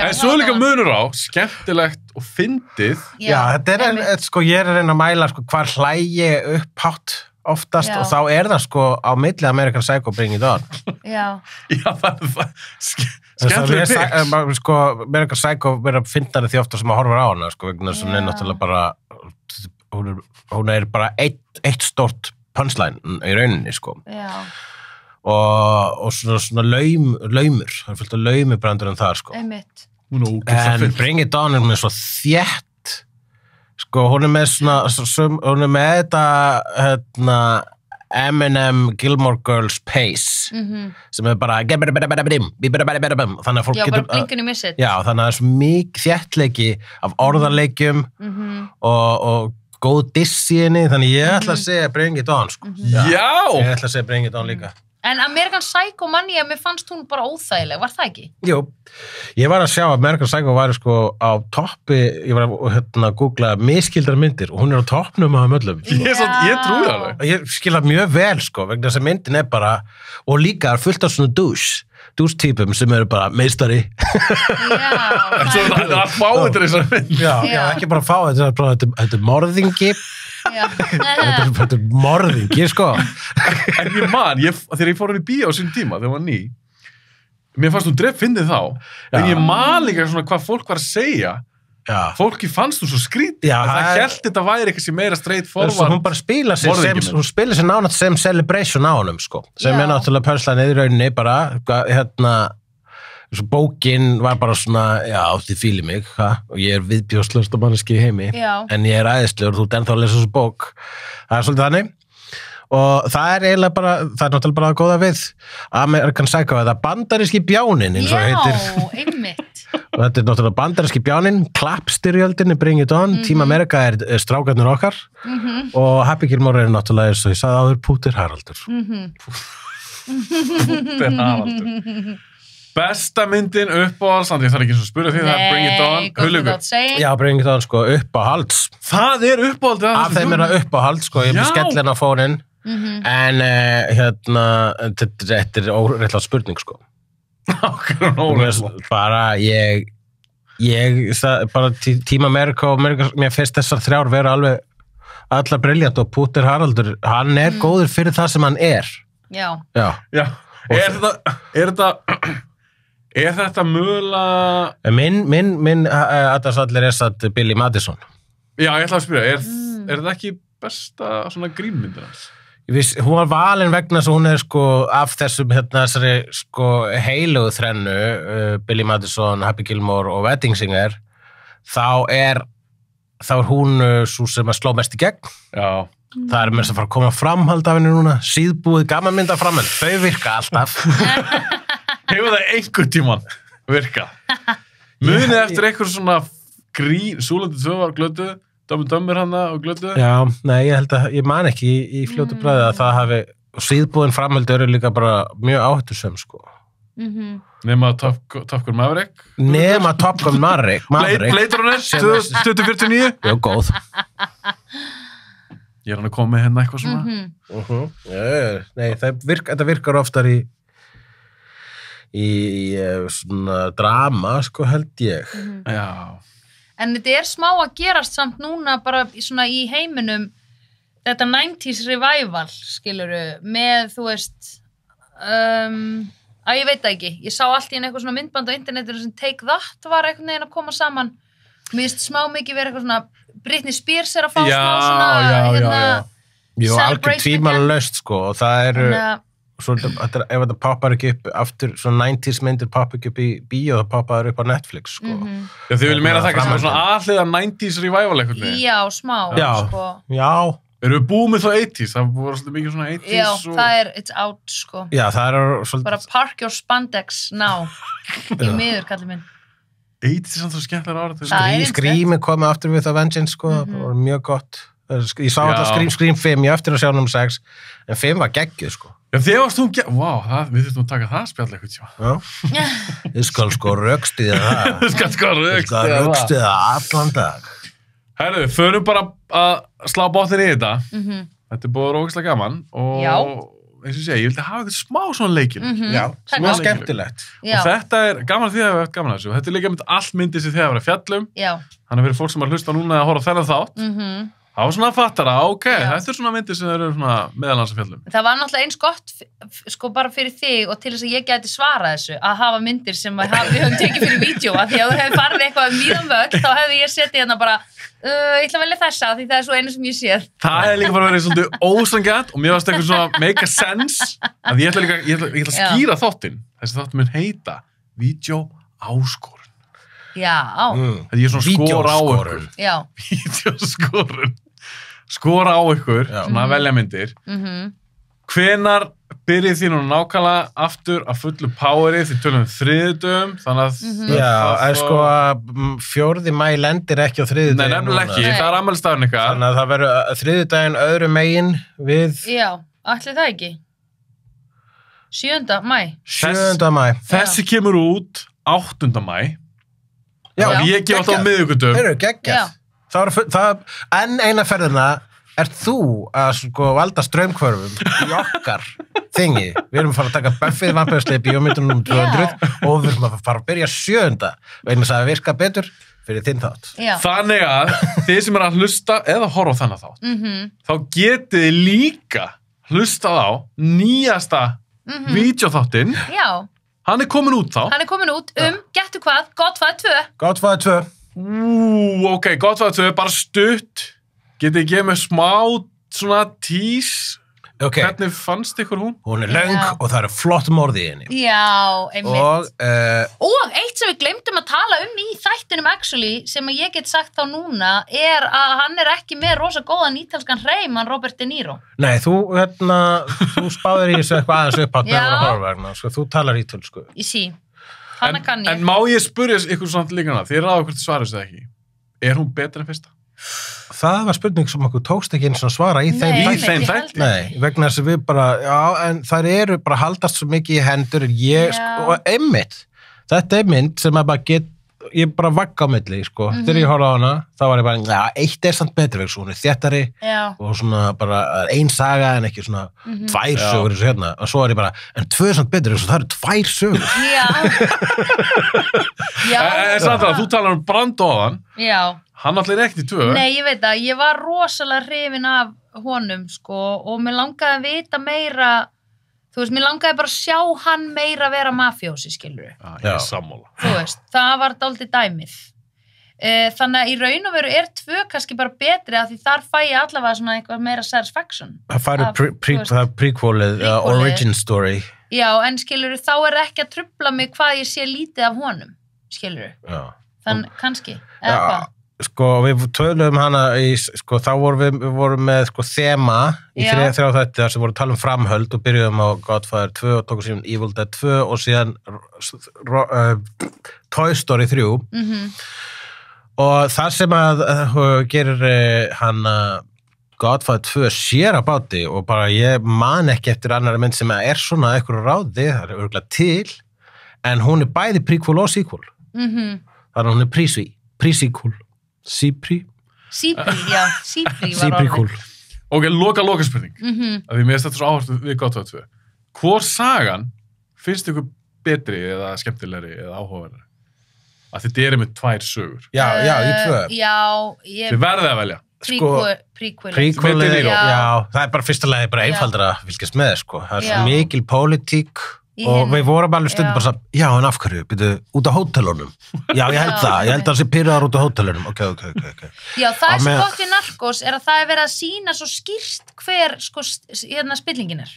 En svo líka munur á, skemmtilegt og fyndið. Já, þetta er, sko, ég er að reyna að mæla, sko, hvað hlægi upphátt oftast og þá er það, sko, á milli American Psycho Bring It On. Já. Já, það er skemmtileg pikk. Sko, American Psycho verður að finna því ofta sem að horfa á hana, sko, vegna þess að hún er náttúrulega bara, hún er bara eitt stórt punchline í rauninni, sko. Já. Og svona laumur, það er fullt af laumubrandur en það, sko. Einmitt. En Bring It On er með svo þétt, sko, hún er með hún er með þetta, Eminem Gilmore Girls pace, sem er bara þannig að fólk getur... Já, bara blinkin í missit. Já, þannig að það er svo mikið þéttleiki af orðarleikjum og góð diss í henni, þannig ég ætla að segja Bring It On, sko. Já! Ég ætla að segja Bring It On líka. En American Psycho manni, mér fannst hún bara óþægileg, var það ekki? Jú, ég var að sjá að American Psycho var, sko, á toppi, ég var að googla miskildar myndir og hún er á toppnum af öllum. Ég trúi alveg. Ég skilja mjög vel, sko, vegna þess að myndin er bara, og líka er fullt af svona douche. dústýpum sem eru bara meistari. En svo það er að fá þetta þessar mynd. Já, ekki bara fá þetta er morðingi. Þetta er morðingi, sko. En ég man, þegar ég fór hann í bíó á sín tíma, þegar ég var ný, mér fannst þú fyndið þá, en ég man líka svona hvað fólk var að segja. Já. Fólki fannst þú svo skrítið að það hélt þetta væri eitthvað sem meira straight forward. Hún bara spila sér nánast sem celebration á honum, sko. Sem er náttúrulega pörslan í rauninni bara, bókin var bara svona, já, þið fílið mig, og ég er viðbjóðslaust og manneski í heimi, en ég er æðislegur, þú ert ennþá að lesa þessu bók. Það er svolítið þannig. Og það er eiginlega bara, það er náttúrulega bara að góða við American Psycho, eða bandaríski bjánin, eins og heitir. Já, einmitt. Og þetta er náttúrulega bandaríski bjánin, klappstyrjöldinni, Bring It On, Team America er strákarnir okkar, og Happy Gilmore er náttúrulega, eins og ég sagði áður, Pútir Haraldur. Pútir Haraldur. Besta myndin uppáhalds, ég þarf ekki að spura því, það er Bring It On. Hullugur. Já, Bring It On, sko, uppáhalds. Það er uppáhaldið af þeim er það uppáhalds, sko, ég blir skellin á fóninn. En þetta er óréttlátt spurning, sko. Bara bara Team America og mér finnst þessar þrjár vera alveg allar briljant, og Pútir Haraldur, hann er góður fyrir það sem hann er. Já. Er þetta mögulega... Minn aðalsallir er satt Billy Madison. Já, ég ætla að spyrja, er þetta ekki besta svona grínmyndin hans? Hún var valin vegna þess að hún er sko af þessum þessari sko heilugu þrennu, Billy Madison, Happy Gilmore og Wedding Singer, þá er hún svo sem að sló mest í gegn. Já. Það er með þess að fara að koma framhald af henni núna, síðbúið gamanmynda framhald, þau virka alltaf. Hefur það einhver tíman virkað? Munið eftir einhver svona grín, Súlandi 2 var glötuð, Dömmur hana og glötuð? Já, nei, ég man ekki í fljótu bræði að það hafi, og síðbúin framhald eru líka bara mjög áhættusöm, sko. Nema Top Gun Maverick? Nema Top Gun Maverick. Blade Runner, 2049? Já, góð. Ég er hann að koma með hérna eitthvað svona. Nei, þetta virkar oftar í svona drama, sko, held ég. Já. En þetta er smá að gerast samt núna bara svona í heiminum, þetta 90s revival, skiluru, með, þú veist, ég veit það ekki, ég sá allt í eitthvað svona myndband á internetinu sem Take That var einhvern veginn að koma saman. Mér finnst smá mikið verið eitthvað svona, Britney Spears er að fá smá svona, Jú, algjör tímalaust, sko, og það eru, ef þetta poppar ekki upp aftur, svona 90s myndir poppar ekki upp í bíó, það poppar upp á Netflix, sko. Já, þið viljum meina það ekki sem svona aðliða 90s revival eitthvað með? Já, smá, sko. Já. Erum við búið með þá 80s? Það voru svolítið mikið svona 80s. Já, það er, it's out, sko. Já, það er svolítið... Bara park your spandex now. Í miður, kallið minn. 80s er samt svo skemmtilega árið. Scream komið aftur við það Vengeance, sko, það var mjög gott. Ég sá alltaf Scream 5, ég eftir að sjá nummer 6, en 5 var geggjuð, sko. Já, þegar varst hún við þurftum að taka það spjall eitthvað tíma. Já. Þið skal sko rökstiða það. Þið skal sko rökstiða allan dag. Herðu, förum bara að slá botnin í þetta. Þetta er búið rókislega gaman og eins og ég vildi hafa eitthvað smá svona leikil. Já, smá skemmtilegt. Og þetta er gaman því að við hefum gaman að þessu. Þetta er líka mynd allt myndið sem þið hafa verið að fjallum. Já. Þannig fyrir fólk sem er að hlusta núna að horfa á þennan þátt. Það var svona að fattara, þetta er svona myndir sem eru svona meðalansafjallum. Það var náttúrulega eins gott, sko, bara fyrir þig og til þess að ég gæti svara þessu, að hafa myndir sem við höfum tekið fyrir vídeo, að því að þú hefði farið eitthvað mýðan völd, þá hefði ég setið hérna bara, ég ætla að velja þessa, því það er svo einu sem ég séð. Það er líka bara verið svolítið ósanngjarnt og mér varst eitthvað svona make a sense, að ég ætla að skýra þáttinn, þessi þáttur mun heita Vídeóáskorun. Já. Þetta er svona skora á ykkur. Já. Vídeóskorun. Skora á ykkur, svona að velja myndir. Hvenær byrjið þín og nákvæmlega aftur að fullu poweri, þið tölum þriðjudögum, þannig að... Já, sko að 4. maí lendir ekki á þriðjudaginn. Nei, nefnilega ekki, það er afmælisdagurinn ykkar. Þannig að það verður þriðjudaginn öðru megin við... Já, ætli það ekki? 7. maí. 7. maí. Þessi kemur út 8. maí. Já, ég gef alltaf á miðvikudögum. Þeir eru geggjað. En eina ferðina ert þú að sko valda straumhvörfum í okkar thingy. Við erum að fara að taka Buffy vampíruslið bíómyndunum um 200 og við erum að fara að byrja 7. vegna þess að það virka betur fyrir þinn þátt. Já. Þannig að þið sem að hlusta eða horfa á þennan þátt, þá getið þið líka hlustað á nýjasta vídeóþáttinn. Já. Hann er komin út þá. Hann er komin út gettu hvað, Godfather 2. Godfather 2. Ok, Godfather 2, bara stutt. Getið þið gefið mér smá svona tís? Okay. Hvernig fannst ykkur hún? Hún er löng og það eru flott morði í henni. Já, einmitt. Og eitt sem við glemdum að tala um í þættinum actually, sem að ég get sagt þá núna, er að hann er ekki með rosa góðan ítalskan hreim, hann Robert De Niro. Nei, þú spáðir í þessu eitthvað aðeins upp á horfverðina, sko, þú talar ítölsku. Ég sí, hann kann ég. En má ég spyrja ykkur samt líka hana, þið ráðu hvort þið svarið þessu ekki. Er hún betur en fyrsta? Það var spurning sem okkur tókst ekki eins og svara í þeim þætti. Nei, vegna þess að við bara, en þær eru bara haldast svo mikið í hendur, og einmitt, þetta er mynd sem að bara ég bara vagga á milli, sko, þegar ég horfði á hana, þá var ég bara, eitt er samt betur vegna, hún er þéttari og svona bara ein saga en ekki svona 2 sögur eins og hérna, og svo er ég bara, en 2 er samt betur vegna, það eru 2 sögur. Já. Sandra, þú talar um Brando á hann. Já. Hann allir ekkert í 2. Nei, ég veit að ég var rosalega hrifin af honum, sko, og mér langaði að vita meira, þú veist, mér langaði bara að sjá hann meira vera mafjósi, skilur. Ég er sammála. Þú veist, það var dálítið dæmið. Þannig að í raun og veru er 2 kannski bara betri af því þar fæ ég allavega svona eitthvað meira satisfaction. Það færi prequelið, origin story. Já, en skilur, þá er ekki að trufla mig hvað ég sé lítið af honum, skilur. Já. Þannig, kannski, eða hvað? Sko, við töluðum hana í, sko, þá við vorum með, sko, þema í 3 þætti þar sem voru að tala um framhöld og byrjuðum á Godfather 2 og tókum síðan Evil Dead 2 og síðan Toy Story 3. Og það sem að gerir hann Godfather 2 sér á báti og bara ég man ekki eftir annari mynd sem er svona eitthvað ráði, það er örgulega til, en hún er bæði prequel og sequel. Þannig að hún er pre-sequel. Sípri, já, Sípri var orðið. Ok, loka spurning. Að því mér þetta svo áherslu við Godfather 2. Hvor sagan finnst ykkur betri eða skemmtilegri eða áhugaverðari? Að þetta er með 2 sögur. Já, í 2. Já, Þið verðið að velja. Prequel, já, það er bara fyrsta lagi bara einfaldra að fylgjast með, sko. Það er svo mikil pólitík og við vorum alveg stundum bara að já, en af hverju, byrju, út á hótelunum. Já, ég held að það sé pirraðar út á hótelunum. Ok. Já, það er svo gott í Narcos, er að það er verið að sýna svo skýrt hver, sko, spillingin er.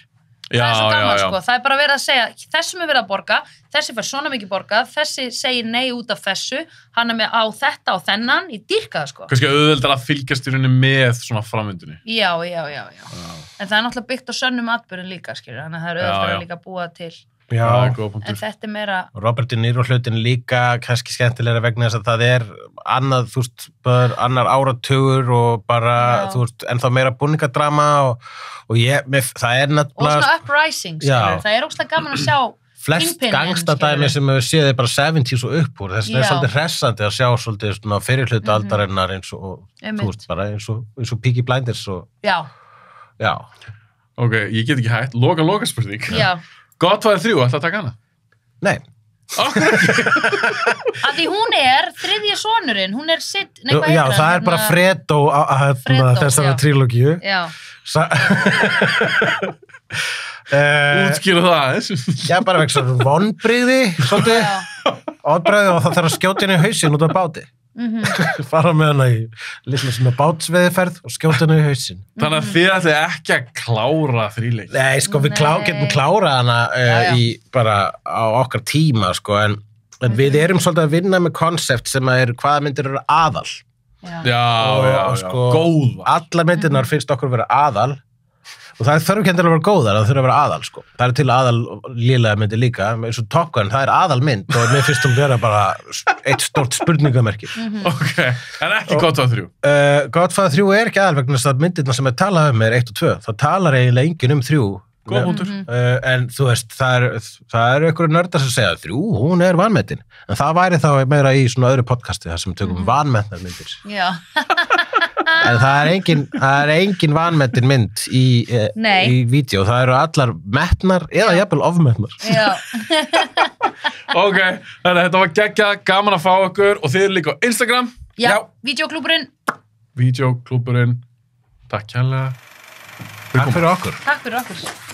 Það er svo gaman, sko. Það er bara verið að segja, þessum er verið að borga, þessi fær svona mikið borgað, þessi segir nei út af þessu, hann er með á þetta og þennan, ég dýrka það, sko. Kannski auðveldar að fylgjast í rauninni með svona framvindunni. Já. En það er náttúrulega byggt á sönnum atburðum líka, skilur, þannig að það er auðveldar að líka búa til. Já, en þetta er meira Robert De Niro hlutin líka kannski skemmtilega vegna þess að það er annað, þú veist, bara annar áratugur og bara, þú veist, ennþá meira búningadrama og það er nefnilega og svona uprising, skilur, það er ógeðslega gaman að sjá flest gangstadæmi sem við séð er bara 70s og upp úr, þess að það er svolítið hressandi að sjá svolítið svona fyrirhluta aldarinnar eins og, þú veist, bara eins og Peaky Blinders og Já. Ok, ég get ekki hægt, loka spurning. Já. Godfather 3, ætla að taka hana? Nei. Af því hún er þriðji sonurinn, hún er sitt, nei, hvað heitir hann? Já, það er bara Fredo þessara trílógíu. Já. Útskýra það aðeins. Já, bara vegna svona vonbrigði, svolítið, odbrigði og það þarf að skjóta henni í hausinn út af báti. Fara með hana í litla svona bátsveðiferð og skjóta hana í hausinn. Þannig að þið ætli ekki að klára þríleik. Nei, sko, við getum klárað hana í bara á okkar tíma, sko, en við erum svolítið að vinna með konsept sem er hvaða myndir eru aðal. Já, sko, góð. Allar myndirnar finnst okkur vera aðal og það þarf ekki endilega að vera góðar, það þurfa að vera aðal, sko. Það er til aðal lélega myndir líka, eins og Top Gun, það er aðal mynd og mér finnst vera bara eitt stórt spurningamerki. Ok, en ekki Godfather 3? Godfather 3 er ekki aðal vegna þess að myndirna sem talað um er 1 og 2. Það talar eiginlega enginn 3. Góð punktur. En þú veist, það eru einhverju nördar sem segja 3, hún er vanmetin. En það væri þá meira í svona öðru podcasti þar sem tökum vanmetnar myndir. Já. En það er engin vanmetin mynd í vídeo. Það eru allar metnar eða jafnvel ofmetnar. Já. Ok, þannig að þetta var geggjað, gaman að fá okkur og þið eru líka á Instagram. Já, Vídeóklúbburinn. Vídeóklúbburinn. Takk kærlega. Takk fyrir okkur. Takk fyrir okkur.